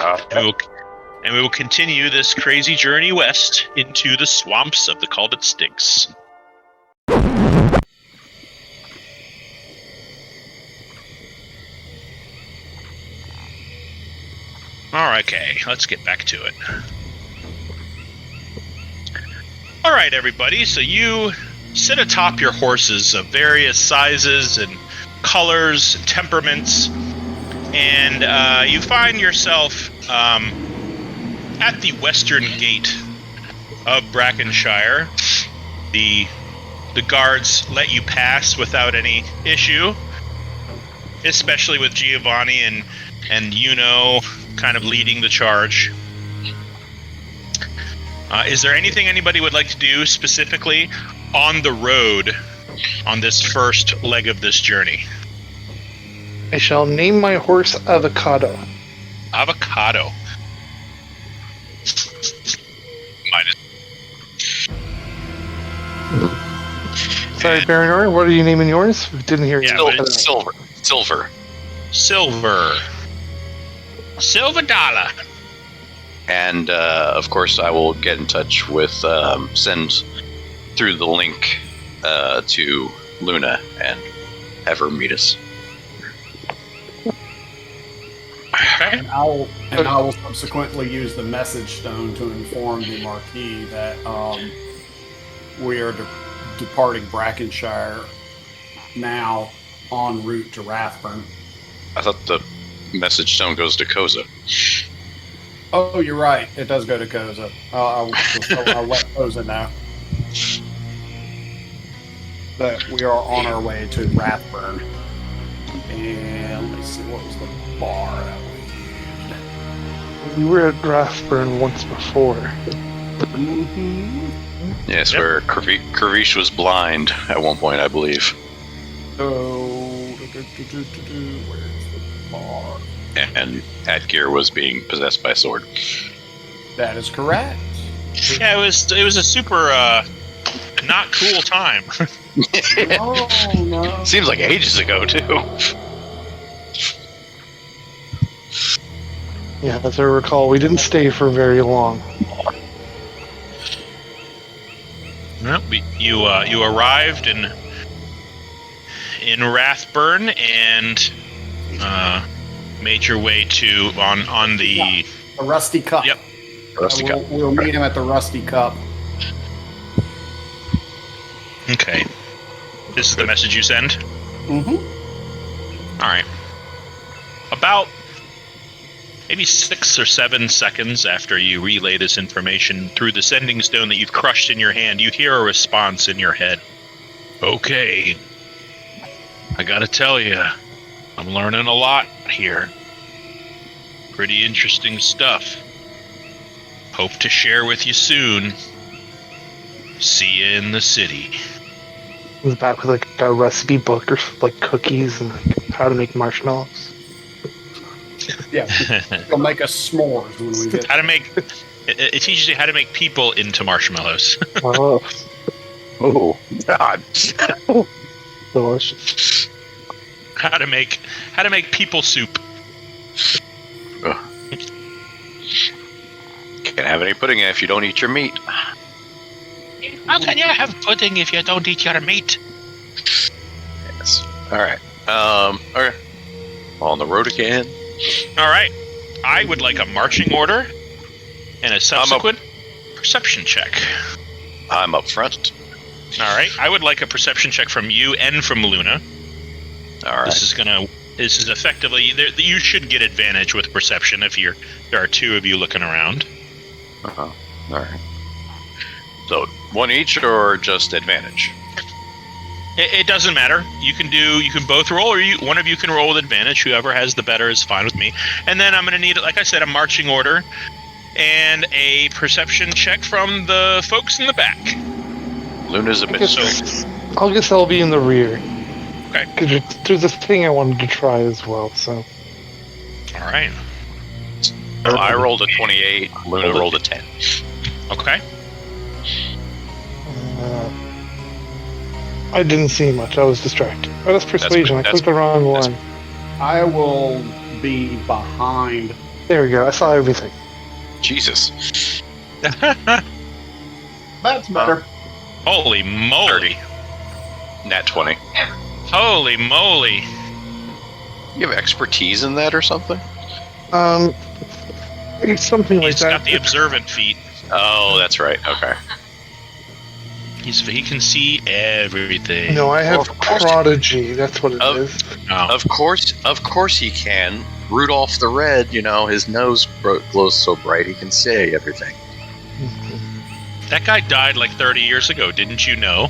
Speaker 1: And we will continue this crazy journey west into the swamps of the Caulded Stix. Alright, okay, let's get back to it. Alright, everybody, so you sit atop your horses of various sizes and colors, temperaments, and you find yourself at the western gate of Brackenshire. The guards let you pass without any issue, especially with Giovanni and kind of leading the charge. Is there anything anybody would like to do specifically on the road on this first leg of this journey?
Speaker 6: I shall name my horse Avocado.
Speaker 1: Avocado.
Speaker 6: Sorry, Baronor, what are you naming yours? We didn't hear you.
Speaker 5: Silver.
Speaker 1: Silver dollar.
Speaker 5: And, of course, I will get in touch with, send through the link to Luna and have her meet us.
Speaker 1: Okay.
Speaker 3: And I will subsequently use the message stone to inform the Marquis that we are departing Brackenshire now en route to Rathburn.
Speaker 5: I thought the message stone goes to Koza.
Speaker 3: Oh, you're right. It does go to Koza. I'll let Koza know that we are on our way to Rathburn. And let me see, what was the bar that
Speaker 6: We were at Rathburn once before.
Speaker 3: Mm-hmm.
Speaker 5: Yes, where Kervish was blind at one point, I believe.
Speaker 3: So, where's the bar?
Speaker 5: And Adgeir was being possessed by a sword.
Speaker 3: That is correct.
Speaker 1: Yeah, it was a super not cool time.
Speaker 3: Oh, no.
Speaker 5: Seems like ages ago, too.
Speaker 6: Yeah, as I recall, we didn't stay for very long.
Speaker 1: Well, you arrived in Rathburn and made your way to on the
Speaker 3: The Rusty Cup.
Speaker 1: Yep.
Speaker 5: Rusty Cup.
Speaker 3: We'll meet him at the Rusty Cup.
Speaker 1: Okay. This is the message you send?
Speaker 3: Mm-hmm.
Speaker 1: Alright. About maybe 6 or 7 seconds after you relay this information through the sending stone that you've crushed in your hand, you hear a response in your head. Okay. I gotta tell you, I'm learning a lot here. Pretty interesting stuff. Hope to share with you soon. See you in the city.
Speaker 6: It was back with like a recipe book or like cookies and like, how to make marshmallows.
Speaker 3: Yeah. He'll make us s'mores when we get
Speaker 1: How to make... It teaches you how to make people into marshmallows.
Speaker 6: Oh,
Speaker 5: Oh, God.
Speaker 6: delicious.
Speaker 1: How to make people soup.
Speaker 5: Can't have any pudding if you don't eat your meat.
Speaker 1: How can you have pudding if you don't eat your meat?
Speaker 5: Yes. Alright. Okay. On the road again.
Speaker 1: Alright. I would like a marching order and a subsequent perception check.
Speaker 5: I'm up front.
Speaker 1: Alright. I would like a perception check from you and from Luna.
Speaker 5: Alright.
Speaker 1: This is effectively... You should get advantage with perception if there are two of you looking around.
Speaker 5: Uh-huh. Alright. So, one each or just advantage?
Speaker 1: It doesn't matter. You can both roll, or one of you can roll with advantage. Whoever has the better is fine with me. And then I'm going to need, like I said, a marching order and a perception check from the folks in the back.
Speaker 5: Luna's a bit
Speaker 6: I guess I'll be in the rear.
Speaker 1: Okay.
Speaker 6: Because there's this thing I wanted to try as well, so.
Speaker 1: All right.
Speaker 5: So I rolled a 28, Luna rolled a 10.
Speaker 1: Okay.
Speaker 6: I didn't see much, I was distracted. Oh, that's persuasion, I clicked the wrong one.
Speaker 3: I will be behind.
Speaker 6: There we go, I saw everything.
Speaker 5: Jesus.
Speaker 3: That's better.
Speaker 1: Holy moly.
Speaker 5: 30. Nat 20.
Speaker 1: Holy moly.
Speaker 5: You have expertise in that or something?
Speaker 6: It's something like
Speaker 1: He's
Speaker 6: that.
Speaker 1: got the observant feat.
Speaker 5: Oh, that's right. Okay.
Speaker 1: He can see everything.
Speaker 6: No, I have
Speaker 5: Well, of course-
Speaker 6: prodigy, that's what it is.
Speaker 1: Oh.
Speaker 5: Of course he can. Rudolph the Red, his nose glows so bright he can see everything.
Speaker 1: That guy died like 30 years ago, didn't you know?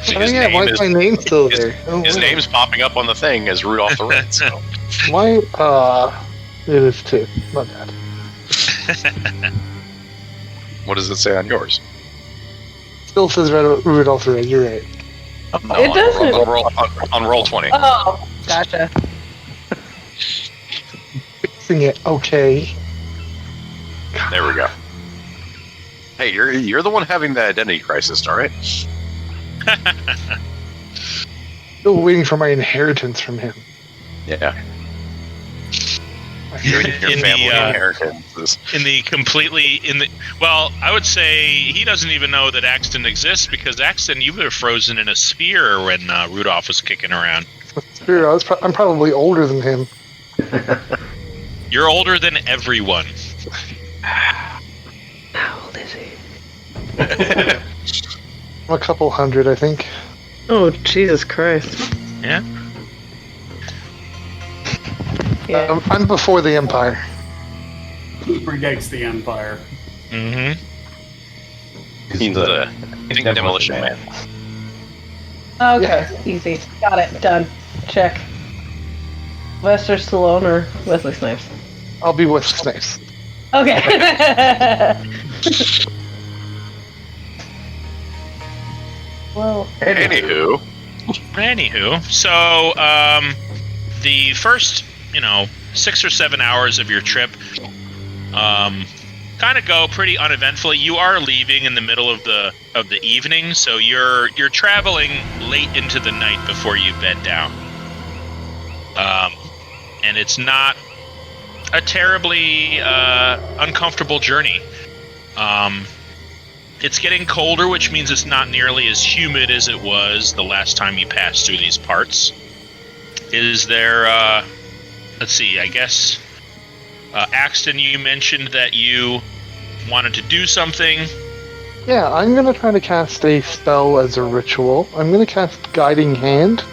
Speaker 5: See,
Speaker 6: Oh yeah, why is my name still there? Oh,
Speaker 5: his
Speaker 6: wow.
Speaker 5: name's popping up on the thing as Rudolph the Red. So
Speaker 6: Why, It is too. Not bad.
Speaker 5: What does it say on yours?
Speaker 6: Still says Rudolph Red. You're right.
Speaker 5: No,
Speaker 4: It doesn't.
Speaker 5: On roll 20.
Speaker 4: Oh, gotcha.
Speaker 6: Fixing it. Okay.
Speaker 5: There we go. Hey, you're the one having the identity crisis, all right?
Speaker 6: Still waiting for my inheritance from him.
Speaker 5: Yeah. Your family inheritance.
Speaker 1: Well, I would say he doesn't even know that Axton exists because Axton, you were frozen in a sphere when Rudolph was kicking around.
Speaker 6: I'm probably older than him.
Speaker 1: You're older than everyone.
Speaker 4: How old is he?
Speaker 6: I'm a couple hundred, I think.
Speaker 4: Oh, Jesus Christ.
Speaker 1: Yeah.
Speaker 4: Yeah.
Speaker 6: I'm before the Empire.
Speaker 3: He predates the Empire.
Speaker 1: Mm-hmm.
Speaker 5: He's a demolition man.
Speaker 4: Okay, easy. Got it. Done. Check. Lester Stallone or Wesley Snipes?
Speaker 6: I'll be with Snipes.
Speaker 4: Okay. Well,
Speaker 5: Anywho,
Speaker 1: so the first, 6 or 7 hours of your trip, kind of go pretty uneventfully. You are leaving in the middle of the evening, so you're traveling late into the night before you bed down. And it's not a terribly uncomfortable journey. It's getting colder, which means it's not nearly as humid as it was the last time you passed through these parts. Is there, let's see, I guess, Axton, you mentioned that you wanted to do something.
Speaker 6: Yeah, I'm going to try to cast a spell as a ritual. I'm going to cast Guiding Hand.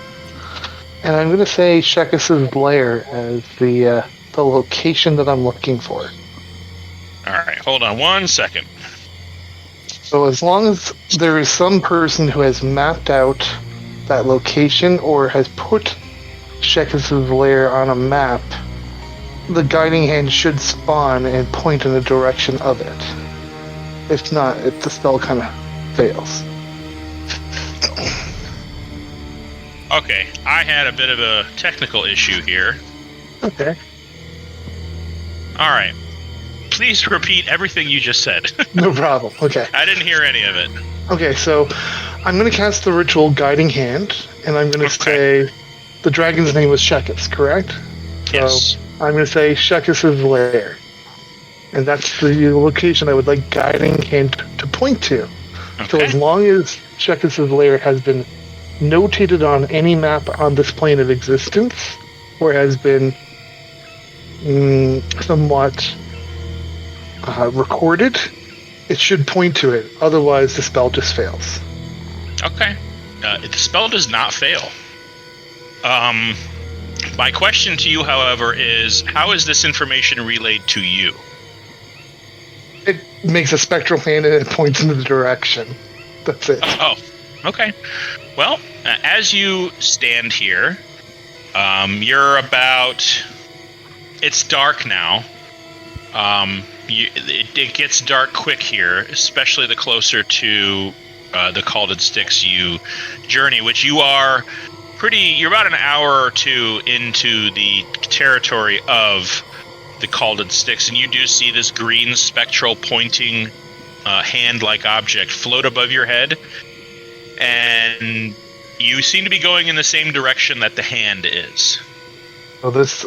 Speaker 6: And I'm going to say Shekkis' lair as the location that I'm looking for.
Speaker 1: Alright, hold on 1 second.
Speaker 6: So as long as there is some person who has mapped out that location or has put Shekkis' lair on a map, the Guiding Hand should spawn and point in the direction of it. If not, the spell kind of fails.
Speaker 1: Okay, I had a bit of a technical issue here.
Speaker 6: Okay.
Speaker 1: Alright. Please repeat everything you just said.
Speaker 6: No problem. Okay.
Speaker 1: I didn't hear any of it.
Speaker 6: Okay, so I'm going to cast the ritual Guiding Hand, and I'm going to say the dragon's name was Shekkis, correct?
Speaker 1: Yes.
Speaker 6: So I'm going to say Shekkis' lair. And that's the location I would like Guiding Hand to point to.
Speaker 1: Okay.
Speaker 6: So as long as Shekkis' lair has been notated on any map on this plane of existence, or has been somewhat recorded, it should point to it. Otherwise, the spell just fails.
Speaker 1: Okay. The spell does not fail. My question to you, however, is how is this information relayed to you?
Speaker 6: It makes a spectral hand and it points in the direction. That's it.
Speaker 1: Oh, okay. Well, as you stand here, you're about... It's dark now. It gets dark quick here, especially the closer to the Caulded Stix you journey, which you are you're about an hour or two into the territory of the Caulded Stix, and you do see this green spectral pointing hand-like object float above your head, and you seem to be going in the same direction that the hand is.
Speaker 6: So this,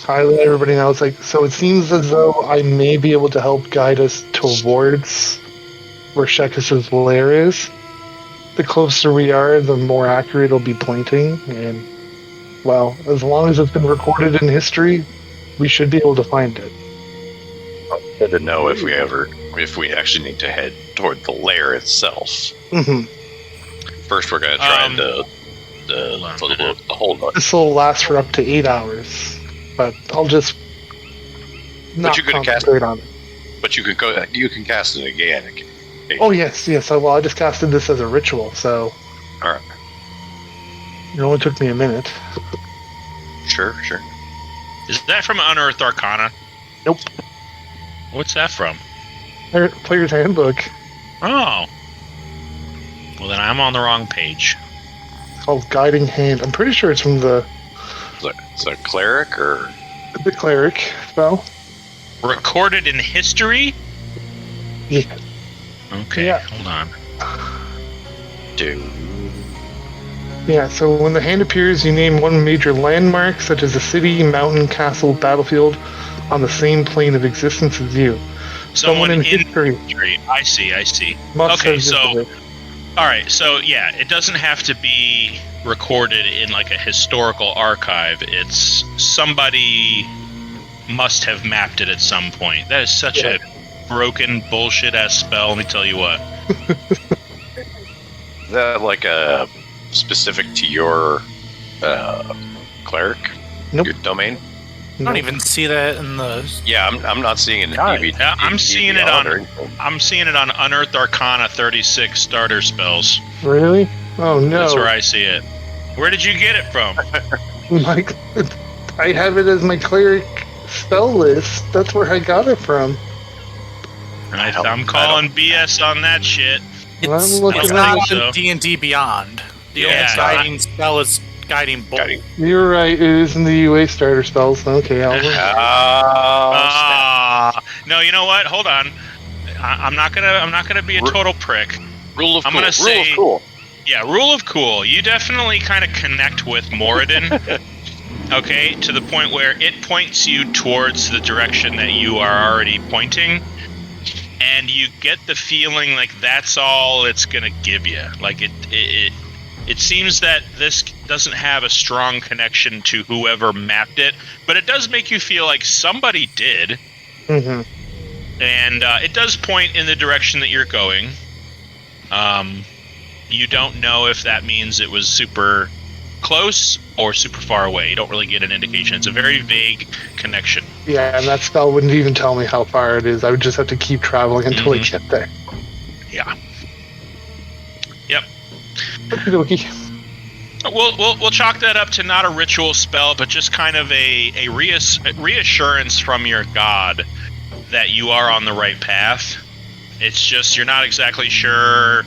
Speaker 6: I let everybody know. It's like, so it seems as though I may be able to help guide us towards where Shekkis' lair is. The closer we are, the more accurate it'll be pointing. And, well, as long as it's been recorded in history, we should be able to find it.
Speaker 5: Good to know if we actually need to head toward the lair itself.
Speaker 6: Mm-hmm.
Speaker 5: First, we're going to try the hold on.
Speaker 6: This will last for up to 8 hours, but I'll just not
Speaker 5: you can
Speaker 6: concentrate on it.
Speaker 5: But you can cast it again.
Speaker 6: Oh yes. Well, I just casted this as a ritual, so
Speaker 5: all right.
Speaker 6: It only took me a minute.
Speaker 5: Sure.
Speaker 1: Is that from Unearthed Arcana?
Speaker 6: Nope.
Speaker 1: What's that from?
Speaker 6: Player's Handbook.
Speaker 1: Oh. Well, then I'm on the wrong page.
Speaker 6: It's called Guiding Hand. I'm pretty sure it's from the
Speaker 5: Is it a cleric or?
Speaker 6: the cleric spell.
Speaker 1: Recorded in history?
Speaker 6: Yeah.
Speaker 1: Okay,
Speaker 6: Yeah.
Speaker 1: hold on.
Speaker 5: Dude.
Speaker 6: Yeah, so when the hand appears, you name one major landmark, such as a city, mountain, castle, battlefield, on the same plane of existence as you. Someone in history
Speaker 1: I see.
Speaker 6: must
Speaker 1: Okay,
Speaker 6: have
Speaker 1: so
Speaker 6: visited.
Speaker 1: Alright, so yeah, it doesn't have to be recorded in like a historical archive. It's somebody must have mapped it at some point. That is such a broken bullshit ass spell, let me tell you what.
Speaker 5: Is that like a specific to your cleric?
Speaker 6: Nope.
Speaker 5: Your domain?
Speaker 2: I don't even see that in the.
Speaker 5: Yeah, I'm not seeing it in
Speaker 2: Got it.
Speaker 5: DB.
Speaker 1: Yeah, I'm seeing it on
Speaker 5: or-
Speaker 1: I'm seeing it on Unearthed Arcana 36 starter spells.
Speaker 6: Really? Oh no.
Speaker 1: That's where I see it. Where did you get it from?
Speaker 6: Like, I have it as my cleric spell list. That's where I got it from.
Speaker 1: I'm calling BS on that shit.
Speaker 6: I'm
Speaker 2: It's
Speaker 6: looking
Speaker 2: not
Speaker 1: at it.
Speaker 2: on D&D Beyond. The only
Speaker 1: Yeah.
Speaker 2: guiding spell is Guiding Bolt.
Speaker 6: You're right. It is in the UA starter spells. Okay, I'll look.
Speaker 1: No, you know what? Hold on. I'm not gonna be a total prick.
Speaker 5: Rule of
Speaker 1: I'm
Speaker 5: cool.
Speaker 1: gonna say-
Speaker 5: Rule of cool.
Speaker 1: Yeah, rule of cool. You definitely kind of connect with Moradin. Okay, to the point where it points you towards the direction that you are already pointing, and you get the feeling like that's all it's gonna give you. Like it seems that this doesn't have a strong connection to whoever mapped it, but it does make you feel like somebody did,
Speaker 6: Mm-hmm.
Speaker 1: and it does point in the direction that you're going. You don't know if that means it was super close or super far away. You don't really get an indication. It's a very vague connection.
Speaker 6: Yeah, and that spell wouldn't even tell me how far it is. I would just have to keep traveling until I get there.
Speaker 1: Yeah. Yep.
Speaker 6: Okey-dokey.
Speaker 1: We'll chalk that up to not a ritual spell, but just kind of a reassurance from your god that you are on the right path. It's just you're not exactly sure,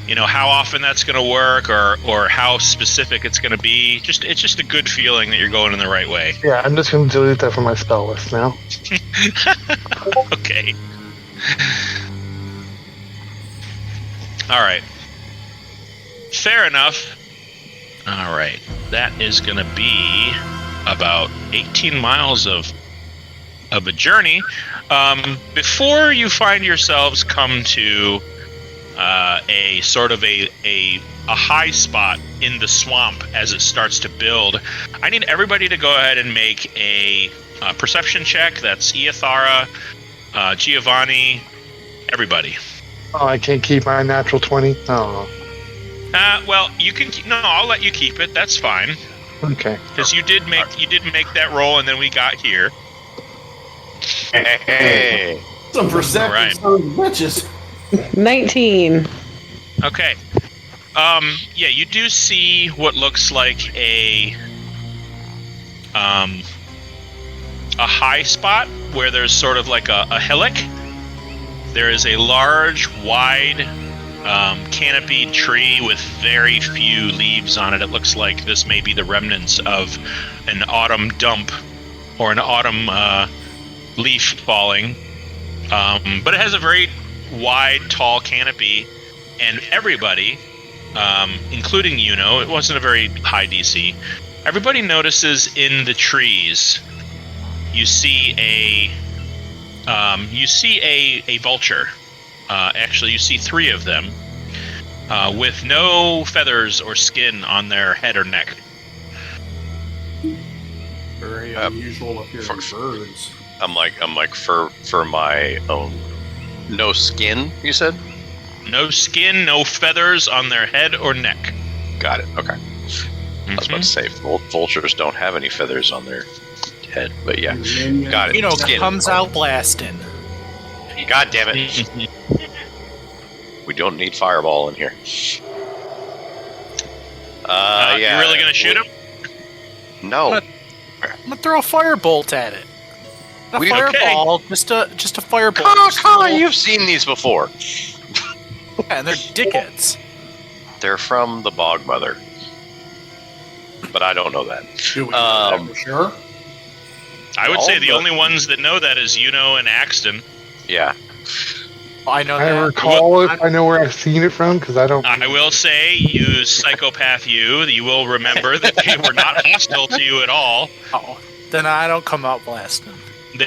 Speaker 1: how often that's going to work or how specific it's going to be. It's just a good feeling that you're going in the right way.
Speaker 6: Yeah, I'm just going to delete that from my spell list now.
Speaker 1: Okay. All right. Fair enough. All right. That is going to be about 18 miles of a journey. Before you find yourselves come to a sort of a high spot in the swamp as it starts to build, I need everybody to go ahead and make a perception check. That's Iathara, Giovanni, everybody.
Speaker 6: Oh, I can't keep my natural 20? Oh,
Speaker 1: Well, you can. No, I'll let you keep it. That's fine.
Speaker 6: okay.
Speaker 1: Because you did make that roll, and then we got here.
Speaker 5: Hey.
Speaker 3: Some perceptive
Speaker 1: Alright.
Speaker 3: sons of bitches.
Speaker 4: 19.
Speaker 1: Okay. Yeah, you do see what looks like a high spot where there's sort of like a hillock. There is a large, wide, canopied tree with very few leaves on it. It looks like this may be the remnants of an autumn dump or an autumn leaf falling. But it has a very wide, tall canopy, and everybody, including it wasn't a very high DC. Everybody notices in the trees, you see a vulture. Actually, you see 3 of them with no feathers or skin on their head or neck.
Speaker 3: Very unusual appearing birds.
Speaker 5: I'm like for my own. No skin, you said?
Speaker 1: No skin, no feathers on their head or neck.
Speaker 5: Got it. Okay. I was about to say vultures don't have any feathers on their head, but yeah, got it. Skin.
Speaker 2: Comes out blasting.
Speaker 5: God damn it! We don't need fireball in here. Yeah.
Speaker 1: You really gonna shoot him?
Speaker 5: No.
Speaker 2: I'm gonna throw a firebolt at it. Not a
Speaker 5: We-
Speaker 2: fireball, just a firebolt.
Speaker 5: Come on, you've seen these before.
Speaker 2: Yeah, and they're dickheads.
Speaker 5: They're from the Bog Mother. But I don't know that.
Speaker 3: Do we know that for sure?
Speaker 1: I would
Speaker 5: All
Speaker 1: say the
Speaker 5: the-
Speaker 1: only ones that know that is Yuno and Axton.
Speaker 5: Yeah.
Speaker 2: I know
Speaker 6: I
Speaker 2: that.
Speaker 6: recall it. I know where I've seen it from because I don't.
Speaker 1: I will say, you psychopath you will remember that they were not hostile to you at all.
Speaker 2: Oh, then I don't come out blasting.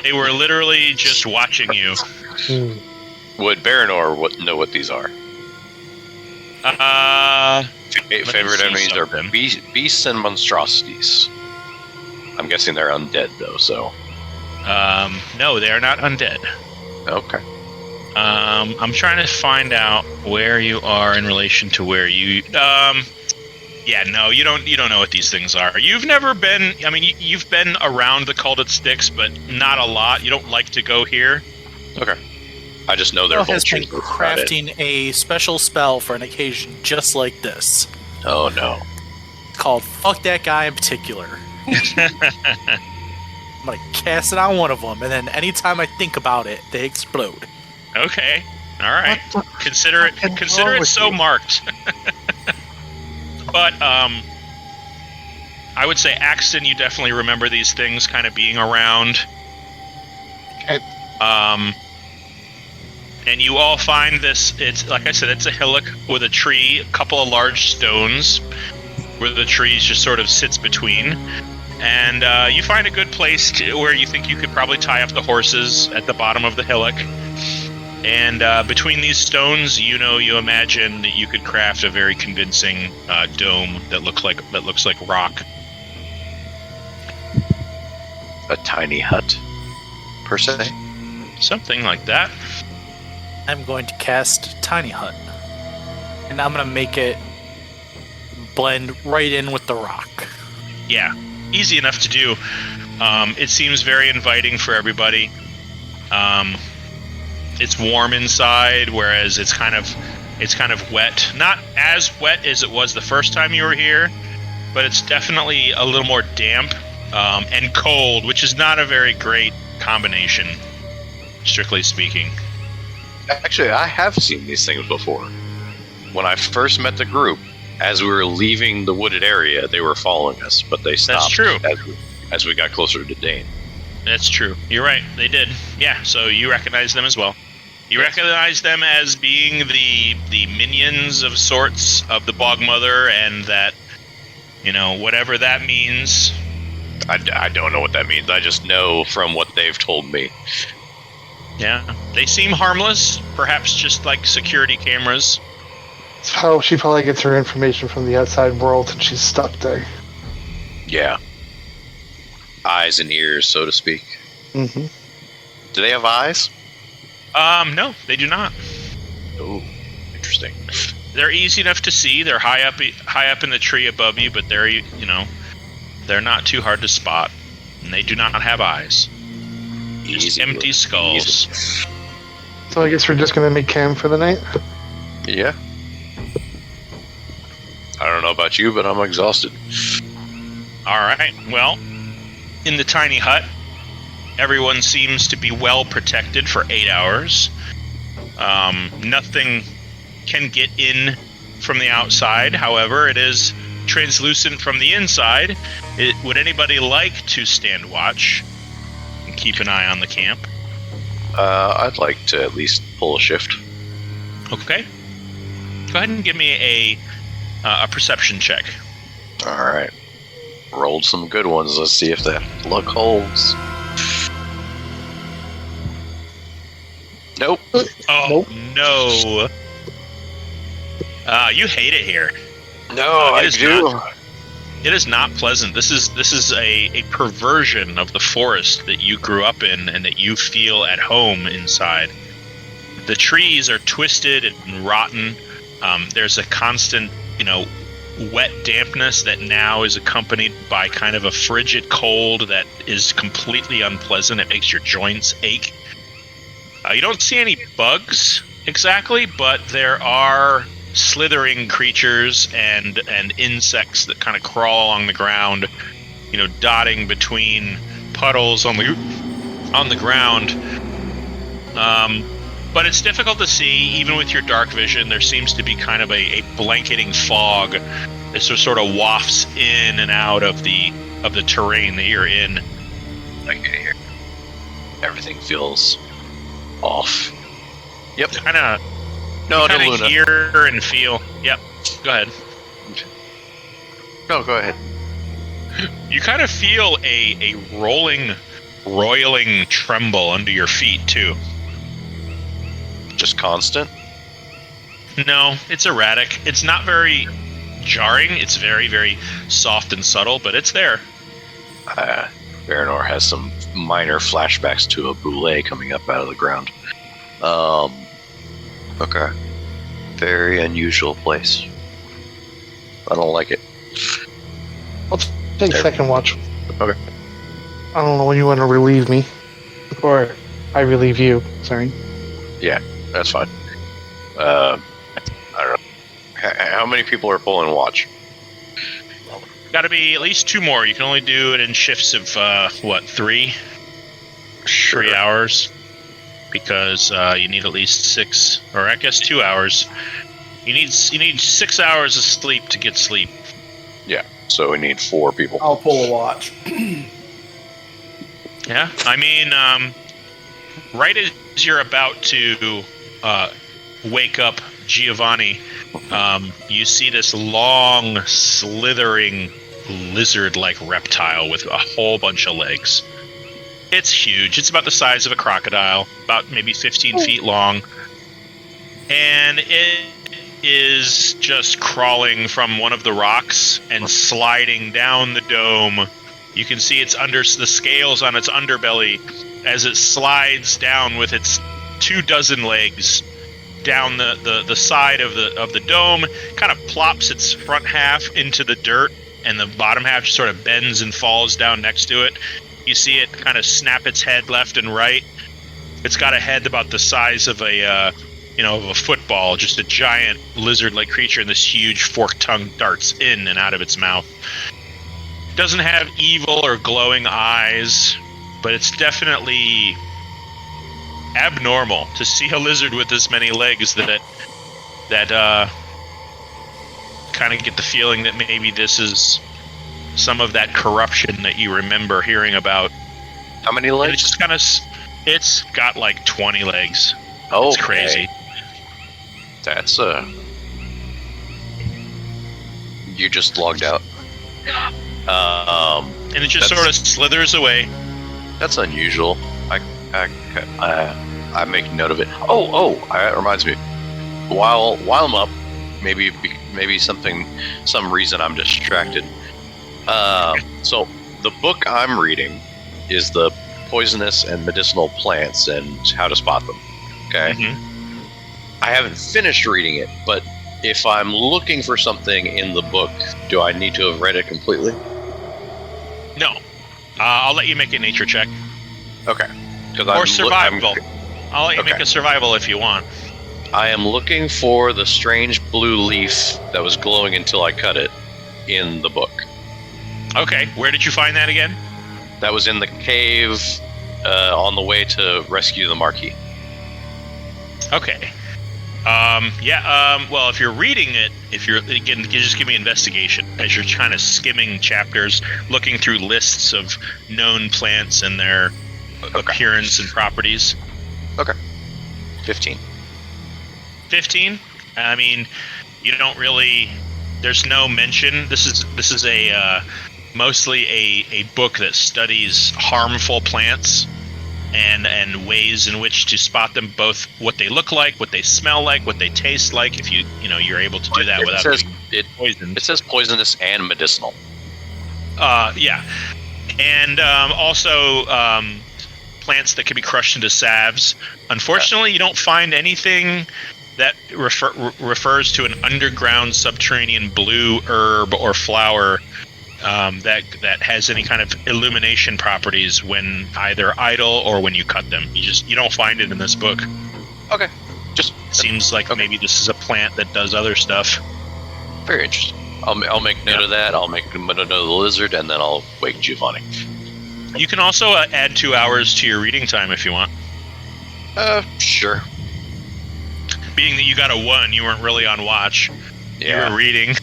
Speaker 1: They were literally just watching you.
Speaker 5: Would Baranor know what these are? Favorite
Speaker 1: see
Speaker 5: enemies are
Speaker 1: something.
Speaker 5: beasts and monstrosities. I'm guessing they're undead, though, so...
Speaker 1: No, they are not undead.
Speaker 5: Okay.
Speaker 1: I'm trying to find out where you are in relation to where you. Yeah, no, you don't know what these things are. You've never been. I mean, you've been around the Caulded Stix, but not a lot. You don't like to go here.
Speaker 5: Okay. I just know they're
Speaker 2: Bill has been
Speaker 5: vultures. That's about it.
Speaker 2: crafting a special spell for an occasion just like this,
Speaker 5: Oh, no.
Speaker 2: called "Fuck That Guy" in particular. I'm gonna cast it on one of them, and then anytime I think about it, they explode.
Speaker 1: Okay, all right. Consider it so marked. But I would say Axton, you definitely remember these things kind of being around.
Speaker 6: Okay.
Speaker 1: And you all find this. It's like I said, it's a hillock with a tree, a couple of large stones, where the trees just sort of sits between. And you find a good place where you think you could probably tie up the horses at the bottom of the hillock. And between these stones, you imagine that you could craft a very convincing dome that looks like rock.
Speaker 5: A tiny hut, per se.
Speaker 1: Something like that.
Speaker 2: I'm going to cast Tiny Hut, and I'm gonna make it blend right in with the rock.
Speaker 1: Yeah, easy enough to do. It seems very inviting for everybody. It's warm inside, whereas it's kind of wet. Not as wet as it was the first time you were here, but it's definitely a little more damp and cold, which is not a very great combination, strictly speaking.
Speaker 5: Actually, I have seen these things before. When I first met the group, as we were leaving the wooded area, they were following us, but they stopped.
Speaker 1: That's true.
Speaker 5: As we got closer to Dane.
Speaker 1: That's true. You're right. They did. Yeah, so you recognize them as well. You recognize them as being the minions of sorts of the Bog Mother, and that, whatever that means.
Speaker 5: I don't know what that means. I just know from what they've told me.
Speaker 1: Yeah. They seem harmless, perhaps just like security cameras.
Speaker 6: It's how she probably gets her information from the outside world, and she's stuck there.
Speaker 5: Yeah. Eyes and ears, so to speak.
Speaker 6: Mm-hmm.
Speaker 5: Do they have eyes?
Speaker 1: No, they do not.
Speaker 5: Oh, interesting.
Speaker 1: They're easy enough to see. They're high up in the tree above you, but they're not too hard to spot. And they do not have eyes. Just
Speaker 5: Easy.
Speaker 1: empty skulls.
Speaker 6: So I guess we're just gonna make camp for the night.
Speaker 5: Yeah. I don't know about you, but I'm exhausted.
Speaker 1: All right. Well, in the tiny hut, everyone seems to be well protected for 8 hours. Nothing can get in from the outside. However, it is translucent from the inside. Would anybody like to stand watch and keep an eye on the camp?
Speaker 5: I'd like to at least pull a shift.
Speaker 1: Okay. Go ahead and give me a perception check.
Speaker 5: All right. Rolled some good ones. Let's see if that luck holds. Nope.
Speaker 1: Oh, no. You hate it here.
Speaker 5: No,
Speaker 1: it
Speaker 5: I
Speaker 1: is
Speaker 5: do.
Speaker 1: not. It is not pleasant. This is a perversion of the forest that you grew up in and that you feel at home inside. The trees are twisted and rotten. There's a constant, wet dampness that now is accompanied by kind of a frigid cold that is completely unpleasant. It makes your joints ache. You don't see any bugs exactly, but there are slithering creatures and insects that kind of crawl along the ground dotting between puddles on the ground. But it's difficult to see, even with your dark vision. There seems to be kind of a blanketing fog that sort of wafts in and out of the terrain that you're in.
Speaker 5: I can hear. Everything feels off. Yep.
Speaker 1: Kind of.
Speaker 5: No,
Speaker 1: kind of
Speaker 5: Luna.
Speaker 1: hear and feel. Yep. Go ahead.
Speaker 5: No, go ahead.
Speaker 1: You kind of feel a roiling tremble under your feet too.
Speaker 5: Just constant?
Speaker 1: No, it's erratic. It's not very jarring. It's very, very soft and subtle, but it's there.
Speaker 5: Baranor has some minor flashbacks to a boule coming up out of the ground. Okay. Very unusual place. I don't like it.
Speaker 6: I'll take second watch.
Speaker 5: Okay.
Speaker 6: I don't know when you want to relieve me. Or I relieve you. Sorry.
Speaker 5: Yeah, that's fine. I don't know. How many people are pulling watch?
Speaker 1: Got to be at least 2 more. You can only do it in shifts of 3?
Speaker 5: Sure.
Speaker 1: 3 hours, because you need at least 6, or I guess 2 hours. You need 6 hours of sleep to get sleep.
Speaker 5: Yeah, so we need 4 people.
Speaker 3: I'll pull a watch.
Speaker 1: Yeah, I mean, right as you're about to wake up Giovanni, you see this long, slithering, lizard-like reptile with a whole bunch of legs. It's huge. It's about the size of a crocodile, about maybe 15 feet long. And it is just crawling from one of the rocks and sliding down the dome. You can see it's under the scales on its underbelly as it slides down with its 24 legs down the side of the dome, kind of plops its front half into the dirt, and the bottom half just sort of bends and falls down next to it. You see it kind of snap its head left and right. It's got a head about the size of a football, just a giant lizard-like creature, and this huge forked tongue darts in and out of its mouth. Doesn't have evil or glowing eyes, but it's definitely abnormal to see a lizard with this many legs that kind of get the feeling that maybe this is some of that corruption that you remember hearing about.
Speaker 5: How many
Speaker 1: And
Speaker 5: legs?
Speaker 1: it's just kind of, it's got like 20 legs.
Speaker 5: Oh,
Speaker 1: It's crazy.
Speaker 5: That's you just logged out.
Speaker 1: And it just
Speaker 5: That's-
Speaker 1: sort of slithers away.
Speaker 5: That's unusual. I make note of it. Oh, that reminds me. While I'm up, maybe some reason I'm distracted. So the book I'm reading is the poisonous and medicinal plants and how to spot them. Okay.
Speaker 1: Mm-hmm.
Speaker 5: I haven't finished reading it, but if I'm looking for something in the book, do I need to have read it completely?
Speaker 1: No. I'll let you make a nature check.
Speaker 5: Okay.
Speaker 1: Or survival. I'll let you
Speaker 5: Okay.
Speaker 1: make a survival if you want.
Speaker 5: I am looking for the strange blue leaf that was glowing until I cut it in the book.
Speaker 1: Okay, where did you find that again?
Speaker 5: That was in the cave on the way to rescue the Marquis.
Speaker 1: Okay. Well, if you're reading it, you just give me investigation as you're kind of skimming chapters, looking through lists of known plants and their appearance and properties.
Speaker 5: Okay. 15.
Speaker 1: 15? I mean, you don't really. There's no mention. This is a mostly a book that studies harmful plants and ways in which to spot them, both what they look like, what they smell like, what they taste like. If you're able to do that without being poisoned.
Speaker 5: It says poisonous and medicinal.
Speaker 1: Yeah, and also plants that can be crushed into salves. Unfortunately, you don't find anything that refers to an underground subterranean blue herb or flower that has any kind of illumination properties when either idle or when you cut them. You don't find it in this book.
Speaker 5: Okay. Just
Speaker 1: Seems like maybe this is a plant that does other stuff.
Speaker 5: very interesting. I'll make note of that. I'll make note of the lizard, and then I'll wake Giovanni.
Speaker 1: You can also add 2 hours to your reading time if you want.
Speaker 5: Sure.
Speaker 1: Being that you got a 1, you weren't really on watch.
Speaker 5: Yeah.
Speaker 1: You were reading.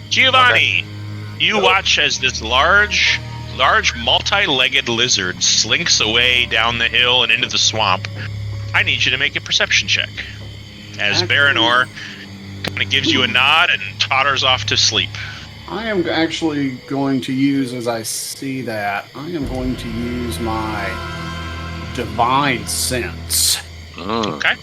Speaker 1: Giovanni, you watch as this large multi-legged lizard slinks away down the hill and into the swamp. I need you to make a perception check. As Baranor kind of gives you a nod and totters off to sleep.
Speaker 3: I am actually going to use, as I see that, I am going to use my divine sense.
Speaker 1: Okay.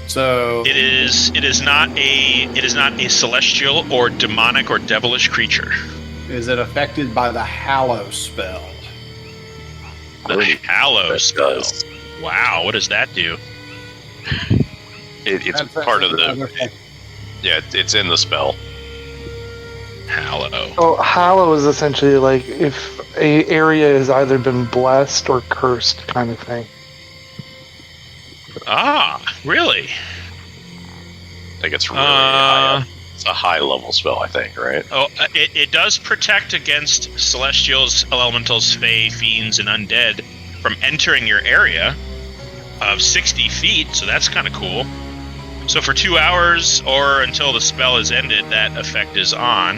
Speaker 3: So
Speaker 1: It is not a celestial or demonic or devilish creature.
Speaker 3: is it affected by the Hallow spell?
Speaker 1: The Hallow
Speaker 5: That
Speaker 1: spell.
Speaker 5: does.
Speaker 1: Wow, what does that do?
Speaker 5: It's
Speaker 3: That's
Speaker 5: part of the.
Speaker 3: okay.
Speaker 5: Yeah, it's in the spell.
Speaker 1: Hallow.
Speaker 6: Oh, Hallow is essentially like if a area has either been blessed or cursed, kind of thing.
Speaker 1: Ah, really?
Speaker 5: I think it's really high up. It's a high level spell, I think, right?
Speaker 1: Oh, it does protect against celestials, elementals, fae, fiends, and undead from entering your area of 60 feet, so that's kind of cool. So for 2 hours or until the spell is ended, that effect is on.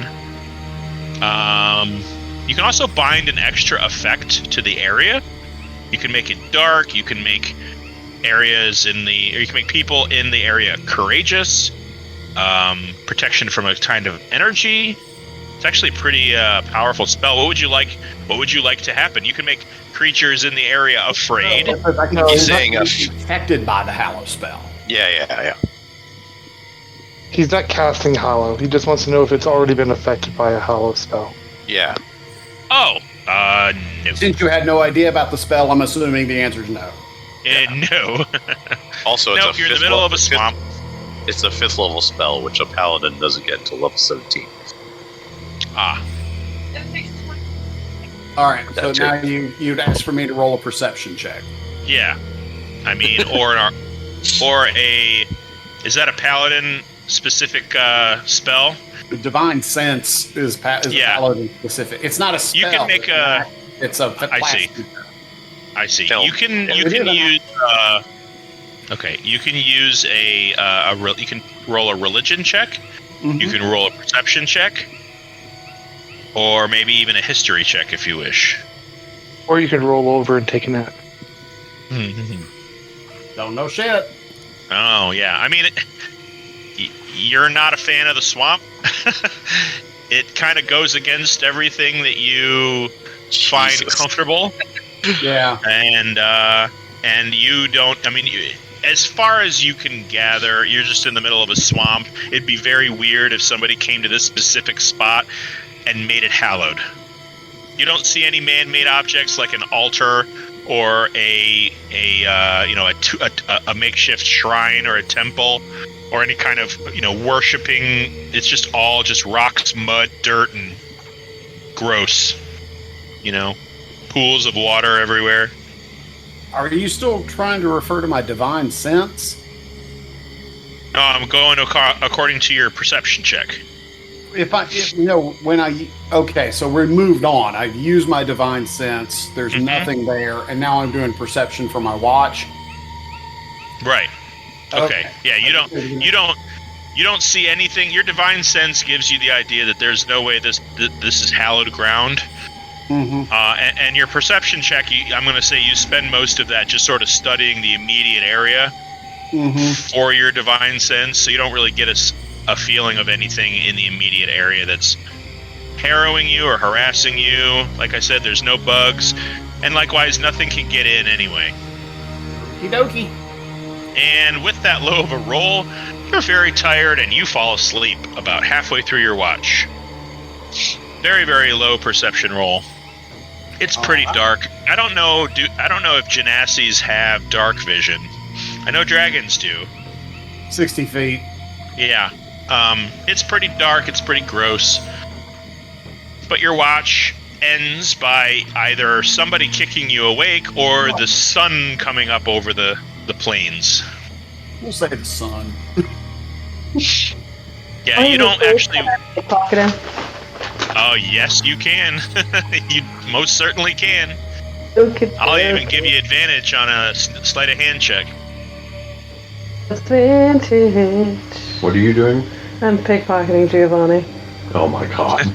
Speaker 1: You can also bind an extra effect to the area. You can make it dark. You can make you can make people in the area courageous. Protection from a kind of energy. It's actually a pretty powerful spell. What would you like to happen? You can make creatures in the area afraid.
Speaker 5: He's saying
Speaker 3: affected by the Hallow spell.
Speaker 5: Yeah.
Speaker 6: He's not casting Hallow. He just wants to know if it's already been affected by a Hallow spell.
Speaker 5: Yeah.
Speaker 1: Oh, no.
Speaker 3: Since you had no idea about the spell, I'm assuming the answer is no.
Speaker 1: No.
Speaker 5: Also, it's
Speaker 1: No,
Speaker 5: a
Speaker 1: you're in the
Speaker 5: fifth
Speaker 1: middle
Speaker 5: level-
Speaker 1: of a swamp.
Speaker 5: It's a 5th level spell, which a paladin doesn't get until level 17.
Speaker 1: Ah,
Speaker 3: All right, so
Speaker 5: That too.
Speaker 3: now you'd ask for me to roll a perception check.
Speaker 1: yeah. I mean, is that a paladin specific spell?
Speaker 3: The divine sense is
Speaker 1: Yeah.
Speaker 3: paladin specific. It's not a spell.
Speaker 1: You can make a.
Speaker 3: It's a.
Speaker 1: I see. I see.
Speaker 5: No.
Speaker 1: You can use. Okay, you can use you can roll a religion check.
Speaker 3: Mhm.
Speaker 1: You can roll a perception check, or maybe even a history check if you wish.
Speaker 6: Or you can roll over and take a nap.
Speaker 3: Don't know shit.
Speaker 1: Oh yeah, I mean, you're not a fan of the swamp. It kind of goes against everything that you find
Speaker 5: Jesus.
Speaker 1: comfortable,
Speaker 3: Yeah.
Speaker 1: and you don't. I mean, as far as you can gather, you're just in the middle of a swamp. It'd be very weird if somebody came to this specific spot and made it hallowed. You don't see any man-made objects like an altar or a makeshift shrine or a temple or any kind of worshiping. It's just all just rocks, mud, dirt, and gross. Pools of water everywhere.
Speaker 3: Are you still trying to refer to my divine sense?
Speaker 1: No, I'm going according to your perception check.
Speaker 3: Okay, so we moved on. I've used my divine sense. There's
Speaker 1: Mhm.
Speaker 3: nothing there, and now I'm doing perception for my watch.
Speaker 1: Right. Okay. Yeah, you
Speaker 3: Okay.
Speaker 1: don't see anything. Your divine sense gives you the idea that there's no way this is hallowed ground.
Speaker 3: Mm-hmm.
Speaker 1: And your perception check, I'm going to say you spend most of that just sort of studying the immediate area
Speaker 3: Mm-hmm.
Speaker 1: for your divine sense, so you don't really get a feeling of anything in the immediate area that's harrowing you or harassing you. Like I said, there's no bugs, and likewise, nothing can get in anyway.
Speaker 3: Okie dokie.
Speaker 1: And with that low of a roll, you're very tired and you fall asleep about halfway through your watch. Very, very low perception roll. It's pretty dark. I don't know if Genassis have dark vision. I know dragons do.
Speaker 3: 60 feet.
Speaker 1: Yeah. It's pretty dark, it's pretty gross. But your watch ends by either somebody kicking you awake or the sun coming up over the plains.
Speaker 3: We'll say the sun.
Speaker 1: Yeah, you don't actually.
Speaker 4: Pocket him.
Speaker 1: Oh, yes, you can. You most certainly can.
Speaker 4: Okay.
Speaker 1: I'll even give you advantage on a sleight of hand check.
Speaker 4: Advantage.
Speaker 7: What are you doing?
Speaker 4: I'm pickpocketing Giovanni.
Speaker 7: Oh my god.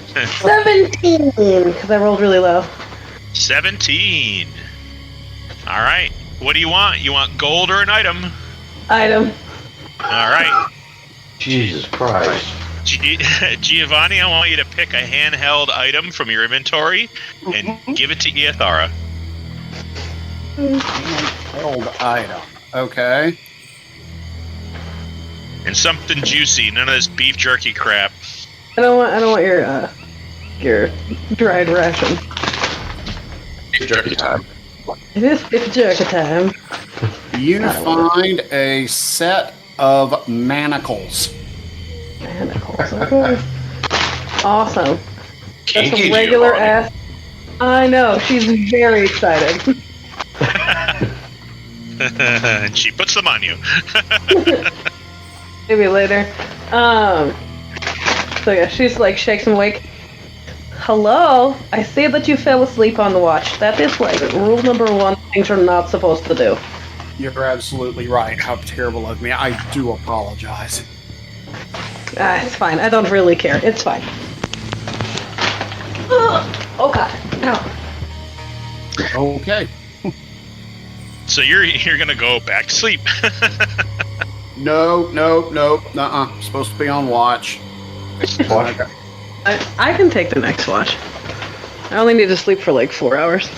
Speaker 4: 17! Because I rolled really low.
Speaker 1: 17. All right. What do you want? You want gold or an item?
Speaker 4: Item.
Speaker 1: All right.
Speaker 7: Jesus Christ.
Speaker 1: Giovanni, I want you to pick a handheld item from your inventory and give it to Iyethara.
Speaker 3: Held item. Okay.
Speaker 1: And something juicy. None of this beef jerky crap.
Speaker 4: I don't want your dried ration.
Speaker 5: Beef jerky time.
Speaker 4: It is beef jerky time.
Speaker 3: You find a set of manacles.
Speaker 4: Manacles. Okay. Awesome. That's
Speaker 5: Kinky
Speaker 4: a regular
Speaker 5: Giovanni.
Speaker 4: ass. I know. She's very excited.
Speaker 1: And she puts them on you.
Speaker 4: Maybe later. So yeah, she's like shakes him awake. Hello? I see that you fell asleep on the watch. That is like rule number 1, things you're not supposed to do.
Speaker 3: You're absolutely right. How terrible of me. I do apologize.
Speaker 4: It's fine. I don't really care. It's fine. Oh god. Ow.
Speaker 3: Okay.
Speaker 1: So you're gonna go back to sleep.
Speaker 3: No. Nuh-uh. Supposed to be on watch.
Speaker 7: Watch.
Speaker 3: Okay.
Speaker 4: I can take the next watch. I only need to sleep for like 4 hours.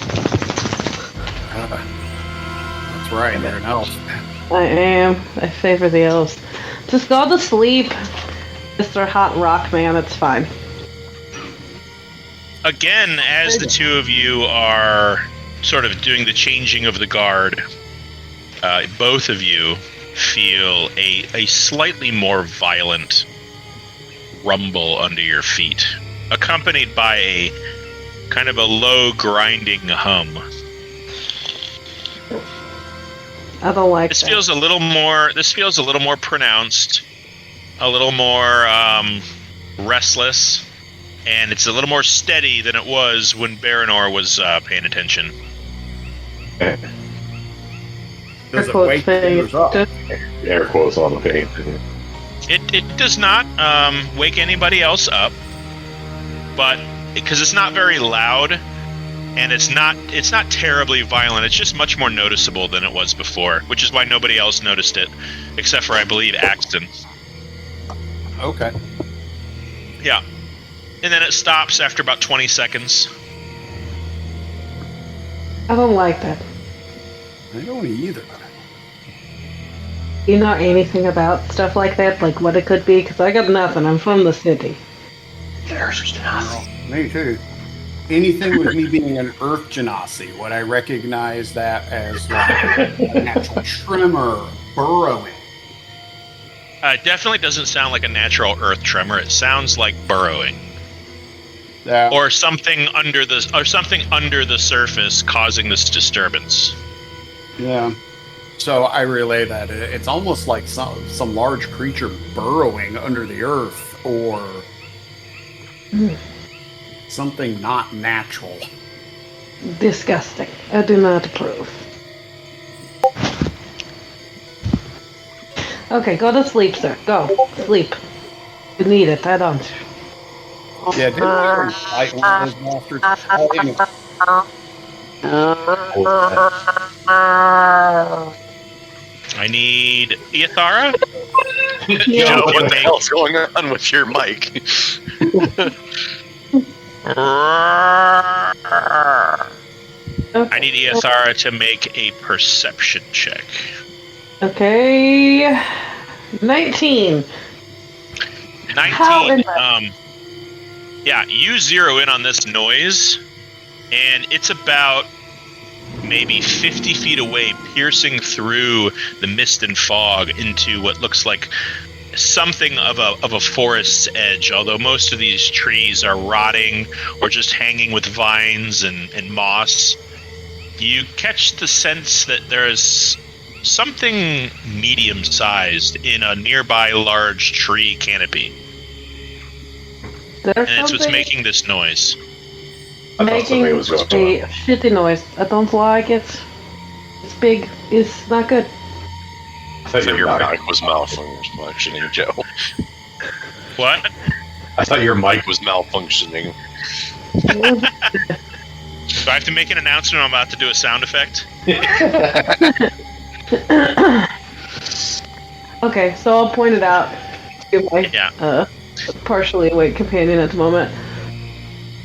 Speaker 3: That's right. You're an elf.
Speaker 4: I am. I favor the elves. Just go to sleep, Mr. Hot Rock Man. It's fine.
Speaker 1: Again, as the two of you are sort of doing the changing of the guard, both of you feel a slightly more violent rumble under your feet, accompanied by a kind of a low grinding hum.
Speaker 4: I don't like
Speaker 1: This
Speaker 4: that.
Speaker 1: feels a little more pronounced, a little more restless, and it's a little more steady than it was when Baranor was paying attention.
Speaker 3: Does it
Speaker 4: quotes
Speaker 3: wake
Speaker 4: saying
Speaker 3: yours up?
Speaker 7: Air quotes on the paint.
Speaker 1: It does not wake anybody else up, but because it's not very loud, and it's not terribly violent. It's just much more noticeable than it was before, which is why nobody else noticed it, except for I believe Axton.
Speaker 3: Okay.
Speaker 1: Yeah, and then it stops after about 20 seconds.
Speaker 4: I don't like that.
Speaker 3: I don't either.
Speaker 4: You know anything about stuff like that? Like what it could be? Because I got nothing. I'm from the city.
Speaker 3: Me too. Anything with me being an earth genasi, would I recognize that as like a natural tremor, burrowing?
Speaker 1: It definitely doesn't sound like a natural earth tremor. It sounds like burrowing,
Speaker 3: Yeah.
Speaker 1: or something under the surface causing this disturbance.
Speaker 3: Yeah. So I relay that it's almost like some large creature burrowing under the earth, or something not natural.
Speaker 4: Disgusting. I do not approve. Okay, go to sleep, sir. Go. Sleep. You need it. I don't.
Speaker 3: Yeah, didn't we fight one of those monsters? Oh, anyway.
Speaker 1: I need Iyethara.
Speaker 5: Joe, what the hell's going on with your mic?
Speaker 1: I need Iyethara to make a perception check.
Speaker 4: Okay. 19.
Speaker 1: 19. Yeah, you zero in on this noise, and it's about maybe 50 feet away, piercing through the mist and fog into what looks like something of a forest's edge, although most of these trees are rotting or just hanging with vines and moss. You catch the sense that there's
Speaker 8: something medium-sized in a nearby large tree canopy.
Speaker 4: There's
Speaker 8: And it's what's
Speaker 4: something
Speaker 8: making this noise.
Speaker 7: I thought
Speaker 4: making
Speaker 7: somebody
Speaker 4: a
Speaker 7: was going to.
Speaker 4: shitty noise. I don't like it. It's big. It's not good.
Speaker 7: I thought
Speaker 5: Your
Speaker 7: your mic.
Speaker 5: mic was malfunctioning, Joe.
Speaker 8: What?
Speaker 7: I thought your mic
Speaker 5: Mic was malfunctioning.
Speaker 8: Do I have to make an announcement I'm about to do a sound effect?
Speaker 4: Okay, so I'll point it out to my
Speaker 8: Yeah.
Speaker 4: partially awake companion at the moment.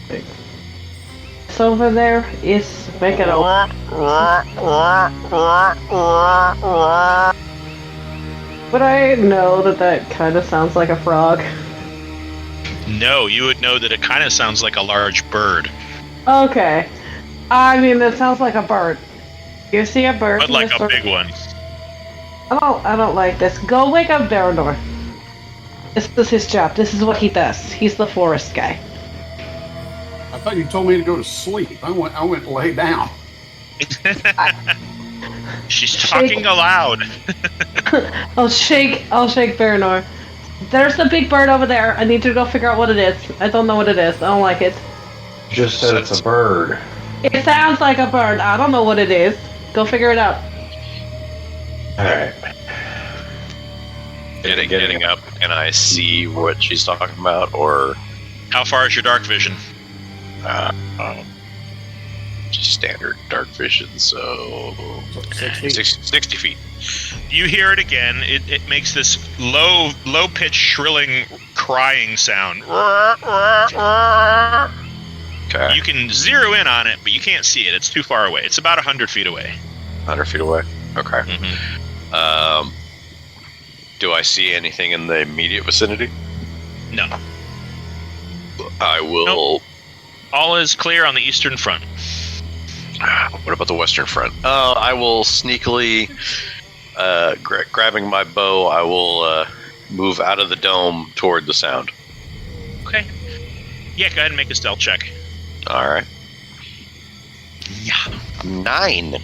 Speaker 4: It's over there. It's making a. But I know that kind of sounds like a frog.
Speaker 8: No, you would know that it kind of sounds like a large bird,
Speaker 4: Okay. I mean, it sounds like a bird. You see a bird?
Speaker 8: but like a
Speaker 4: Mr.
Speaker 8: big one.
Speaker 4: I don't like this. Go wake up Baranor. This is his job. This is what he does. He's the forest guy.
Speaker 3: I thought you told me to go to sleep. I went and lay down.
Speaker 8: She's talking aloud.
Speaker 4: I'll shake Baranor. There's the big bird over there. I need to go figure out what it is. I don't know what it is. I don't like it.
Speaker 7: just said it's a bird.
Speaker 4: It sounds like a bird. I don't know what it is. Go figure it out.
Speaker 7: Alright.
Speaker 5: Getting up, and I see what she's talking about, or
Speaker 8: How far is your dark vision?
Speaker 5: just standard dark vision, so 60 feet.
Speaker 8: You hear it again. It makes this low-pitched, shrilling, crying sound.
Speaker 5: Okay,
Speaker 8: You can zero in on it, but you can't see it. It's too far away. It's about 100 feet away.
Speaker 5: 100 feet away. Okay.
Speaker 8: Mm-hmm.
Speaker 5: Do I see anything in the immediate vicinity?
Speaker 8: No.
Speaker 5: I will.
Speaker 8: All is clear on the eastern front.
Speaker 5: What about the western front? I will sneakily, grabbing my bow, I will move out of the dome toward the sound.
Speaker 8: Okay. Yeah, go ahead and make a stealth check.
Speaker 5: All right.
Speaker 8: Yeah.
Speaker 5: 9.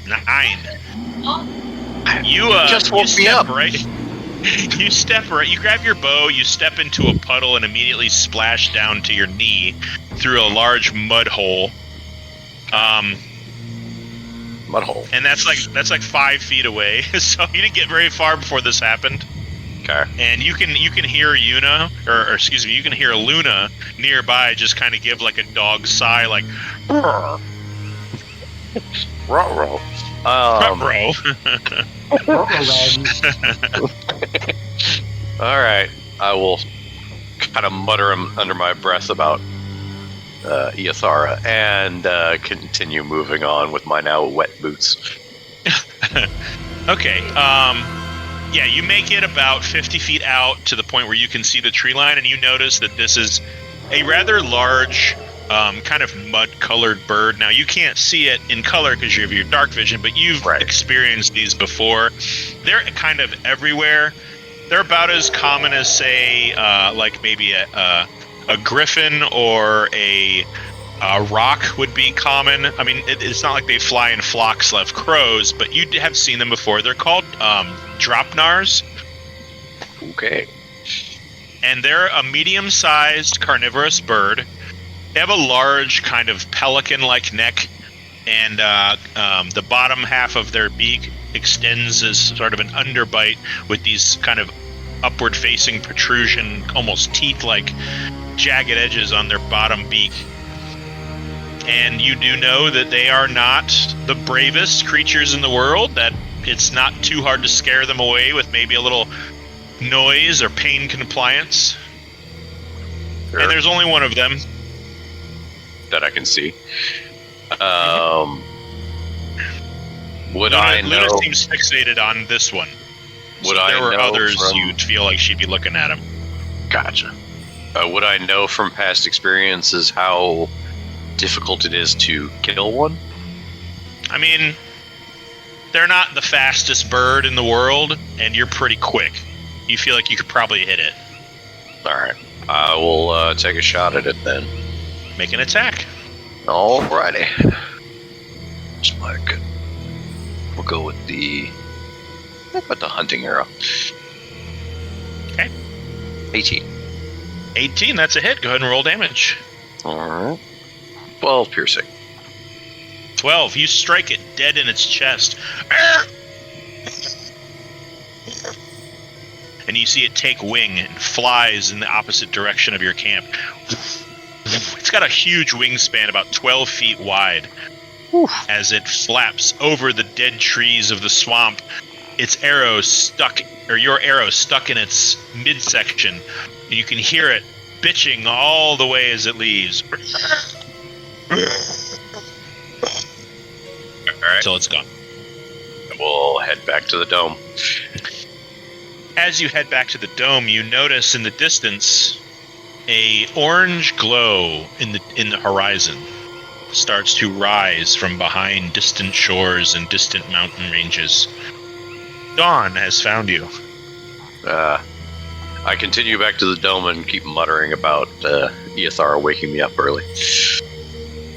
Speaker 8: 9. You
Speaker 5: Just
Speaker 8: you
Speaker 5: woke me
Speaker 8: step
Speaker 5: up.
Speaker 8: right. You step right. You grab your bow. You step into a puddle and immediately splash down to your knee through a large mud hole.
Speaker 5: Mud hole.
Speaker 8: And that's like 5 feet away. So you didn't get very far before this happened.
Speaker 5: Okay.
Speaker 8: And you can hear Una, or excuse me, you can hear Luna nearby just kind of give like a dog sigh, like "Brr,
Speaker 5: Ruh-roh.
Speaker 8: bro."
Speaker 5: All right. I will kind of mutter under my breath about Iathara and continue moving on with my now wet boots.
Speaker 8: Okay. Yeah, you make it about 50 feet out to the point where you can see the tree line, and you notice that this is a rather large, kind of mud-colored bird. Now, you can't see it in color because you have your dark vision, but you've experienced these before. They're kind of everywhere. They're about as common as, say, like maybe a griffin or a rock would be common. I mean, it's not like they fly in flocks like crows, but you have seen them before. They're called dropnars.
Speaker 5: Okay.
Speaker 8: And they're a medium-sized carnivorous bird. They have a large kind of pelican-like neck, and the bottom half of their beak extends as sort of an underbite with these kind of upward-facing protrusion, almost teeth-like jagged edges on their bottom beak. And you do know that they are not the bravest creatures in the world, that it's not too hard to scare them away with maybe a little noise or pain compliance.
Speaker 5: Sure.
Speaker 8: And there's only one of them.
Speaker 5: That I can see. Would I know?
Speaker 8: Luna seems fixated on this one.
Speaker 5: Would
Speaker 8: So
Speaker 5: I
Speaker 8: there were
Speaker 5: know
Speaker 8: others
Speaker 5: from-
Speaker 8: you'd feel like she'd be looking at him.
Speaker 5: Gotcha. Would I know from past experiences how difficult it is to kill one?
Speaker 8: I mean, they're not the fastest bird in the world, and you're pretty quick. You feel like you could probably hit it.
Speaker 5: Alright. I will take a shot at it then.
Speaker 8: Make an attack.
Speaker 5: Alrighty. Just like We'll go with the hunting arrow.
Speaker 1: Okay.
Speaker 5: 18.
Speaker 1: 18, that's a hit. Go ahead and roll damage.
Speaker 5: Alright. 12 piercing.
Speaker 1: 12, you strike it dead in its chest. And you see it take wing and flies in the opposite direction of your camp. It's got a huge wingspan, about 12 feet wide. As it flaps over the dead trees of the swamp, your arrow stuck in its midsection. And you can hear it bitching all the way as it leaves.
Speaker 5: Alright.
Speaker 1: Until it's gone.
Speaker 5: And we'll head back to the dome.
Speaker 1: As you head back to the dome, you notice in the distance a orange glow in the horizon starts to rise from behind distant shores and distant mountain ranges. Dawn has found you.
Speaker 5: I continue back to the dome and keep muttering about Eothar waking me up early.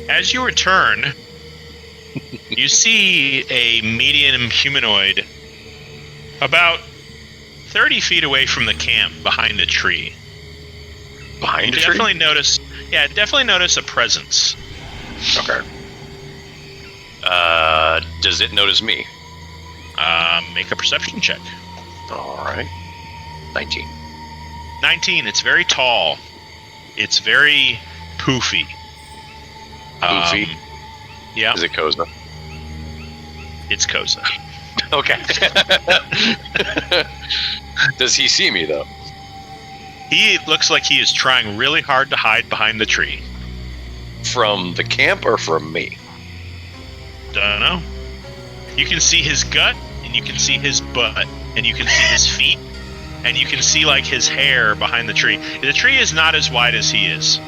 Speaker 1: As you return, you see a medium humanoid about 30 feet away from the camp behind a tree.
Speaker 5: Behind a tree?
Speaker 1: Definitely notice a presence.
Speaker 5: Okay. Does it notice me?
Speaker 1: Make a perception check.
Speaker 5: Alright. 19.
Speaker 1: 19, it's very tall. It's very poofy.
Speaker 5: Poofy?
Speaker 1: Yeah.
Speaker 5: Is it Koza?
Speaker 1: It's Koza.
Speaker 5: Okay. Does he see me, though?
Speaker 1: He looks like he is trying really hard to hide behind the tree.
Speaker 5: From the camp or from me?
Speaker 1: Don't know. You can see his gut, and you can see his butt, and you can see his feet, and you can see, like, his hair behind the tree. The tree is not as wide as he is.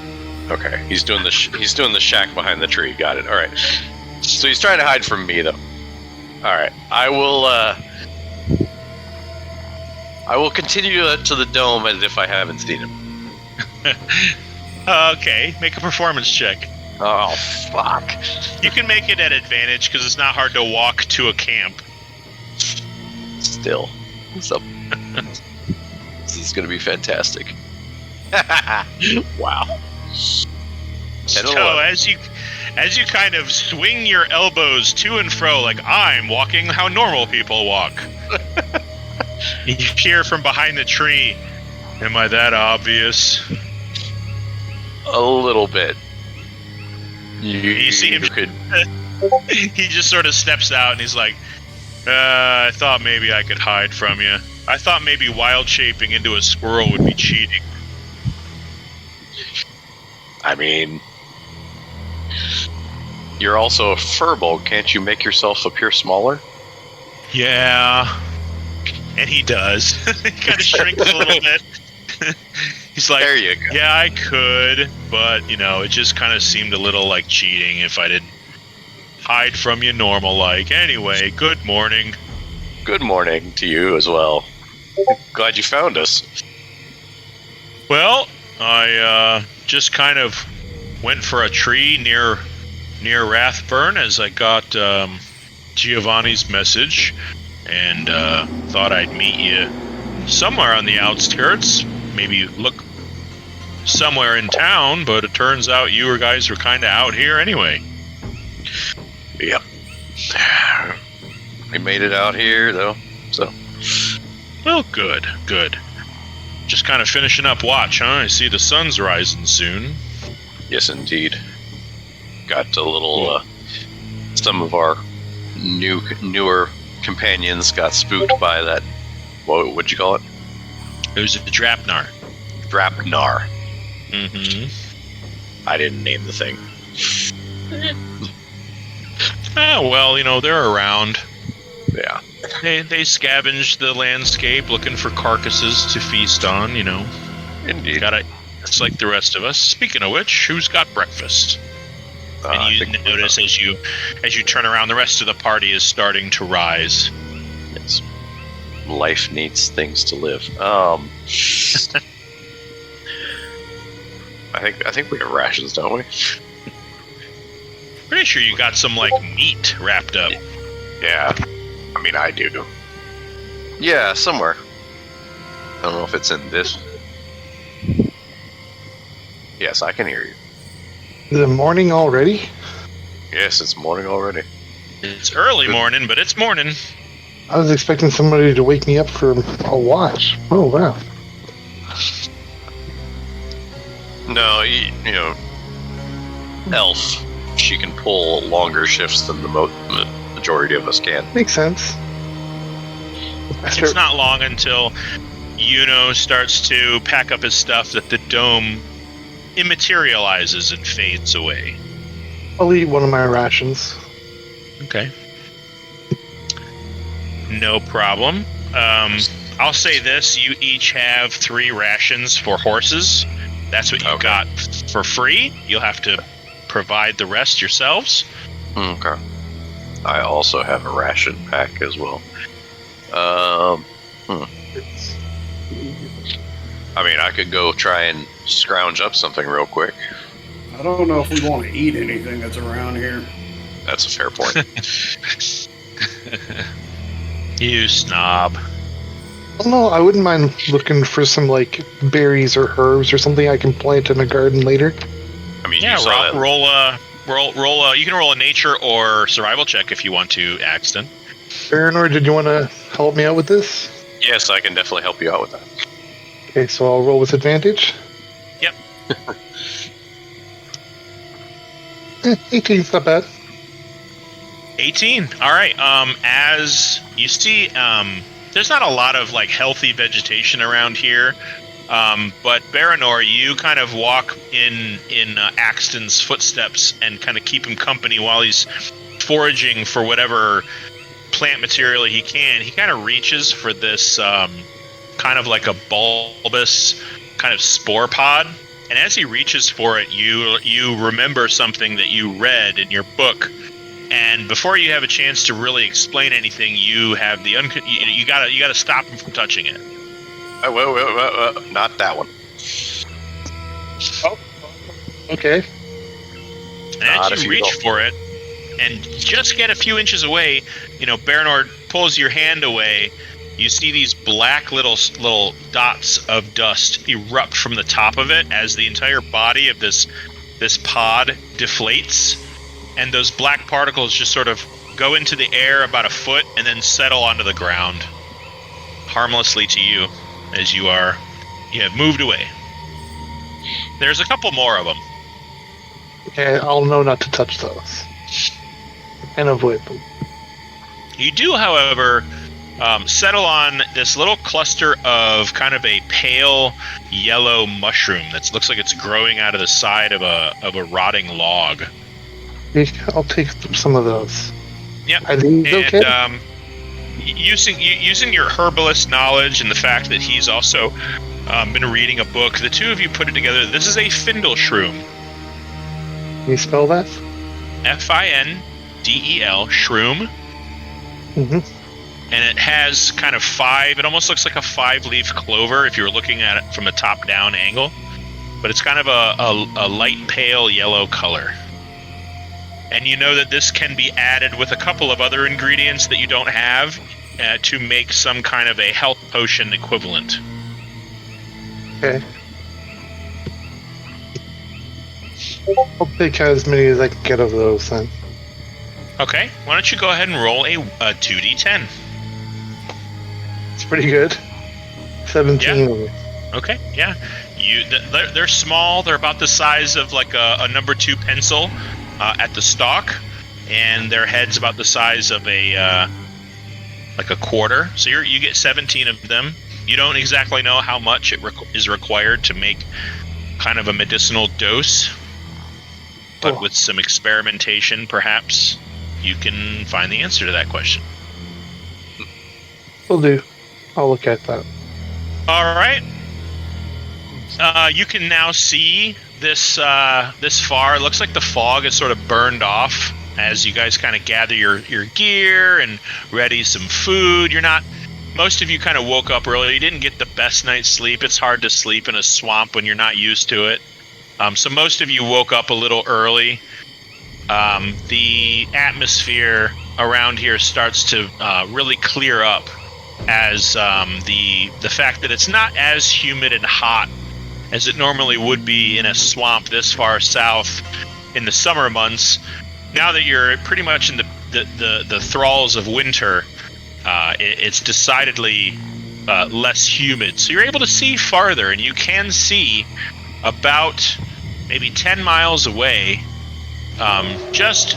Speaker 5: Okay, he's doing the shack behind the tree. Got it. All right. So he's trying to hide from me, though. All right. I will continue to the dome as if I haven't seen him.
Speaker 1: Okay, make a performance check.
Speaker 5: Oh, fuck.
Speaker 1: You can make it at advantage because it's not hard to walk to a camp.
Speaker 5: Still. What's up? This is going to be fantastic. Wow.
Speaker 1: So as you kind of swing your elbows to and fro like I'm walking how normal people walk, you hear from behind the tree, "Am I that obvious?"
Speaker 5: A little bit.
Speaker 1: You see him. He just sort of steps out and he's like, I thought maybe I could hide from you. I thought maybe wild shaping into a squirrel would be cheating.
Speaker 5: I mean, you're also a furball. Can't you make yourself appear smaller?
Speaker 1: Yeah. And he does. He kind of shrinks a little bit. He's like,
Speaker 5: there you go.
Speaker 1: Yeah, I could, but, it just kind of seemed a little like cheating if I didn't hide from you normal-like. Anyway, good morning.
Speaker 5: Good morning to you as well. Glad you found us.
Speaker 1: Well, I just kind of went for a tree near Rathburn as I got Giovanni's message, and thought I'd meet you somewhere on the outskirts. Maybe look somewhere in town, but it turns out you guys were kind of out here anyway.
Speaker 5: Yep. We made it out here, though, so...
Speaker 1: Well, good. Just kind of finishing up watch, huh? I see the sun's rising soon.
Speaker 5: Yes, indeed. Got a little... some of our newer companions got spooked by that... What'd you call it?
Speaker 1: It was a Drapnar.
Speaker 5: Drapnar.
Speaker 1: Mm-hmm.
Speaker 5: I didn't name the thing.
Speaker 1: Well, they're around.
Speaker 5: Yeah.
Speaker 1: They scavenge the landscape looking for carcasses to feast on,
Speaker 5: Indeed.
Speaker 1: It's like the rest of us. Speaking of which, who's got breakfast? And you notice as you turn around, the rest of the party is starting to rise.
Speaker 5: Yes. Life needs things to live. I think we have rations, don't we?
Speaker 1: Pretty sure you got some meat wrapped up.
Speaker 5: Yeah. I mean, I do. Yeah, somewhere. I don't know if it's in this. Yes, I can hear you.
Speaker 6: Is it morning already?
Speaker 5: Yes, it's morning already.
Speaker 8: It's early morning, but it's morning.
Speaker 6: I was expecting somebody to wake me up for a watch. Oh, wow.
Speaker 5: No, you know, Elf, she can pull longer shifts than the majority of us can.
Speaker 6: Makes sense.
Speaker 8: It's not long until Yuno starts to pack up his stuff that the dome immaterializes and fades away.
Speaker 6: I'll eat one of my rations.
Speaker 8: Okay. No problem. I'll say this, you each have 3 rations for horses. That's what you got for free. You'll have to provide the rest yourselves.
Speaker 5: Okay. I also have a ration pack as well. I mean, I could go try and scrounge up something real quick.
Speaker 3: I don't know if we want to eat anything that's around here.
Speaker 5: That's a fair point.
Speaker 8: You snob.
Speaker 6: No, I wouldn't mind looking for some, like, berries or herbs or something I can plant in a garden later.
Speaker 5: I mean,
Speaker 8: Yeah,
Speaker 5: you saw that.
Speaker 8: roll a. You can roll a nature or survival check if you want to, Axton.
Speaker 6: Baranor, did you want to help me out with this?
Speaker 5: Yes, I can definitely help you out with that.
Speaker 6: Okay, so I'll roll with advantage.
Speaker 8: Yep.
Speaker 6: 18's not bad.
Speaker 8: 18. All right. As you see, there's not a lot of like healthy vegetation around here. But Baranor, you kind of walk in Axton's footsteps and kind of keep him company while he's foraging for whatever plant material he can. He kind of reaches for this kind of like a bulbous kind of spore pod. And as he reaches for it, you remember something that you read in your book. And before you have a chance to really explain anything, you have the you gotta stop him from touching it.
Speaker 5: Not that one.
Speaker 6: Oh, okay.
Speaker 8: And as you reach for it, and just get a few inches away, Baranor pulls your hand away. You see these black little dots of dust erupt from the top of it as the entire body of this pod deflates, and those black particles just sort of go into the air about a foot and then settle onto the ground, harmlessly to you as you have moved away. There's a couple more of them.
Speaker 6: Okay, I'll know not to touch those. And avoid them.
Speaker 8: You do, however, settle on this little cluster of kind of a pale yellow mushroom that looks like it's growing out of the side of a rotting log.
Speaker 6: I'll take some of those.
Speaker 8: Yep.
Speaker 6: Are these okay?
Speaker 8: And using your herbalist knowledge and the fact that he's also been reading a book, the two of you put it together. This is a Findel shroom.
Speaker 6: Can you spell that?
Speaker 8: Findel, shroom.
Speaker 6: Mm-hmm.
Speaker 8: And it has kind of it almost looks like a 5-leaf clover if you were looking at it from a top-down angle. But it's kind of a light pale yellow color. And you know that this can be added with a couple of other ingredients that you don't have to make some kind of a health potion equivalent.
Speaker 6: Okay. I'll take as many as I can get of those then.
Speaker 8: Okay, why don't you go ahead and roll a 2d10.
Speaker 6: It's pretty good. 17 of them.
Speaker 8: Okay, yeah. They're small. They're about the size of like a number 2 pencil at the stalk, and their head's about the size of a quarter. So you get 17 of them. You don't exactly know how much is required to make kind of a medicinal dose, but with some experimentation, perhaps you can find the answer to that question.
Speaker 6: Will do. I'll look at that.
Speaker 8: All right. You can now see this far. It looks like the fog is sort of burned off as you guys kind of gather your gear and ready some food. Most of you kind of woke up early. You didn't get the best night's sleep. It's hard to sleep in a swamp when you're not used to it. So most of you woke up a little early. The atmosphere
Speaker 1: around here starts to really clear up as the fact that it's not as humid and hot as it normally would be in a swamp this far south in the summer months. Now that you're pretty much in the thralls of winter, it's decidedly less humid. So you're able to see farther, and you can see about maybe 10 miles away, just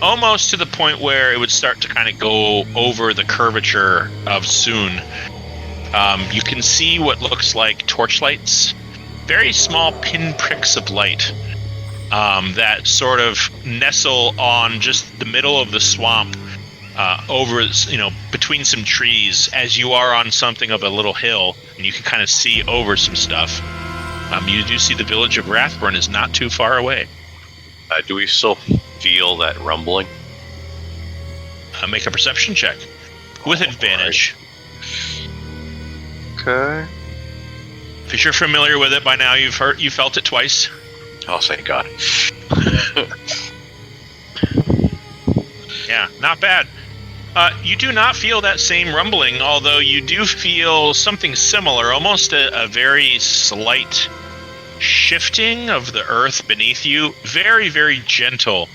Speaker 1: almost to the point where it would start to kind of go over the curvature of Soon. You can see what looks like torchlights, very small pinpricks of light that sort of nestle on just the middle of the swamp, over, between some trees, as you are on something of a little hill, and you can kind of see over some stuff. You do see the village of Rathburn is not too far away.
Speaker 5: Do we still feel that rumbling?
Speaker 1: Make a perception check with advantage.
Speaker 5: Okay.
Speaker 1: If you're familiar with it by now, you felt it twice.
Speaker 5: Oh, thank God.
Speaker 1: Yeah, not bad. You do not feel that same rumbling, although you do feel something similar, almost a very slight shifting of the earth beneath you. Very, very gentle.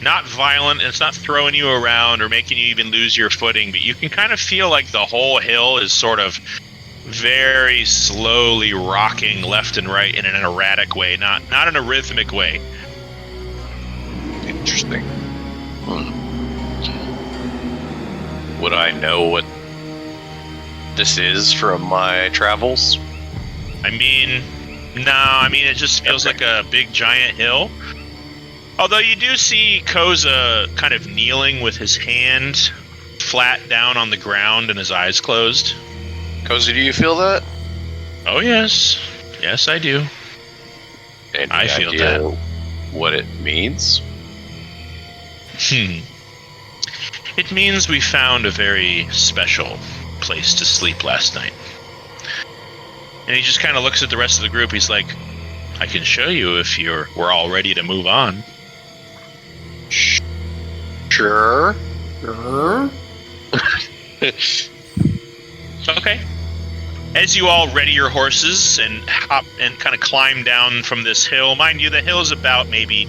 Speaker 1: Not violent. It's not throwing you around or making you even lose your footing, but you can kind of feel like the whole hill is sort of very slowly rocking left and right in an erratic way, not in a rhythmic way.
Speaker 5: Interesting. Would I know what this is from my travels?
Speaker 1: It just feels like a big giant hill. Although you do see Koza kind of kneeling with his hand flat down on the ground and his eyes closed.
Speaker 5: Cozy, do you feel that?
Speaker 1: Oh, yes. Yes, I do.
Speaker 5: Any
Speaker 1: I feel
Speaker 5: idea
Speaker 1: that.
Speaker 5: What it means?
Speaker 1: It means we found a very special place to sleep last night. And he just kind of looks at the rest of the group. He's like, I can show you if we're all ready to move on.
Speaker 5: Sure.
Speaker 1: Okay. As you all ready your horses and hop and kind of climb down from this hill, mind you, the hill is about maybe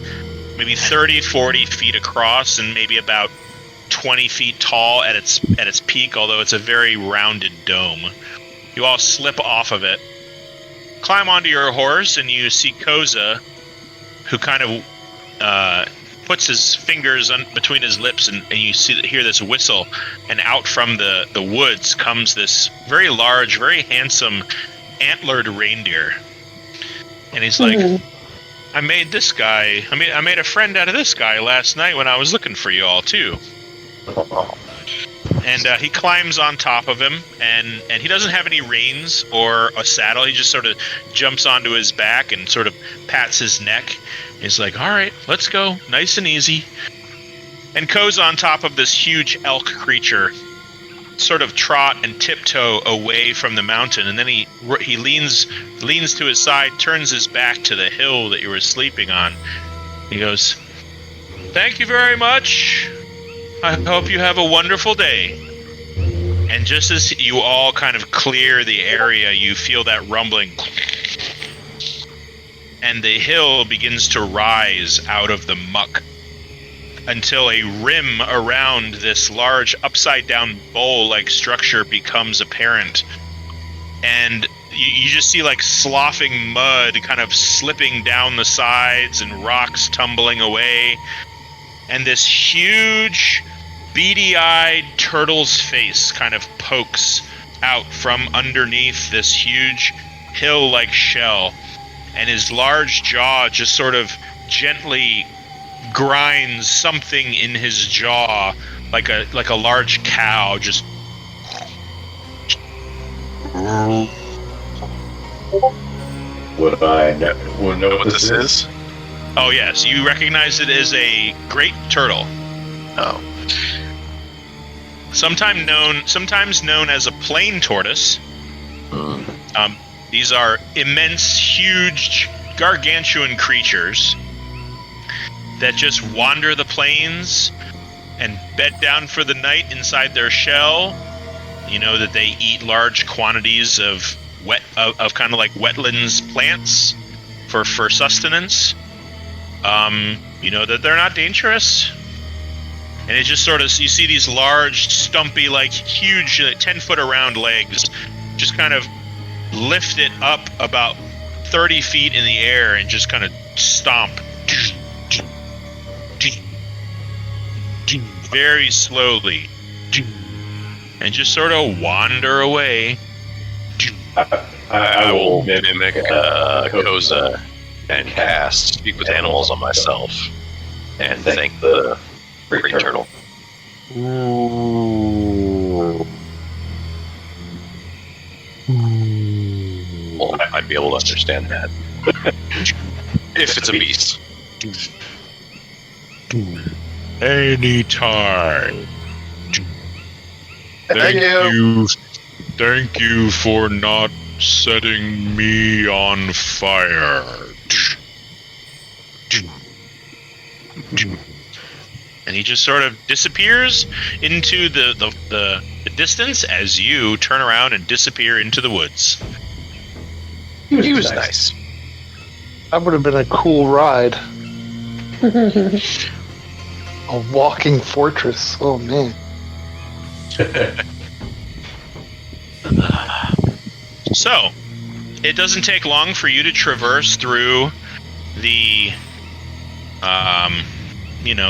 Speaker 1: 30, 40 feet across and maybe about 20 feet tall at its peak, although it's a very rounded dome. You all slip off of it, climb onto your horse, and you see Koza, who kind of puts his fingers between his lips, and you hear this whistle, and out from the woods comes this very large, very handsome, antlered reindeer. And he's like, I made this guy, I made a friend out of this guy last night when I was looking for you all, too. And he climbs on top of him, and he doesn't have any reins or a saddle. He just sort of jumps onto his back and sort of pats his neck. He's like, all right, let's go. Nice and easy. And Ko's on top of this huge elk creature, sort of trot and tiptoe away from the mountain. And then he leans to his side, turns his back to the hill that you were sleeping on. He goes, thank you very much. I hope you have a wonderful day. And just as you all kind of clear the area, you feel that rumbling. And the hill begins to rise out of the muck until a rim around this large upside-down bowl-like structure becomes apparent. And you just see like sloughing mud kind of slipping down the sides and rocks tumbling away. And this huge, beady-eyed turtle's face kind of pokes out from underneath this huge hill-like shell. And his large jaw just sort of gently grinds something in his jaw, like a large cow. Just
Speaker 7: Would I know what this is?
Speaker 1: Oh yes, you recognize it as a great turtle.
Speaker 5: Oh.
Speaker 1: Sometimes known as a plain tortoise. These are immense, huge, gargantuan creatures that just wander the plains
Speaker 8: and bed down for the night inside their shell. You know that they eat large quantities of kind of like wetlands plants for sustenance. You know that they're not dangerous. And it just sort of, you see these large, stumpy, like huge, 10-foot around legs just kind of lift it up about 30 feet in the air and just kind of stomp very slowly and just sort of wander away.
Speaker 5: I will mimic Koza and cast Speak with Animals on myself and thank the great turtle. Well, I'd be able to understand that. If it's a beast.
Speaker 8: Anytime. Thank you for not setting me on fire. And he just sort of disappears into the distance as you turn around and disappear into the woods.
Speaker 5: He was nice.
Speaker 6: That would have been a cool ride. A walking fortress. Oh, man.
Speaker 8: So, it doesn't take long for you to traverse through the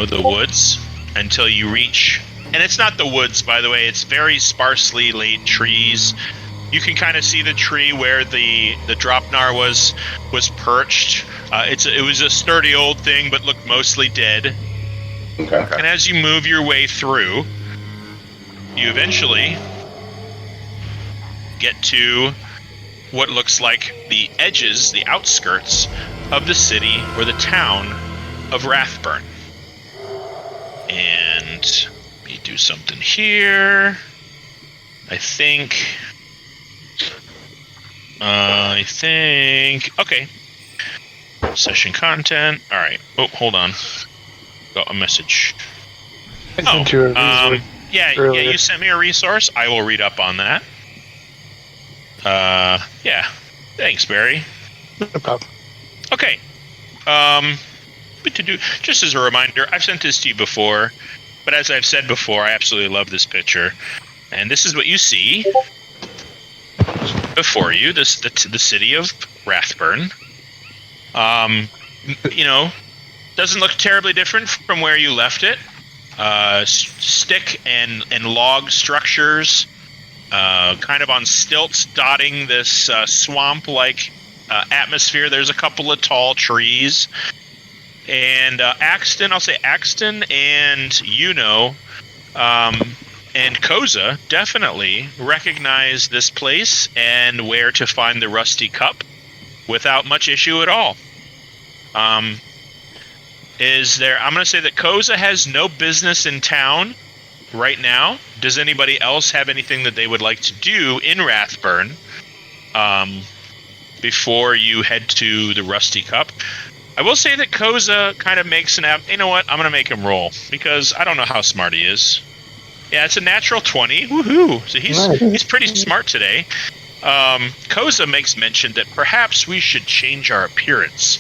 Speaker 8: the woods until you reach, and it's not the woods, by the way, it's very sparsely laid trees. You can kind of see the tree where the Dropnar was perched. It was a sturdy old thing, but looked mostly dead.
Speaker 7: Okay.
Speaker 8: And as you move your way through, you eventually get to what looks like the edges, the outskirts of the city or the town of Rathburn. And let me do something here. I think. Okay. Session content. All right. Oh, hold on. Got a message.
Speaker 6: I sent you a resource earlier.
Speaker 8: You sent me a resource. I will read up on that. Yeah. Thanks, Barry.
Speaker 6: No problem.
Speaker 8: Okay. Just as a reminder, I've sent this to you before, but as I've said before, I absolutely love this picture. And this is what you see before you, the city of Rathburn. Doesn't look terribly different from where you left it. Stick and log structures, kind of on stilts, dotting this swamp-like atmosphere. There's a couple of tall trees. And Axton and and Koza definitely recognize this place and where to find the rusty cup without much issue at all. I'm going to say that Koza has no business in town right now. Does anybody else have anything that they would like to do in Rathburn before you head to the rusty cup? I will say that Koza kind of makes you know what? I'm going to make him roll because I don't know how smart he is. Yeah, it's a natural 20. Woohoo! So he's pretty smart today. Koza makes mention that perhaps we should change our appearance.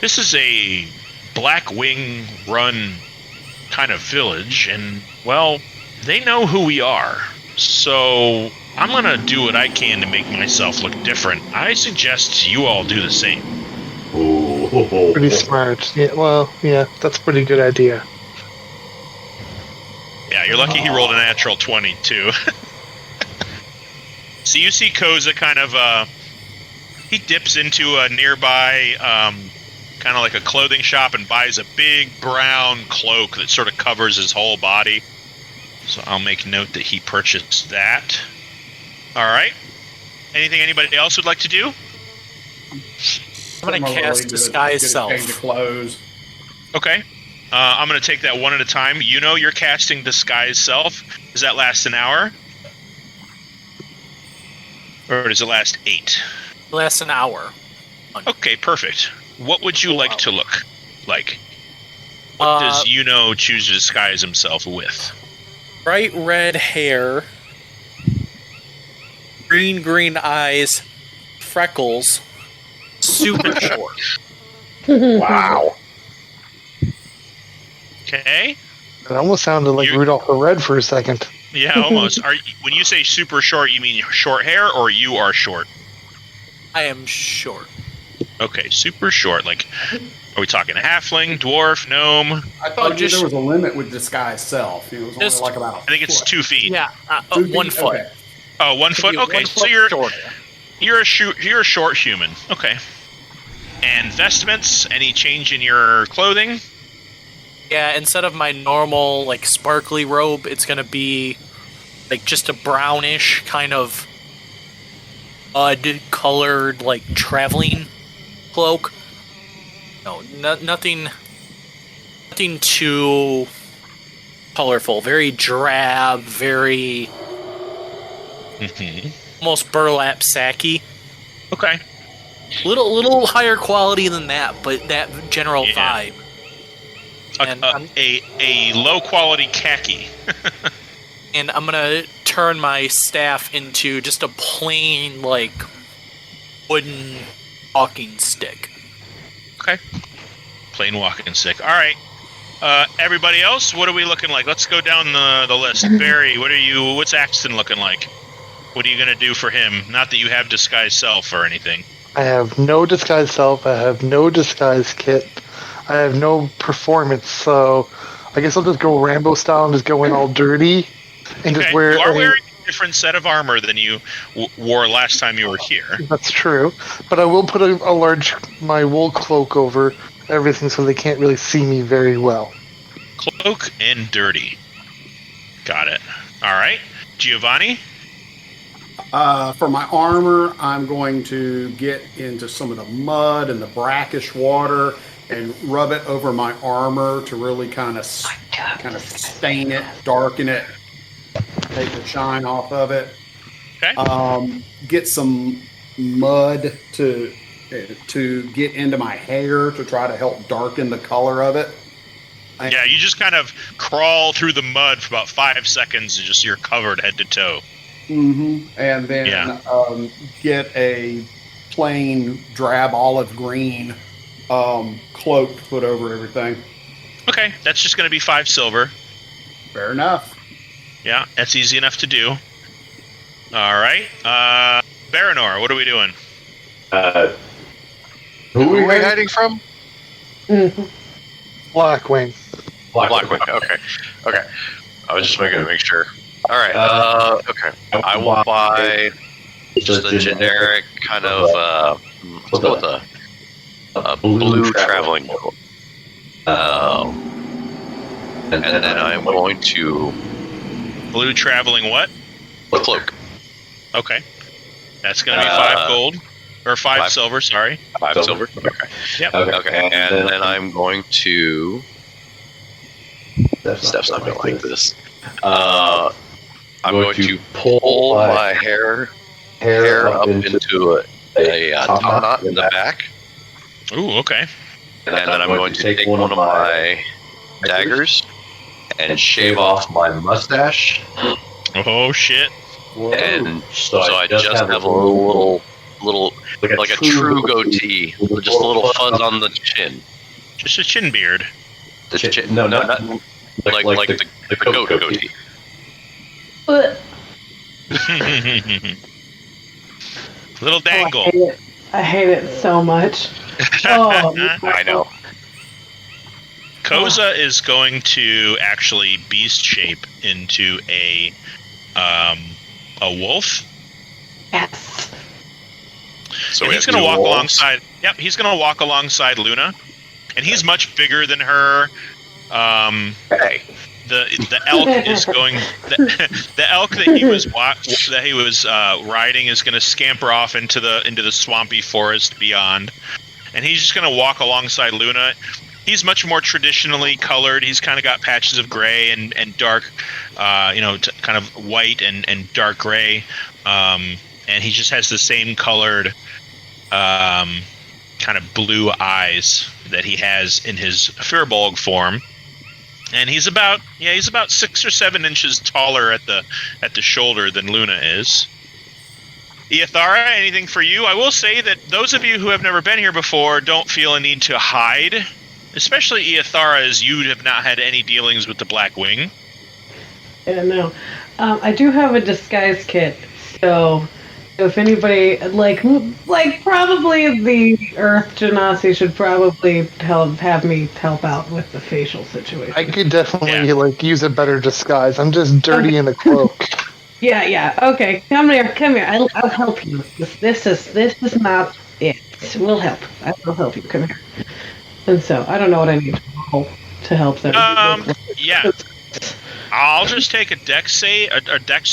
Speaker 8: This is a Black Wing run kind of village, and, well, they know who we are. So I'm going to do what I can to make myself look different. I suggest you all do the same.
Speaker 6: Pretty smart. Yeah, that's a pretty good idea.
Speaker 8: Yeah, you're lucky he rolled a natural 20, too. So you see Koza kind of, he dips into a nearby, kind of like a clothing shop and buys a big brown cloak that sort of covers his whole body. So I'll make note that he purchased that. All right. Anything anybody else would like to do?
Speaker 2: I'm going to cast Disguise Self.
Speaker 3: Change of clothes.
Speaker 8: Okay. I'm going to take that one at a time. You're casting Disguise Self. Does that last an hour? Or does it last 8?
Speaker 2: It lasts an hour.
Speaker 8: Okay, perfect. What would you like to look like?
Speaker 1: What does choose to disguise himself with?
Speaker 2: Bright red hair, green eyes, freckles, super short.
Speaker 9: Wow.
Speaker 1: Okay.
Speaker 6: It almost sounded like Rudolph the Red for a second.
Speaker 1: Yeah, almost. When you say super short, you mean short hair, or you are short?
Speaker 2: I am short.
Speaker 1: Okay, super short. Like, are we talking halfling, dwarf, gnome?
Speaker 3: I thought there was a limit with disguise self. It was only like about a
Speaker 1: I think it's 2 feet.
Speaker 2: Yeah,
Speaker 3: 1
Speaker 2: foot.
Speaker 3: Okay.
Speaker 1: Oh, 1 foot. Okay, so you're a short human. Okay. And vestments? Any change in your clothing?
Speaker 2: Yeah, instead of my normal like sparkly robe, it's gonna be like just a brownish kind of mud-colored like traveling cloak. No, nothing too colorful. Very drab. Very almost burlap sacky.
Speaker 1: Okay.
Speaker 2: Little higher quality than that, but that general vibe. And
Speaker 1: a low quality khaki.
Speaker 2: And I'm gonna turn my staff into just a plain like wooden walking stick.
Speaker 1: Okay. Plain walking stick. All right. Everybody else, what are we looking like? Let's go down the list. Barry, what's Axton looking like? What are you gonna do for him? Not that you have disguise self or anything.
Speaker 6: I have no disguise self. I have no disguise kit. I have no performance, so I guess I'll just go Rambo style and just go in all dirty and just wear.
Speaker 1: You are wearing a different set of armor than you wore last time you were here.
Speaker 6: That's true, but I will put my wool cloak over everything so they can't really see me very well.
Speaker 1: Cloak and dirty. Got it. All right, Giovanni.
Speaker 3: For my armor, I'm going to get into some of the mud and the brackish water and rub it over my armor to really kind of stain it, darken it, take the shine off of it.
Speaker 1: Okay.
Speaker 3: Get some mud to get into my hair to try to help darken the color of it.
Speaker 1: Yeah, you just kind of crawl through the mud for about 5 seconds and just you're covered head to toe.
Speaker 3: Mm-hmm. And then get a plain drab olive green cloak to put over everything.
Speaker 1: Okay, that's just going to be 5 silver.
Speaker 3: Fair enough.
Speaker 1: Yeah, that's easy enough to do. All right. Baranor, what are we doing?
Speaker 9: Who are we hiding from?
Speaker 6: Blackwing.
Speaker 9: Blackwing. Okay. I was just going to make sure. All right. Okay. I will buy just a generic kind of. Let's go with a blue traveling coat. And then I'm going to
Speaker 1: blue traveling what?
Speaker 9: A cloak.
Speaker 1: Okay. That's going to be 5 gold or 5 silver. Sorry.
Speaker 9: 5 silver. Okay.
Speaker 1: Yep.
Speaker 9: Okay. And then I'm going to. Steph's not going to like this. I'm going to pull my hair up into a top knot in the back.
Speaker 1: Ooh, okay.
Speaker 9: And then I'm going to take one of my daggers and shave off my mustache.
Speaker 1: Oh shit!
Speaker 3: Whoa.
Speaker 9: And so I just have a little like a true goatee, with just a little fuzz on the chin.
Speaker 1: Just a chin beard.
Speaker 9: The chin? No, not like the goat goatee.
Speaker 1: Little dangle.
Speaker 4: I hate it so much. Oh,
Speaker 9: I know.
Speaker 1: Koza is going to actually beast shape into a wolf.
Speaker 4: yes.
Speaker 9: So
Speaker 1: and he's going to walk alongside. Yep, he's going to walk alongside Luna, and he's much bigger than her.
Speaker 9: Hey.
Speaker 1: The elk is going. The elk that he was riding is going to scamper off into the swampy forest beyond, and he's just going to walk alongside Luna. He's much more traditionally colored. He's kind of got patches of gray and dark, kind of white and dark gray, and he just has the same colored
Speaker 8: kind of blue eyes that he has in his Firbolg form. And he's about 6 or 7 inches taller at the shoulder than Luna is. Iyethara, anything for you? I will say that those of you who have never been here before don't feel a need to hide, especially Iyethara, as you have not had any dealings with the Black Wing.
Speaker 4: Yeah, no. I do have a disguise kit, so if anybody like probably the Earth Genasi should probably have me help out with the facial situation.
Speaker 6: I could definitely use a better disguise. I'm just dirty in a cloak.
Speaker 4: Yeah. Okay, come here. I'll help you. This is not it. We'll help. I will help you. Come here. And so I don't know what I need to help them.
Speaker 8: Yeah. I'll just take a dex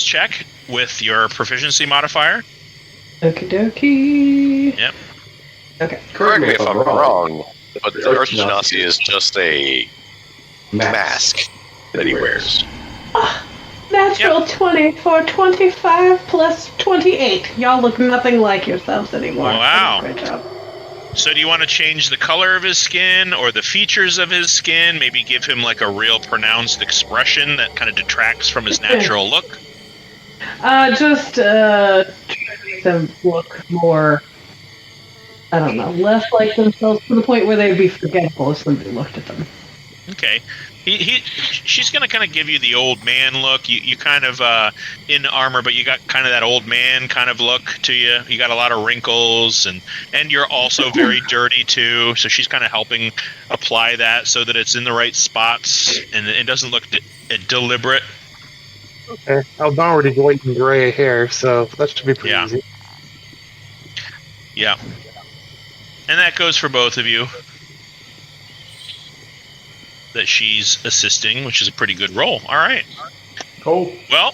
Speaker 8: check with your proficiency modifier.
Speaker 4: Okie dokie.
Speaker 8: Yep.
Speaker 4: Okay.
Speaker 9: Correct me if I'm wrong, but the Earth Genasi is just a mask that he wears.
Speaker 4: Natural 20 for 25 plus 28. Y'all look nothing like yourselves anymore.
Speaker 8: Wow.
Speaker 4: Great job.
Speaker 8: So do you want to change the color of his skin or the features of his skin? Maybe give him like a real pronounced expression that kind of detracts from his natural look?
Speaker 4: Just try to make them look more, I don't know, less like themselves, to the point where they'd be forgettable if somebody looked at them.
Speaker 8: Okay. She's going to kind of give you the old man look. You kind of in armor, but you got kind of that old man kind of look to you. You got a lot of wrinkles, and you're also very dirty too. So she's kind of helping apply that so that it's in the right spots and it doesn't look deliberate.
Speaker 6: Okay. I'm already white and gray hair, so that should be pretty easy.
Speaker 8: Yeah. And that goes for both of you. That she's assisting, which is a pretty good roll. All right.
Speaker 3: Cool.
Speaker 8: Well,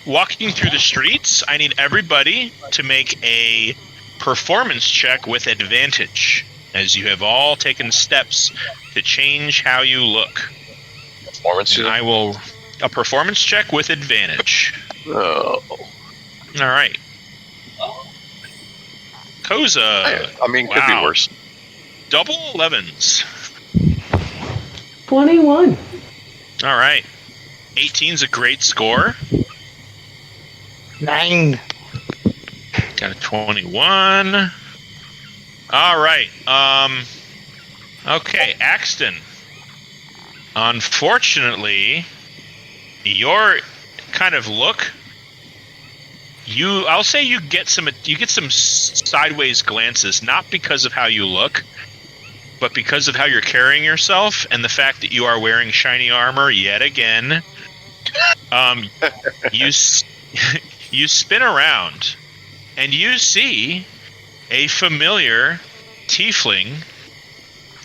Speaker 8: walking through the streets, I need everybody to make a performance check with advantage, as you have all taken steps to change how you look.
Speaker 9: Performance check?
Speaker 8: A performance check with advantage.
Speaker 9: Oh.
Speaker 8: All right. Koza.
Speaker 9: I mean, could be worse.
Speaker 8: Double 11s.
Speaker 4: 21.
Speaker 8: All right. 18's a great score.
Speaker 6: 9.
Speaker 8: Got a 21. All right. Okay, Axton. Unfortunately, your kind of look, I'll say you get some sideways glances, not because of how you look, but because of how you're carrying yourself and the fact that you are wearing shiny armor yet again. You spin around and you see a familiar tiefling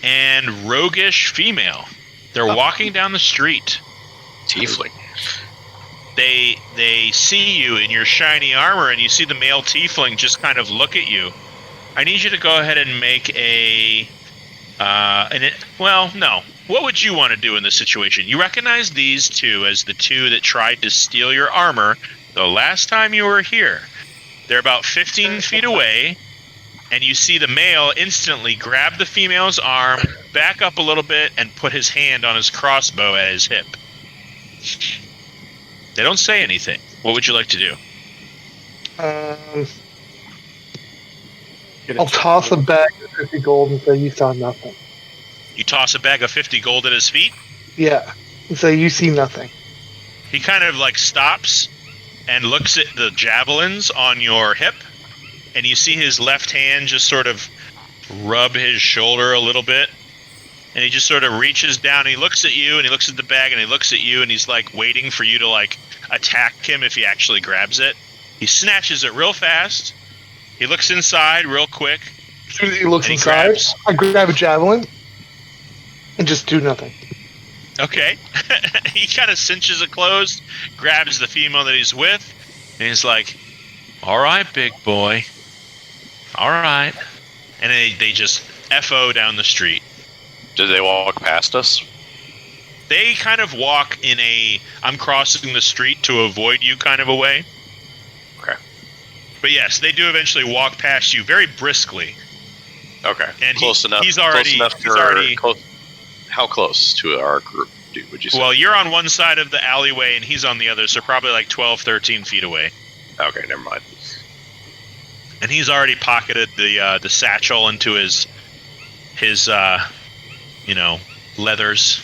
Speaker 8: and roguish female. They're walking down the street.
Speaker 9: Tiefling.
Speaker 8: They see you in your shiny armor, and you see the male tiefling just kind of look at you. I need you to go ahead and make a no. What would you want to do in this situation? You recognize these two as the two that tried to steal your armor the last time you were here. They're about 15 feet away, and you see the male instantly grab the female's arm, back up a little bit, and put his hand on his crossbow at his hip. They don't say anything. What would you like to do?
Speaker 6: I'll toss a bag of 50 gold and say you saw nothing.
Speaker 8: You toss a bag of 50 gold at his feet?
Speaker 6: Yeah, and say you see nothing.
Speaker 8: He kind of like stops and looks at the javelins on your hip, and you see his left hand just sort of rub his shoulder a little bit, and he just sort of reaches down, and he looks at you, and he looks at the bag, and he looks at you, and he's like waiting for you to like attack him if he actually grabs it. He snatches it real fast. He looks inside real quick.
Speaker 6: As soon as he looks inside, I grab a javelin and just do nothing.
Speaker 8: Okay. He kind of cinches it closed, grabs the female that he's with, and he's like, all right, big boy. All right. And they just FO down the street.
Speaker 9: Did they walk past us?
Speaker 8: They kind of walk in I'm crossing the street to avoid you kind of a way.
Speaker 9: Okay.
Speaker 8: But yes, they do eventually walk past you very briskly.
Speaker 9: Okay.
Speaker 1: And
Speaker 9: close enough.
Speaker 1: He's already.
Speaker 9: How close to our group would you say?
Speaker 1: Well, you're on one side of the alleyway, and he's on the other, so probably like 12, 13 feet away.
Speaker 9: Okay, never mind.
Speaker 1: And he's already pocketed the satchel into his leathers.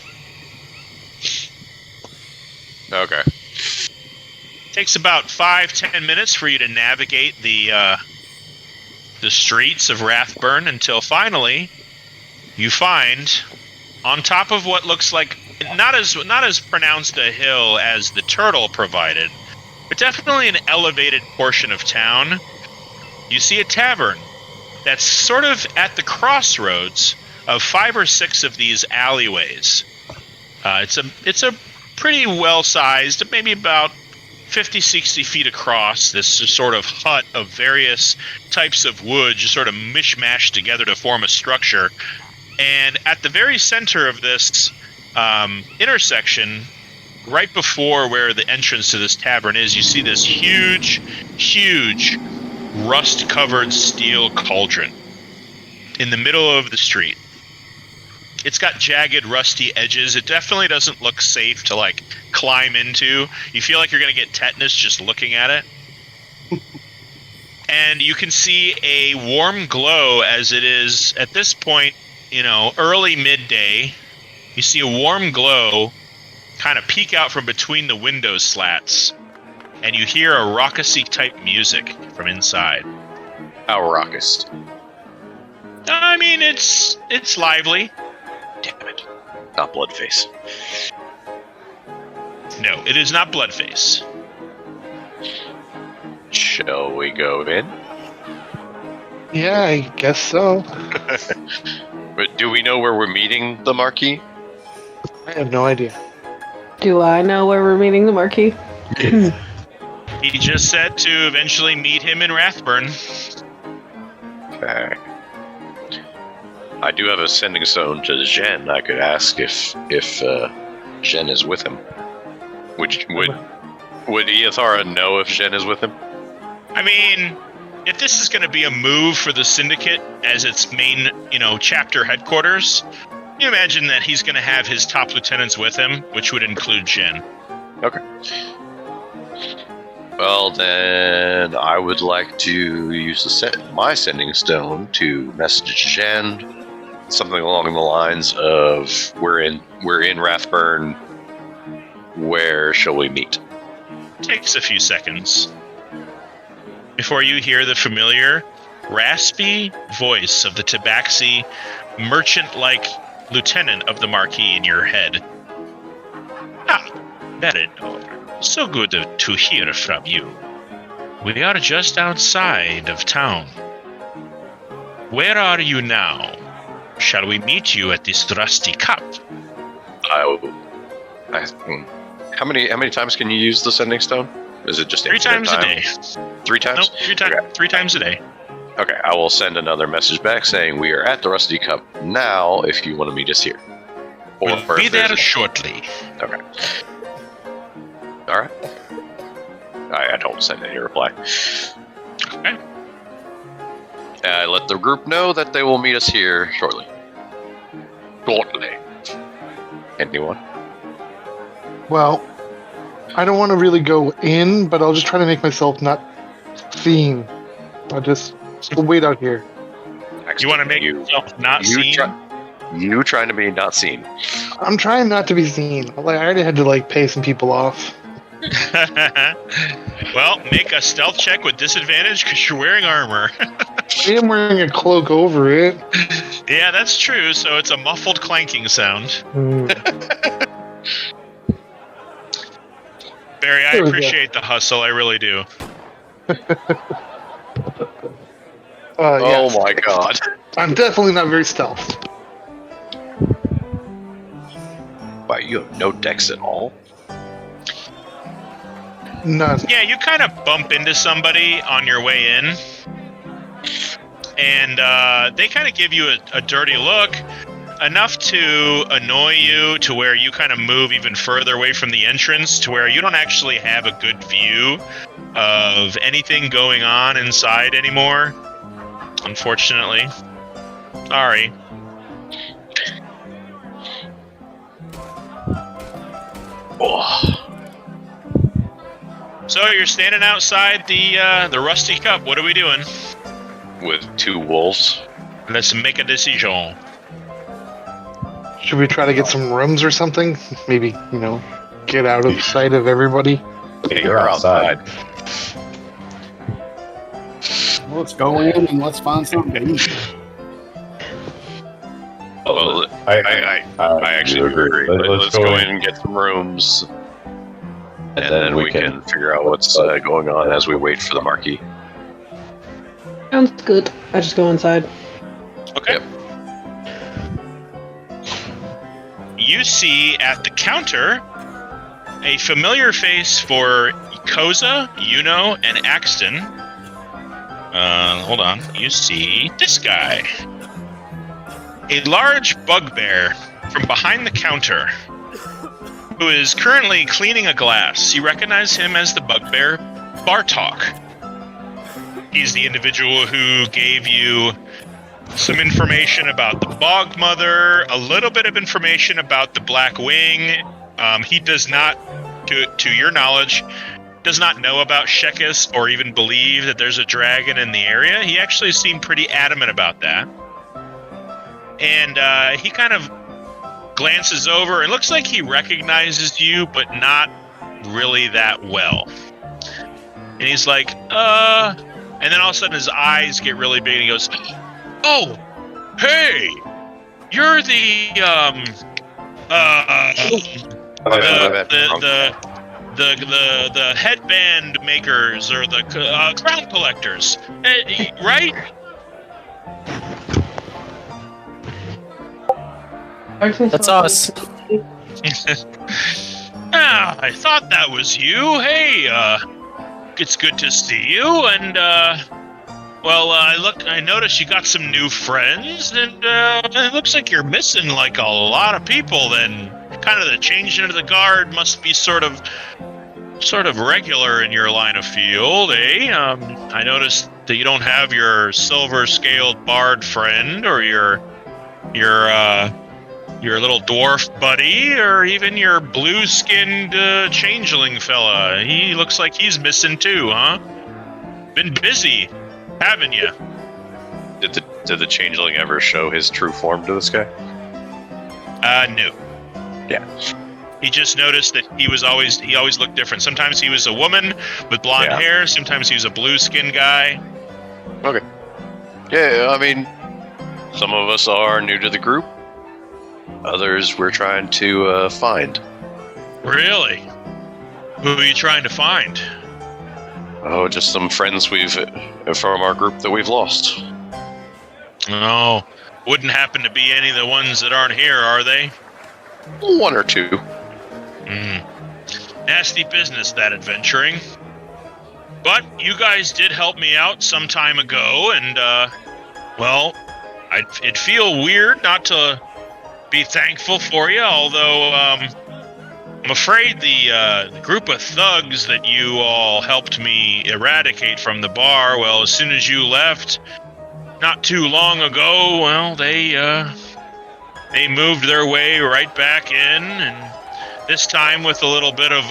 Speaker 9: Okay.
Speaker 1: Takes about 5-10 minutes for you to navigate the streets of Rathburn until finally you find, on top of what looks like not as pronounced a hill as the turtle provided, but definitely an elevated portion of town, you see a tavern that's sort of at the crossroads of 5 or 6 of these alleyways. It's a pretty well-sized, maybe about 50, 60 feet across, this sort of hut of various types of wood just sort of mishmashed together to form a structure. And at the very center of this intersection, right before where the entrance to this tavern is, you see this huge, huge rust-covered steel cauldron in the middle of the street. It's got jagged, rusty edges. It definitely doesn't look safe to, like, climb into. You feel like you're going to get tetanus just looking at it. And you can see a warm glow as it is, at this point, early midday. You see a warm glow kind of peek out from between the window slats. And you hear a raucous-type music from inside.
Speaker 9: How raucous?
Speaker 1: I mean, it's lively.
Speaker 9: Damn it. Not Bloodface.
Speaker 1: No, it is not Bloodface.
Speaker 9: Shall we go in?
Speaker 6: Yeah, I guess so.
Speaker 9: But do we know where we're meeting the Marquis?
Speaker 6: I have no idea.
Speaker 4: Do I know where we're meeting the Marquis?
Speaker 1: He just said to eventually meet him in Rathburn.
Speaker 9: Okay. I do have a sending stone to Jen. I could ask if Jen is with him. Would Eothara know if Jen is with him?
Speaker 1: I mean, if this is going to be a move for the Syndicate as its main, chapter headquarters, you imagine that he's going to have his top lieutenants with him, which would include Jen.
Speaker 9: Okay. Well, then I would like to use my sending stone to message Jen. Something along the lines of, we're in Rathburn. Where shall we meet?
Speaker 1: Takes a few seconds before you hear the familiar, raspy voice of the Tabaxi merchant-like lieutenant of the Marquis in your head. Ah, Valandiir, so good to hear from you. We are just outside of town. Where are you now? Shall we meet you at this rusty cup?
Speaker 9: How many times can you use the sending stone? Is it just
Speaker 1: 3 times a day?
Speaker 9: 3 times?
Speaker 1: Nope,
Speaker 9: Okay.
Speaker 1: 3 times a day.
Speaker 9: Okay, I will send another message back saying we are at the Rusty Cup now if you want to meet us here.
Speaker 1: We'll be there shortly.
Speaker 9: Okay. Alright. I don't send any reply.
Speaker 1: Okay.
Speaker 9: I let the group know that they will meet us here shortly. Shortly. Anyone?
Speaker 6: Well, I don't want to really go in, but I'll just try to make myself not seen. I'll just wait out here.
Speaker 1: You want to make yourself not seen?
Speaker 9: You trying to be not seen.
Speaker 6: I'm trying not to be seen. I already had to pay some people off.
Speaker 1: Well, make a stealth check with disadvantage because you're wearing armor.
Speaker 6: I am wearing a cloak over it.
Speaker 1: Yeah, that's true. So it's a muffled clanking sound. Barry, I appreciate the hustle. I really do.
Speaker 9: Oh my god.
Speaker 6: I'm definitely not very stealth.
Speaker 9: Wow, you have no dex at all?
Speaker 6: None.
Speaker 1: Yeah, you kind of bump into somebody on your way in, and they kind of give you a dirty look, enough to annoy you to where you kind of move even further away from the entrance to where you don't actually have a good view of anything going on inside anymore, unfortunately.
Speaker 8: Sorry.
Speaker 9: Oh.
Speaker 8: So you're standing outside the Rusty Cup. What are we doing?
Speaker 9: With 2 wolves.
Speaker 8: Let's make a decision.
Speaker 6: Should we try to get some rooms or something? Maybe, get out of sight of everybody.
Speaker 9: Yeah, you're outside.
Speaker 3: Let's go in and let's find something to eat.
Speaker 9: Well, I actually agree. Let's go in and get some rooms, and then we can figure out what's going on as we wait for the Marquis.
Speaker 4: Sounds good. I just go inside.
Speaker 8: Okay.
Speaker 9: Yep.
Speaker 8: You see at the counter a familiar face for Koza, Yuno, and Axton. Hold on. You see this guy. A large bugbear from behind the counter who is currently cleaning a glass. You recognize him as the bugbear Bartok. He's the individual who gave you some information about the Bog Mother, a little bit of information about the Black Wing. He does not, to your knowledge, does not know about Shekkis or even believe that there's a dragon in the area. He actually seemed pretty adamant about that. And he kind of glances over. It looks like he recognizes you, but not really that well. And he's like, and then all of a sudden his eyes get really big and he goes, "Oh, hey, you're the headband makers or the crown collectors, right?"
Speaker 2: That's us.
Speaker 8: I thought that was you. Hey, it's good to see you. And I noticed you got some new friends, and it looks like you're missing like a lot of people. Then, kind of the change into the guard must be sort of regular in your line of field, eh? I noticed that you don't have your silver-scaled bard friend, or your little dwarf buddy, or even your blue-skinned changeling fella. He looks like he's missing too, huh? Been busy, haven't you?
Speaker 9: Did the changeling ever show his true form to this guy?
Speaker 8: No.
Speaker 9: Yeah.
Speaker 8: He just noticed that he always looked different. Sometimes he was a woman with blonde hair. Sometimes he was a blue-skinned guy.
Speaker 9: Okay. Yeah, I mean, some of us are new to the group. Others we're trying to find.
Speaker 8: Really? Who are you trying to find?
Speaker 9: Oh, just some friends from our group that we've lost.
Speaker 8: Oh, wouldn't happen to be any of the ones that aren't here, are they?
Speaker 9: 1 or 2.
Speaker 8: Nasty business, that adventuring. But you guys did help me out some time ago, and, it'd feel weird not to be thankful for you, although, I'm afraid the group of thugs that you all helped me eradicate from the bar, well, as soon as you left, not too long ago, well, they moved their way right back in, and this time with a little bit of,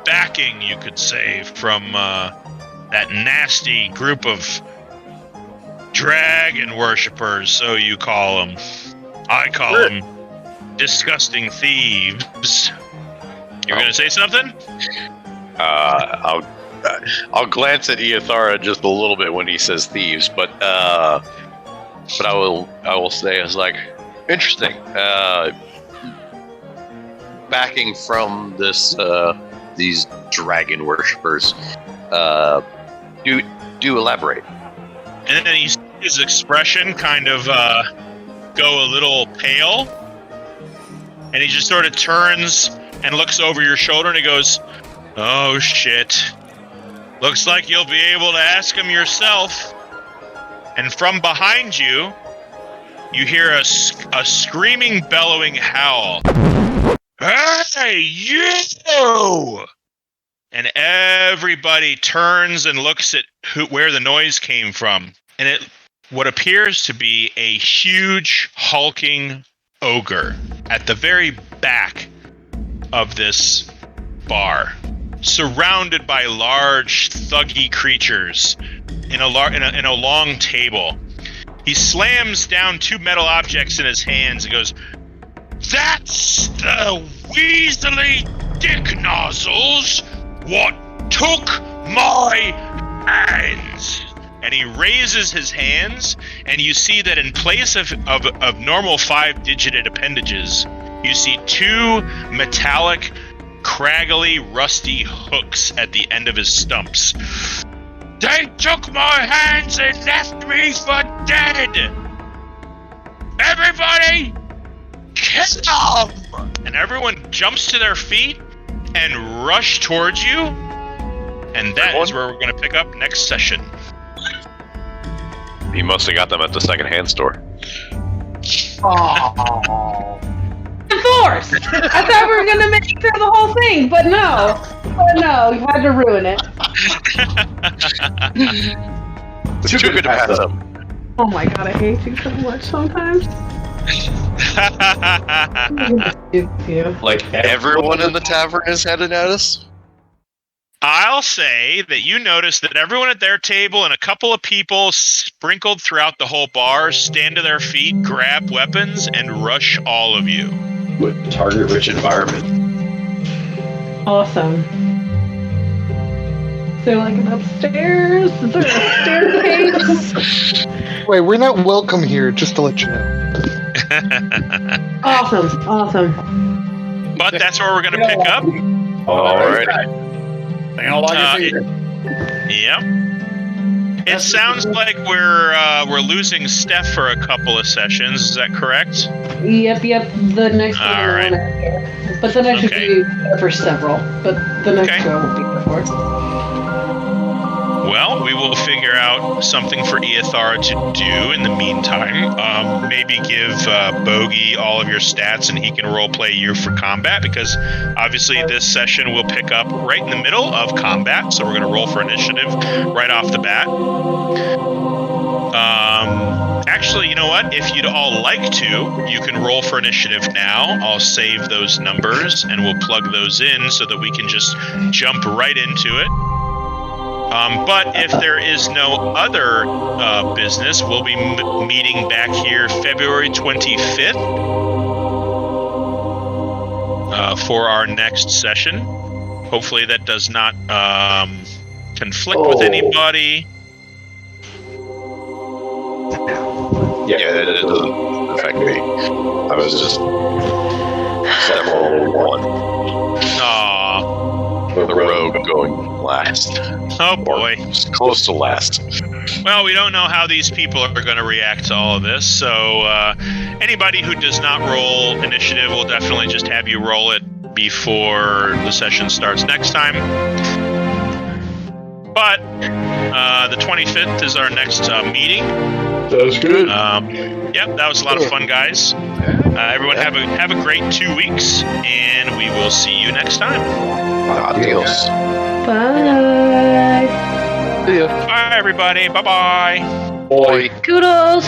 Speaker 8: backing, you could say, from that nasty group of dragon worshippers, so you call them. I call them disgusting thieves. You're gonna say something?
Speaker 9: I'll glance at Iothara just a little bit when he says thieves, but I will say it's like interesting. Backing from these dragon worshippers. Do elaborate.
Speaker 8: And then his expression kind of go a little pale, and he just sort of turns and looks over your shoulder, and he goes, "Oh shit! Looks like you'll be able to ask him yourself." And from behind you, you hear a screaming, bellowing howl. "Hey, you!" And everybody turns and looks at where the noise came from. And it
Speaker 1: what appears to be a huge, hulking ogre at the very back of this bar, surrounded by large, thuggy creatures in a long table. He slams down 2 metal objects in his hands and goes, "That's the Weasley dick nozzles what took my hands." And he raises his hands, and you see that in place of normal 5-digited appendages, you see 2 metallic, craggly, rusty hooks at the end of his stumps. "They took my hands and left me for dead! Everybody, kill them!" And everyone jumps to their feet and rush towards you. And that is where we're going to pick up next session.
Speaker 9: He must have got them at the second-hand store.
Speaker 3: Oh.
Speaker 4: Force! I thought we were gonna make it through the whole thing, but no. You had to ruin it.
Speaker 9: Too good to pass up.
Speaker 4: Oh my god, I hate you so much sometimes.
Speaker 7: Like
Speaker 9: Everyone in the tavern is headed at us?
Speaker 1: I'll say that you notice that everyone at their table and a couple of people sprinkled throughout the whole bar stand to their feet, grab weapons, and rush all of you.
Speaker 7: with target-rich environment.
Speaker 4: Awesome. Is there like an upstairs? Is there a staircase?
Speaker 6: Wait, we're not welcome here, just to let you know.
Speaker 4: Awesome.
Speaker 1: But that's where we're going to pick up.
Speaker 9: All right.
Speaker 3: They don't like it either.
Speaker 1: Yep. It sounds like we're losing Steph for a couple of sessions. Is that correct?
Speaker 4: Yep. The next one.
Speaker 1: All right.
Speaker 4: But the next
Speaker 1: Okay.
Speaker 4: should be there for several. But the next
Speaker 1: Okay.
Speaker 4: show will be there for.
Speaker 1: Well, we will figure out something for Eothar to do in the meantime. Maybe give Bogey all of your stats and he can roleplay you for combat, because obviously this session will pick up right in the middle of combat, so we're going to roll for initiative right off the bat. Actually, you know what? If you'd all like to, you can roll for initiative now. I'll save those numbers and we'll plug those in so that we can just jump right into it. But if there is no other business, we'll be meeting back here February 25th for our next session. Hopefully that does not conflict with anybody.
Speaker 9: Yeah, it doesn't affect me. I was just several one.
Speaker 1: Aw.
Speaker 9: The rogue going last.
Speaker 1: Oh boy.
Speaker 9: Just close to last.
Speaker 1: Well, we don't know how these people are going to react to all of this, so anybody who does not roll initiative will definitely just have you roll it before the session starts next time. But the 25th is our next meeting.
Speaker 7: That's good.
Speaker 1: Yep, that was a lot of fun, guys. Everyone have a great 2 weeks, and we will see you next time.
Speaker 9: Adios.
Speaker 4: Bye.
Speaker 6: See ya.
Speaker 1: Bye, everybody. Bye-bye.
Speaker 7: Boy.
Speaker 4: Kudos.